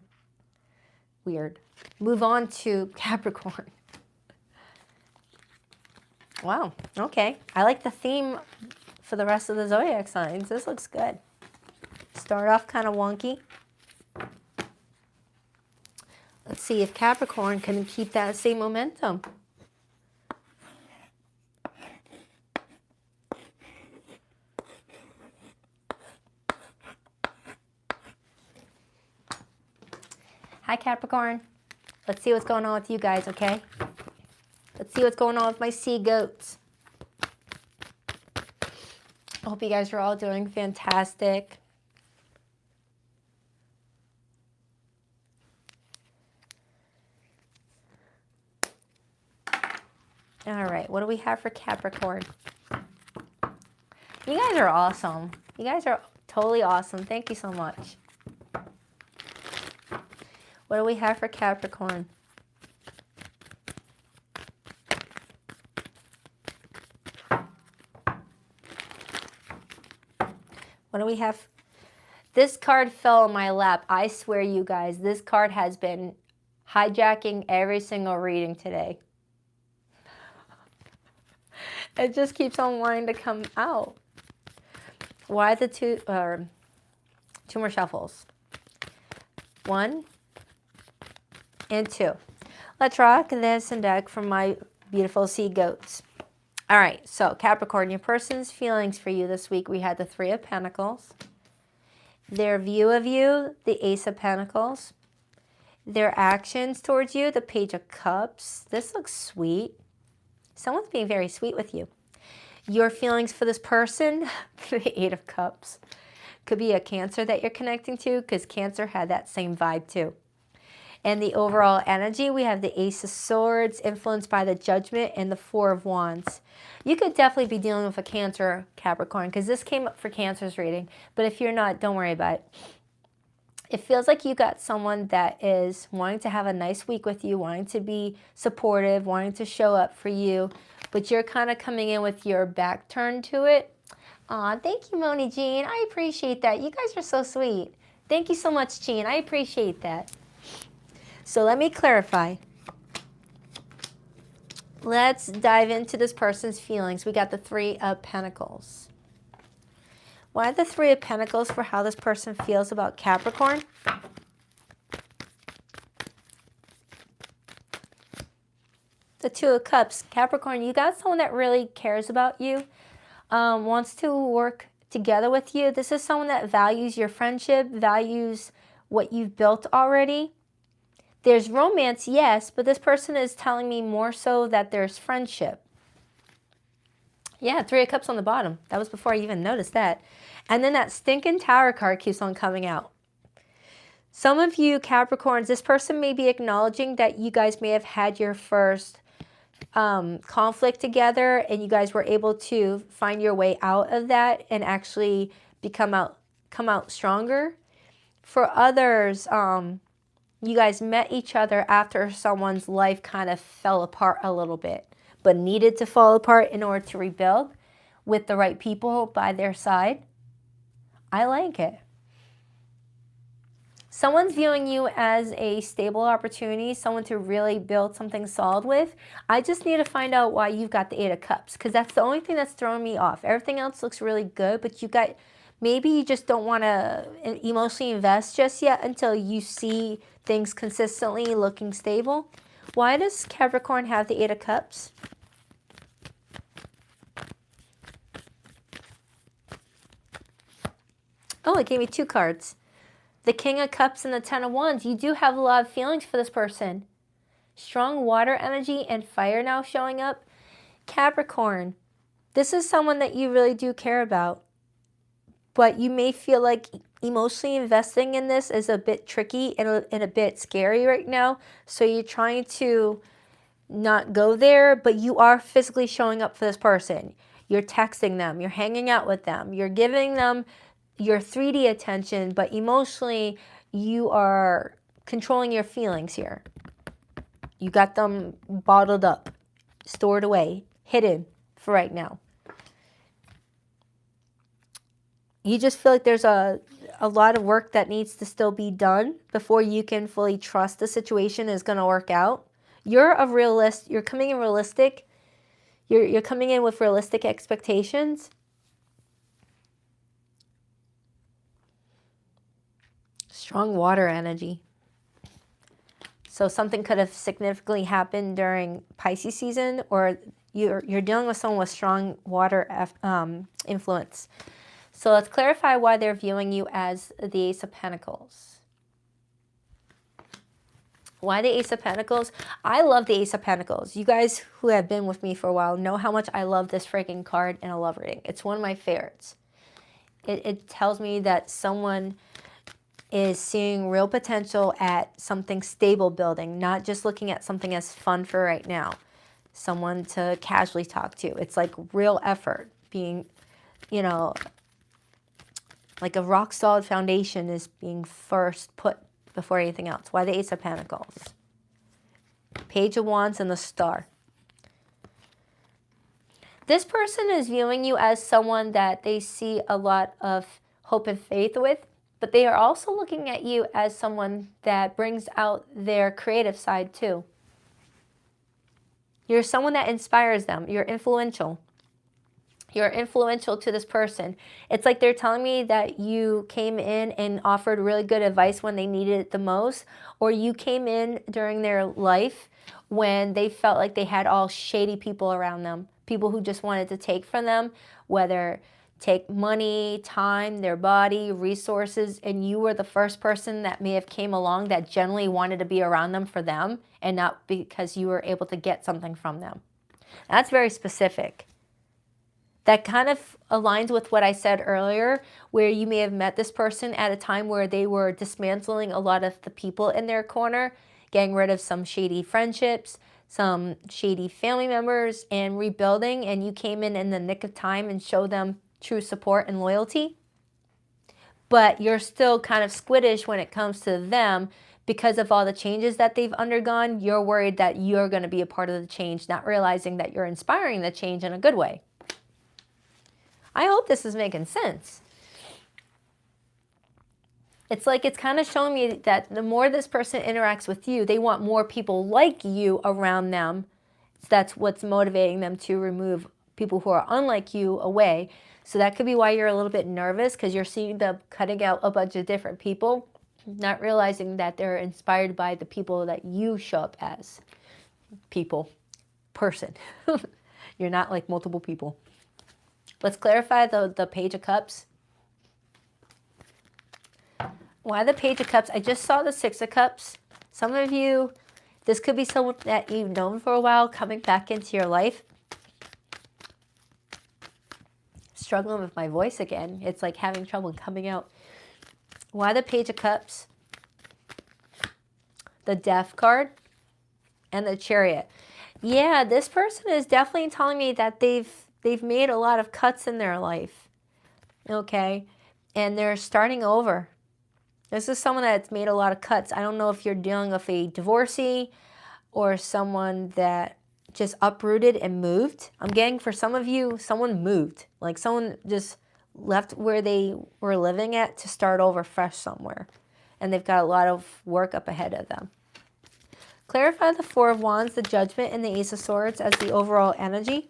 weird. Move on to Capricorn. Wow. Okay. I like the theme for the rest of the zodiac signs. This looks good. Start off kind of wonky. Let's see if Capricorn can keep that same momentum. Hi, Capricorn. Let's see what's going on with you guys, okay? Let's see what's going on with my sea goats. I hope you guys are all doing fantastic. All right, what do we have for Capricorn? You guys are awesome. You guys are totally awesome. Thank you so much. What do we have for Capricorn? What do we have? This card fell in my lap. I swear, you guys, this card has been hijacking every single reading today. It just keeps on wanting to come out. Why the two more shuffles? 1 and 2. Let's rock this and deck from my beautiful sea goats. All right, so Capricorn, your person's feelings for you this week. We had the 3 of Pentacles. Their view of you, the Ace of Pentacles. Their actions towards you, the Page of Cups. This looks sweet. Someone's being very sweet with you. Your feelings for this person, the 8 of Cups. Could be a Cancer that you're connecting to because Cancer had that same vibe too. And the overall energy, we have the Ace of Swords, influenced by the Judgment, and the 4 of Wands. You could definitely be dealing with a Cancer, Capricorn, because this came up for Cancer's reading. But if you're not, don't worry about it. It feels like you got someone that is wanting to have a nice week with you, wanting to be supportive, wanting to show up for you, but you're kind of coming in with your back turned to it. Aw, thank you, Moni Jean. I appreciate that. You guys are so sweet. Thank you so much, Jean. I appreciate that. So let me clarify. Let's dive into this person's feelings. We got the 3 of Pentacles. Why the 3 of Pentacles for how this person feels about Capricorn? The 2 of Cups. Capricorn, you got someone that really cares about you, wants to work together with you. This is someone that values your friendship, values what you've built already. There's romance, yes, but this person is telling me more so that there's friendship. Yeah, 3 of Cups on the bottom. That was before I even noticed that. And then that stinking Tower card keeps on coming out. Some of you Capricorns, this person may be acknowledging that you guys may have had your first conflict together and you guys were able to find your way out of that and actually come out stronger. For others, you guys met each other after someone's life kind of fell apart a little bit, but needed to fall apart in order to rebuild with the right people by their side. I like it. Someone's viewing you as a stable opportunity, someone to really build something solid with. I just need to find out why you've got the Eight of Cups, because that's the only thing that's throwing me off. Everything else looks really good, but you got, maybe you just don't want to emotionally invest just yet until you see things consistently looking stable. Why does Capricorn have the Eight of Cups? Oh, it gave me 2 cards. The King of Cups and the Ten of Wands. You do have a lot of feelings for this person. Strong water energy and fire now showing up. Capricorn, this is someone that you really do care about. But you may feel like emotionally investing in this is a bit tricky and a bit scary right now. So you're trying to not go there, but you are physically showing up for this person. You're texting them. You're hanging out with them. You're giving them your 3D attention, but emotionally you are controlling your feelings here. You got them bottled up, stored away, hidden for right now. You just feel like there's a lot of work that needs to still be done before you can fully trust the situation is going to work out. You're a realist. You're coming in realistic. You're coming in with realistic expectations. Strong water energy. So something could have significantly happened during Pisces season, or you're dealing with someone with strong water influence. So let's clarify why they're viewing you as the Ace of Pentacles. Why the Ace of Pentacles? I love the Ace of Pentacles. You guys who have been with me for a while know how much I love this freaking card in a love reading. It's one of my favorites. It tells me that someone is seeing real potential at something stable building, not just looking at something as fun for right now. Someone to casually talk to. It's like real effort being, you know, like a rock solid foundation is being first put before anything else. Why the Ace of Pentacles? Page of Wands and the Star. This person is viewing you as someone that they see a lot of hope and faith with, but they are also looking at you as someone that brings out their creative side too. You're someone that inspires them. You're influential. You're influential to this person. It's like they're telling me that you came in and offered really good advice when they needed it the most, or you came in during their life when they felt like they had all shady people around them, people who just wanted to take from them, whether take money, time, their body, resources, and you were the first person that may have came along that generally wanted to be around them for them and not because you were able to get something from them. That's very specific. That kind of aligns with what I said earlier, where you may have met this person at a time where they were dismantling a lot of the people in their corner, getting rid of some shady friendships, some shady family members, and rebuilding, and you came in the nick of time and showed them true support and loyalty. But you're still kind of squiddish when it comes to them because of all the changes that they've undergone. You're worried that you're going to be a part of the change, not realizing that you're inspiring the change in a good way. I hope this is making sense. It's like it's kind of showing me that the more this person interacts with you, they want more people like you around them. So that's what's motivating them to remove people who are unlike you away. So that could be why you're a little bit nervous, because you're seeing them cutting out a bunch of different people, not realizing that they're inspired by the people that you show up as. Person. You're not like multiple people. Let's clarify the Page of Cups. Why the Page of Cups? I just saw the Six of Cups. Some of you, this could be someone that you've known for a while coming back into your life. Struggling with my voice again. It's like having trouble coming out. Why the Page of Cups? The Death card and the Chariot. Yeah, this person is definitely telling me that they've made a lot of cuts in their life. Okay? And they're starting over. This is someone that's made a lot of cuts. I don't know if you're dealing with a divorcee or someone that just uprooted and moved. I'm getting for some of you, someone moved. Like someone just left where they were living at to start over fresh somewhere. and they've got a lot of work up ahead of them. Clarify the Four of Wands, the Judgment, and the Ace of Swords as the overall energy.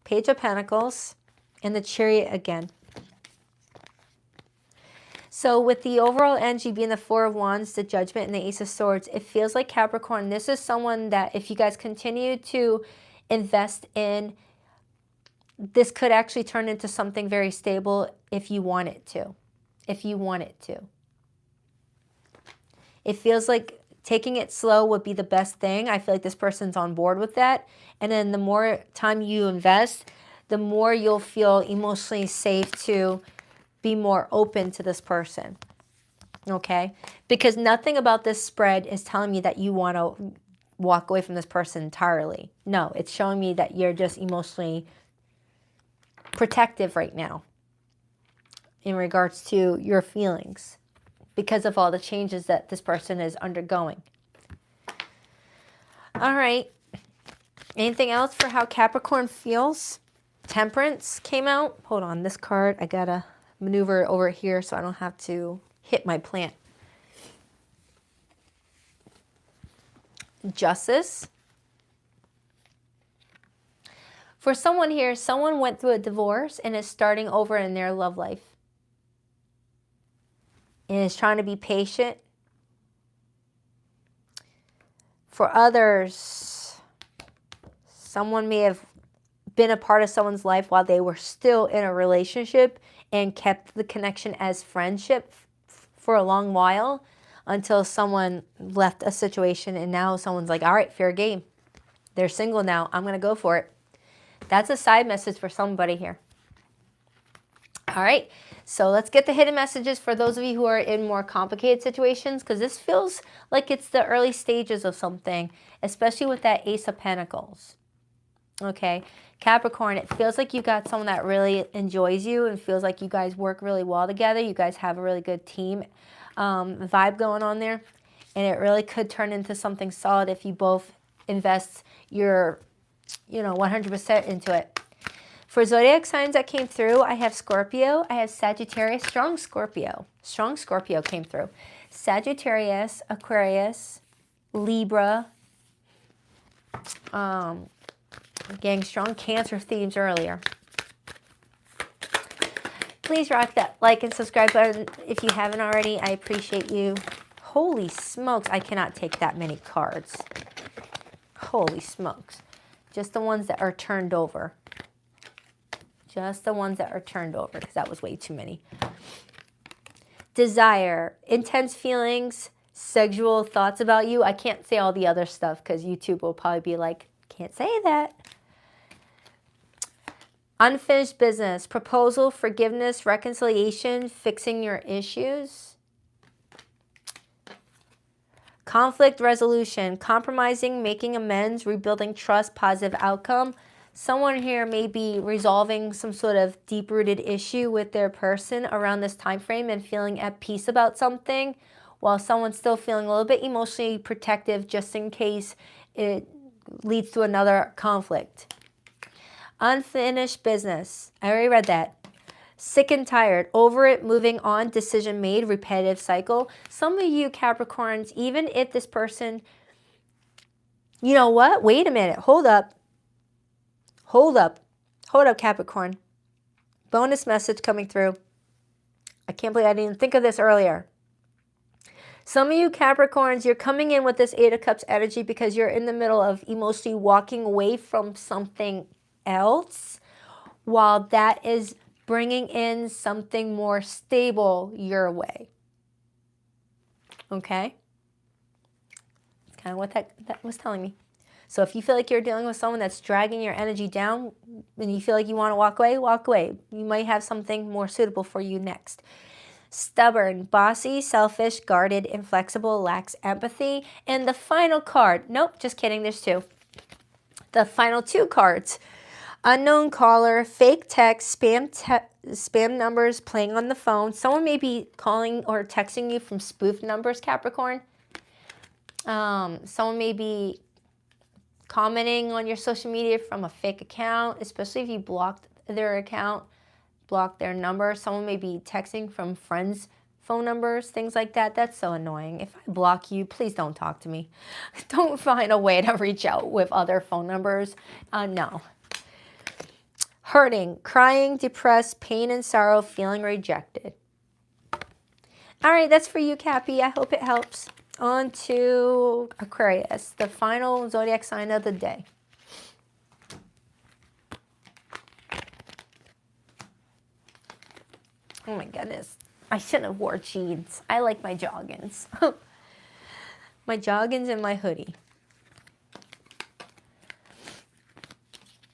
Page of Pentacles, and the Chariot again. So with the overall energy being the Four of Wands, the Judgment, and the Ace of Swords, it feels like Capricorn, this is someone that if you guys continue to invest in, this could actually turn into something very stable if you want it to. If you want it to. It feels like taking it slow would be the best thing. I feel like this person's on board with that. And then the more time you invest, the more you'll feel emotionally safe to be more open to this person. Okay? Because nothing about this spread is telling me that you want to walk away from this person entirely. No, it's showing me that you're just emotionally protective right now in regards to your feelings, because of all the changes that this person is undergoing. All right. Anything else for how Capricorn feels? Temperance came out. Hold on, this card, I gotta maneuver over here so I don't have to hit my plant. Justice. For someone here, someone went through a divorce and is starting over in their love life. And is trying to be patient. For others, someone may have been a part of someone's life while they were still in a relationship and kept the connection as friendship for a long while until someone left a situation and now someone's like, all right, fair game. They're single now. I'm going to go for it. That's a side message for somebody here. All right, so let's get the hidden messages for those of you who are in more complicated situations, because this feels like it's the early stages of something, especially with that Ace of Pentacles. Okay, Capricorn, it feels like you got someone that really enjoys you and feels like you guys work really well together. You guys have a really good team vibe going on there, and it really could turn into something solid if you both invest your 100% into it. For zodiac signs that came through, I have Scorpio, I have Sagittarius, strong Scorpio. Strong Scorpio came through. Sagittarius, Aquarius, Libra, getting strong Cancer themes earlier. Please rock that like and subscribe button if you haven't already. I appreciate you. Holy smokes, I cannot take that many cards. Holy smokes. Just the ones that are turned over. Just the ones that are turned over, because that was way too many. Desire, intense feelings, sexual thoughts about you. I can't say all the other stuff because YouTube will probably be like, can't say that. Unfinished business, proposal, forgiveness, reconciliation, fixing your issues. Conflict resolution, compromising, making amends, rebuilding trust, positive outcome. Someone here may be resolving some sort of deep-rooted issue with their person around this time frame and feeling at peace about something, while someone's still feeling a little bit emotionally protective just in case it leads to another conflict. Unfinished business. I already read that. Sick and tired. Over it, moving on, decision made, repetitive cycle. Some of you Capricorns, even if this person, you know what? Wait a minute. Hold up. Hold up. Hold up, Capricorn. Bonus message coming through. I can't believe I didn't think of this earlier. Some of you Capricorns, you're coming in with this Eight of Cups energy because you're in the middle of emotionally walking away from something else, while that is bringing in something more stable your way. Okay? That's kind of what that was telling me. So if you feel like you're dealing with someone that's dragging your energy down and you feel like you want to walk away, walk away. You might have something more suitable for you next. Stubborn, bossy, selfish, guarded, inflexible, lacks empathy. And the final card, nope, just kidding, there's two. The final two cards. Unknown caller, fake text, spam numbers playing on the phone. Someone may be calling or texting you from spoof numbers, Capricorn. Someone may be commenting on your social media from a fake account, especially if you blocked their account, blocked their number. Someone may be texting from friends' phone numbers, things like that. That's so annoying. If I block you, please don't talk to me. Don't find a way to reach out with other phone numbers. No. Hurting, crying, depressed, pain and sorrow, feeling rejected. All right, that's for you, Cappy. I hope it helps. On to Aquarius, the final zodiac sign of the day. Oh my goodness. I shouldn't have wore jeans. I like my joggins. My joggins and my hoodie.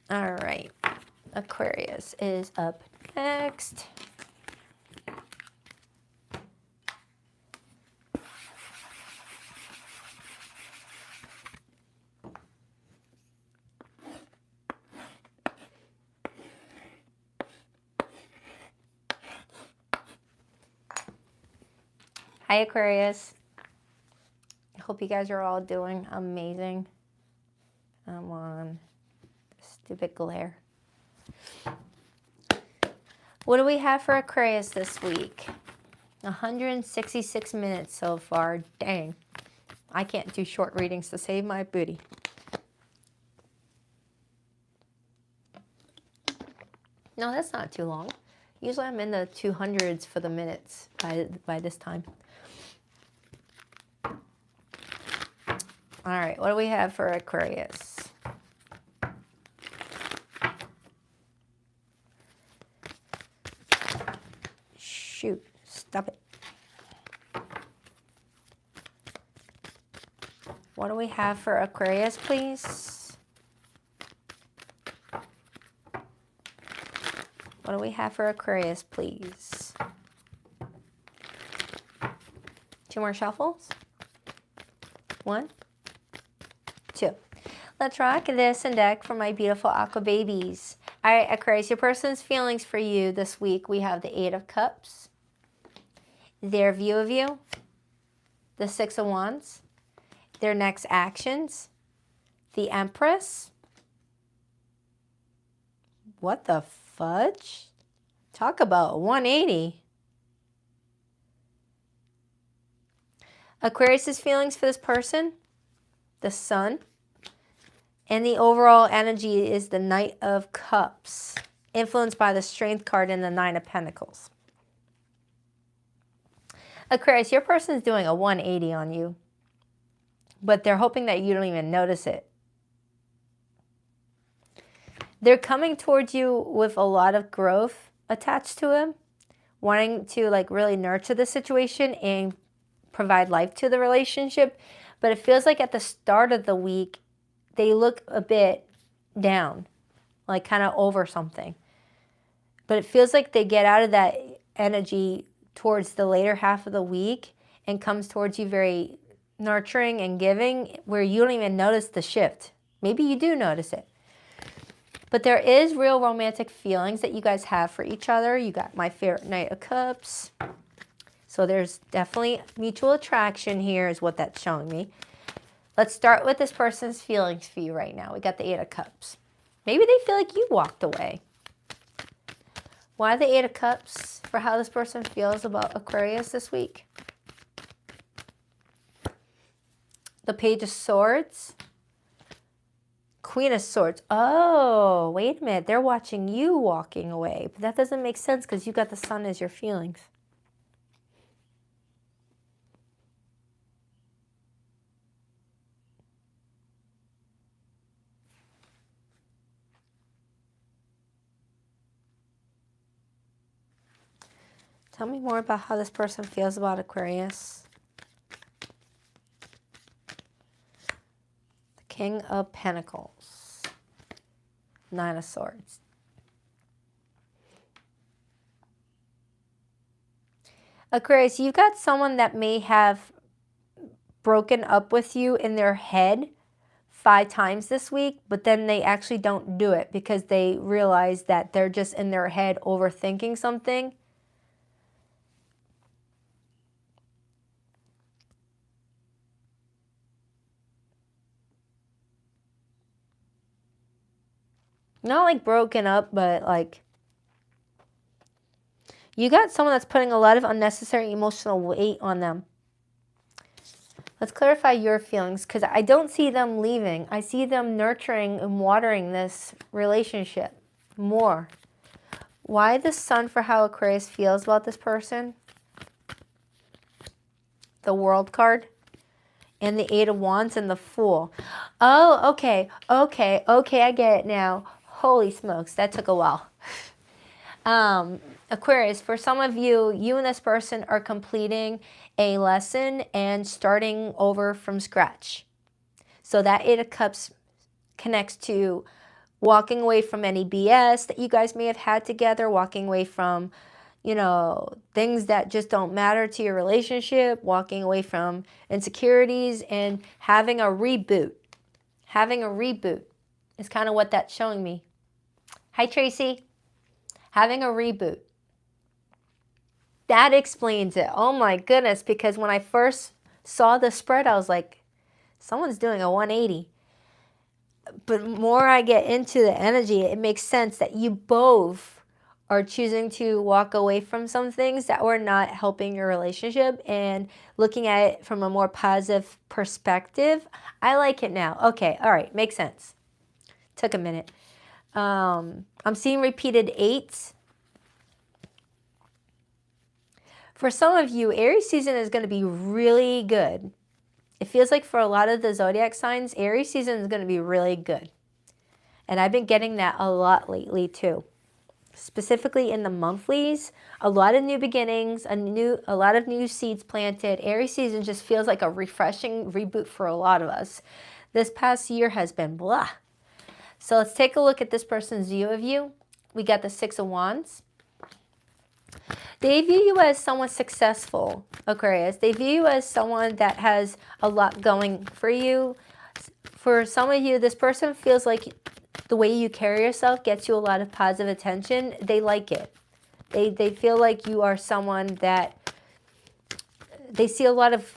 All right. Aquarius is up next. Hi, Aquarius. I hope you guys are all doing amazing. I'm on stupid glare. What do we have for Aquarius this week? 166 minutes so far. Dang. I can't do short readings to save my booty. No, that's not too long. Usually I'm in the 200s for the minutes by this time. All right, what do we have for Aquarius? Shoot, stop it. What do we have for Aquarius, please? What do we have for Aquarius, please? 2 more shuffles. 1, 2. Let's rock this and deck for my beautiful aqua babies. All right, Aquarius, your person's feelings for you this week. We have the 8 of Cups, their view of you, the 6 of Wands, their next actions, the Empress. What the fudge? Talk about 180. Aquarius's feelings for this person, the Sun, and the overall energy is the Knight of Cups, influenced by the Strength card and the 9 of Pentacles. Aquarius, your person's doing a 180 on you, but they're hoping that you don't even notice it. They're coming towards you with a lot of growth attached to them, wanting to like really nurture the situation and provide life to the relationship. But it feels like at the start of the week, they look a bit down, like kind of over something. But it feels like they get out of that energy towards the later half of the week and comes towards you very nurturing and giving, where you don't even notice the shift. Maybe you do notice it. But there is real romantic feelings that you guys have for each other. You got my favorite Knight of Cups. So there's definitely mutual attraction here is what that's showing me. Let's start with this person's feelings for you right now. We got the 8 of Cups. Maybe they feel like you walked away. Why the 8 of Cups for how this person feels about Aquarius this week? The Page of Swords. Queen of Swords. Oh, wait a minute. They're watching you walking away. But that doesn't make sense because you got the Sun as your feelings. Tell me more about how this person feels about Aquarius. The King of Pentacles. 9 of Swords. Aquarius, you've got someone that may have broken up with you in their head 5 times this week, but then they actually don't do it because they realize that they're just in their head overthinking something. Not like broken up, but like You got someone that's putting a lot of unnecessary emotional weight on them. Let's clarify your feelings, because I don't see them leaving. I see them nurturing and watering this relationship more. Why the Sun for how Aquarius feels about this person? The World card. And the Eight of Wands and the Fool. Oh, okay, I get it now. Holy smokes, that took a while. Aquarius, for some of you, you and this person are completing a lesson and starting over from scratch. So that Eight of Cups connects to walking away from any BS that you guys may have had together, walking away from, you know, things that just don't matter to your relationship, walking away from insecurities, and having a reboot. Having a reboot is kind of what that's showing me. Hi, Tracy. Having a reboot. That explains it. Oh my goodness, because when I first saw the spread, I was like, someone's doing a 180. But more I get into the energy, it makes sense that you both are choosing to walk away from some things that were not helping your relationship and looking at it from a more positive perspective. I like it now. Okay, all right, makes sense. Took a minute. I'm seeing repeated 8s. For some of you, Aries season is going to be really good. It feels like for a lot of the zodiac signs, Aries season is going to be really good. And I've been getting that a lot lately too. Specifically in the monthlies, a lot of new beginnings, a lot of new seeds planted. Aries season just feels like a refreshing reboot for a lot of us. This past year has been blah. So let's take a look at this person's view of you. We got the Six of Wands. They view you as someone successful, Aquarius. They view you as someone that has a lot going for you. For some of you, this person feels like the way you carry yourself gets you a lot of positive attention. They like it. They feel like you are someone that they see a lot of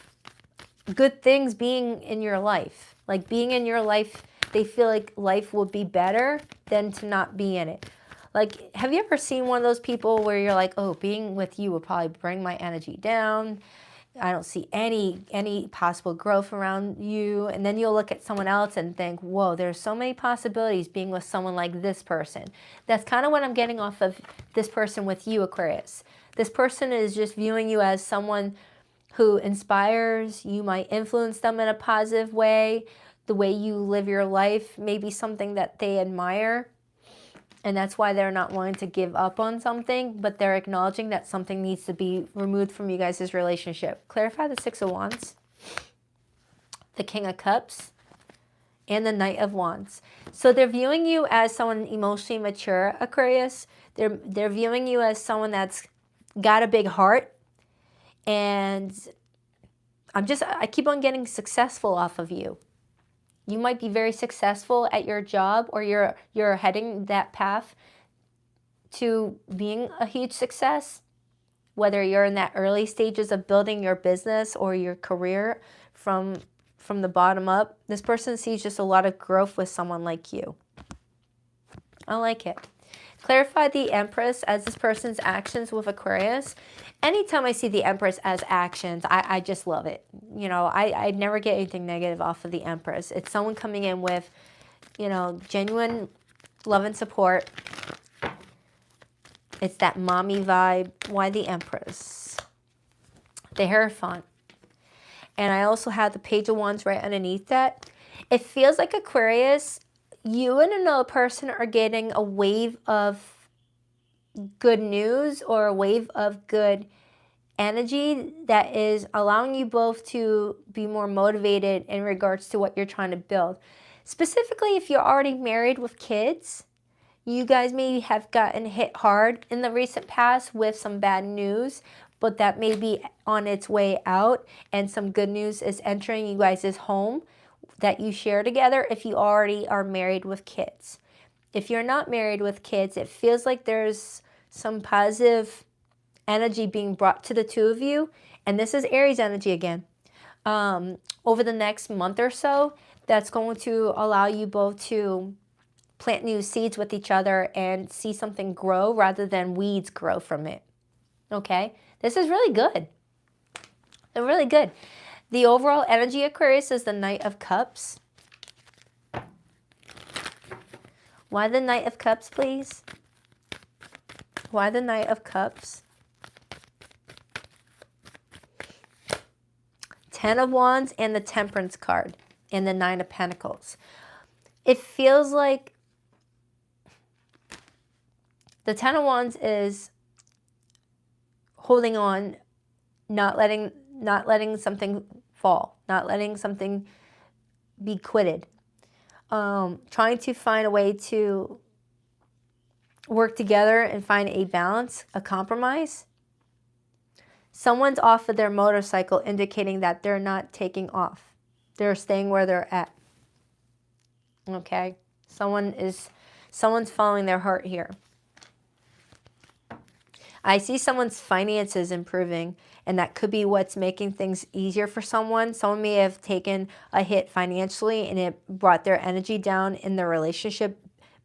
good things being in your life. Like being in your life, they feel like life would be better than to not be in it. Like, have you ever seen one of those people where you're like, oh, being with you would probably bring my energy down. I don't see any possible growth around you. And then you'll look at someone else and think, whoa, there's so many possibilities being with someone like this person. That's kind of what I'm getting off of this person with you, Aquarius. This person is just viewing you as someone who inspires. You might influence them in a positive way. The way you live your life may be something that they admire. And that's why they're not wanting to give up on something, but they're acknowledging that something needs to be removed from you guys' relationship. Clarify the Six of Wands, the King of Cups, and the Knight of Wands. So they're viewing you as someone emotionally mature, Aquarius. They're viewing you as someone that's got a big heart. And I keep on getting successful off of you. You might be very successful at your job, or you're heading that path to being a huge success, whether you're in that early stages of building your business or your career from the bottom up. This person sees just a lot of growth with someone like you. I like it. Clarify the Empress as this person's actions with Aquarius. Anytime I see the Empress as actions, I just love it. You know, I never get anything negative off of the Empress. It's someone coming in with, you know, genuine love and support. It's that mommy vibe. Why the Empress? The Hierophant. And I also have the Page of Wands right underneath that. It feels like Aquarius, you and another person are getting a wave of good news or a wave of good energy that is allowing you both to be more motivated in regards to what you're trying to build. Specifically, if you're already married with kids, you guys maybe have gotten hit hard in the recent past with some bad news, but that may be on its way out, and some good news is entering you guys' home that you share together if you already are married with kids. If you're not married with kids, it feels like there's some positive energy being brought to the two of you. And this is Aries energy again. Over the next month or so, that's going to allow you both to plant new seeds with each other and see something grow rather than weeds grow from it. Okay? This is really good. They're really good. The overall energy, Aquarius, is the Knight of Cups. Why the Knight of Cups, please? Why the Knight of Cups? Ten of Wands and the Temperance card and the Nine of Pentacles. It feels like the Ten of Wands is holding on, not letting something fall, not letting something be quitted. Trying to find a way to work together and find a balance, a compromise. Someone's off of their motorcycle, indicating that they're not taking off. They're staying where they're at. Okay? Someone's following their heart here. I see someone's finances improving, and that could be what's making things easier for someone. Someone may have taken a hit financially, and it brought their energy down in the relationship,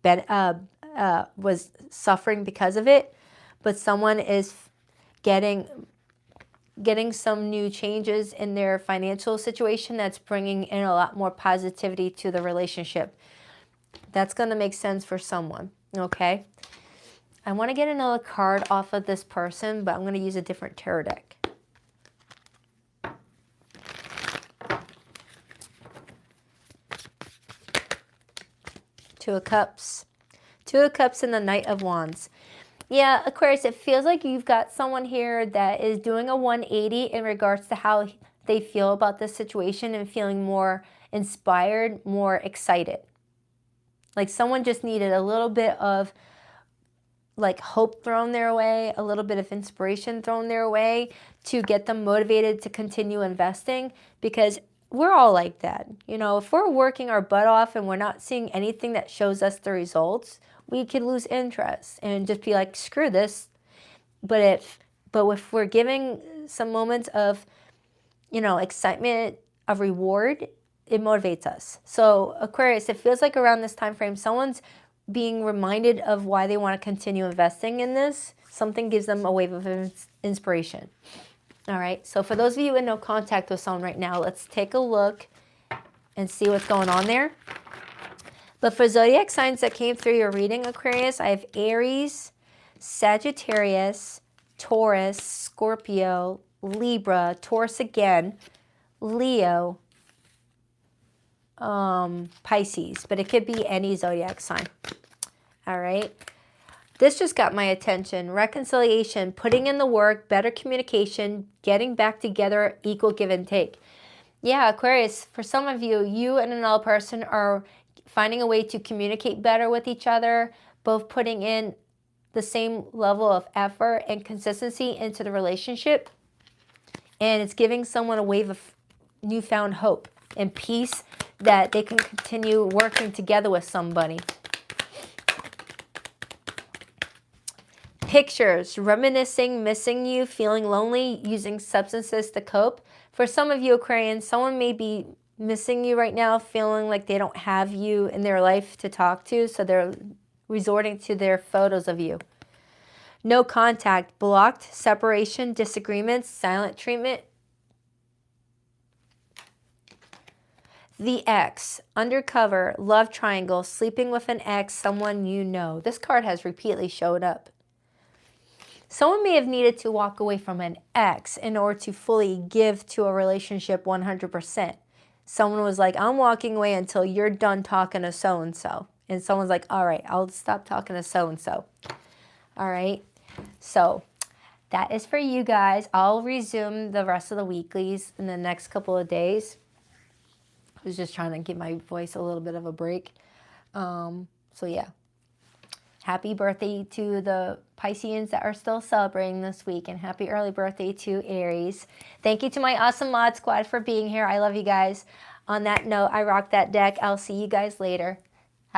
was suffering because of it. But someone is getting some new changes in their financial situation that's bringing in a lot more positivity to the relationship. That's going to make sense for someone, okay? I want to get another card off of this person, but I'm going to use a different tarot deck. Two of Cups. Two of Cups and the Knight of Wands. Yeah, Aquarius, it feels like you've got someone here that is doing a 180 in regards to how they feel about this situation and feeling more inspired, more excited. Like someone just needed a little bit of like hope thrown their way, a little bit of inspiration thrown their way to get them motivated to continue investing, because we're all like that. You know, if we're working our butt off and we're not seeing anything that shows us the results, we could lose interest and just be like, screw this. But if we're giving some moments of, you know, excitement, of reward, it motivates us. So Aquarius, it feels like around this time frame, someone's being reminded of why they want to continue investing in this. Something gives them a wave of inspiration. All right, so for those of you in no contact with someone right now, let's take a look and see what's going on there. But for zodiac signs that came through your reading, Aquarius, I have Aries, Sagittarius, Taurus, Scorpio, Libra, Taurus again, Leo, Pisces, but it could be any zodiac sign. All right. This just got my attention. Reconciliation, putting in the work, better communication, getting back together, equal give and take. Yeah, Aquarius, for some of you, you and another person are finding a way to communicate better with each other, both putting in the same level of effort and consistency into the relationship. And it's giving someone a wave of newfound hope and peace that they can continue working together with somebody. Pictures, reminiscing, missing you, feeling lonely, using substances to cope. For some of you Aquarians, someone may be missing you right now, feeling like they don't have you in their life to talk to, so they're resorting to their photos of you. No contact, blocked, separation, disagreements, silent treatment. The ex, undercover, love triangle, sleeping with an ex, someone you know. This card has repeatedly showed up. Someone may have needed to walk away from an ex in order to fully give to a relationship 100%. Someone was like, I'm walking away until you're done talking to so-and-so. And someone's like, all right, I'll stop talking to so-and-so. All right, so that is for you guys. I'll resume the rest of the weeklies in the next couple of days. I was just trying to give my voice a little bit of a break. So yeah. Happy birthday to the Pisceans that are still celebrating this week, and happy early birthday to Aries. Thank you to my awesome mod squad for being here. I love you guys. On that note, I rock that deck. I'll see you guys later.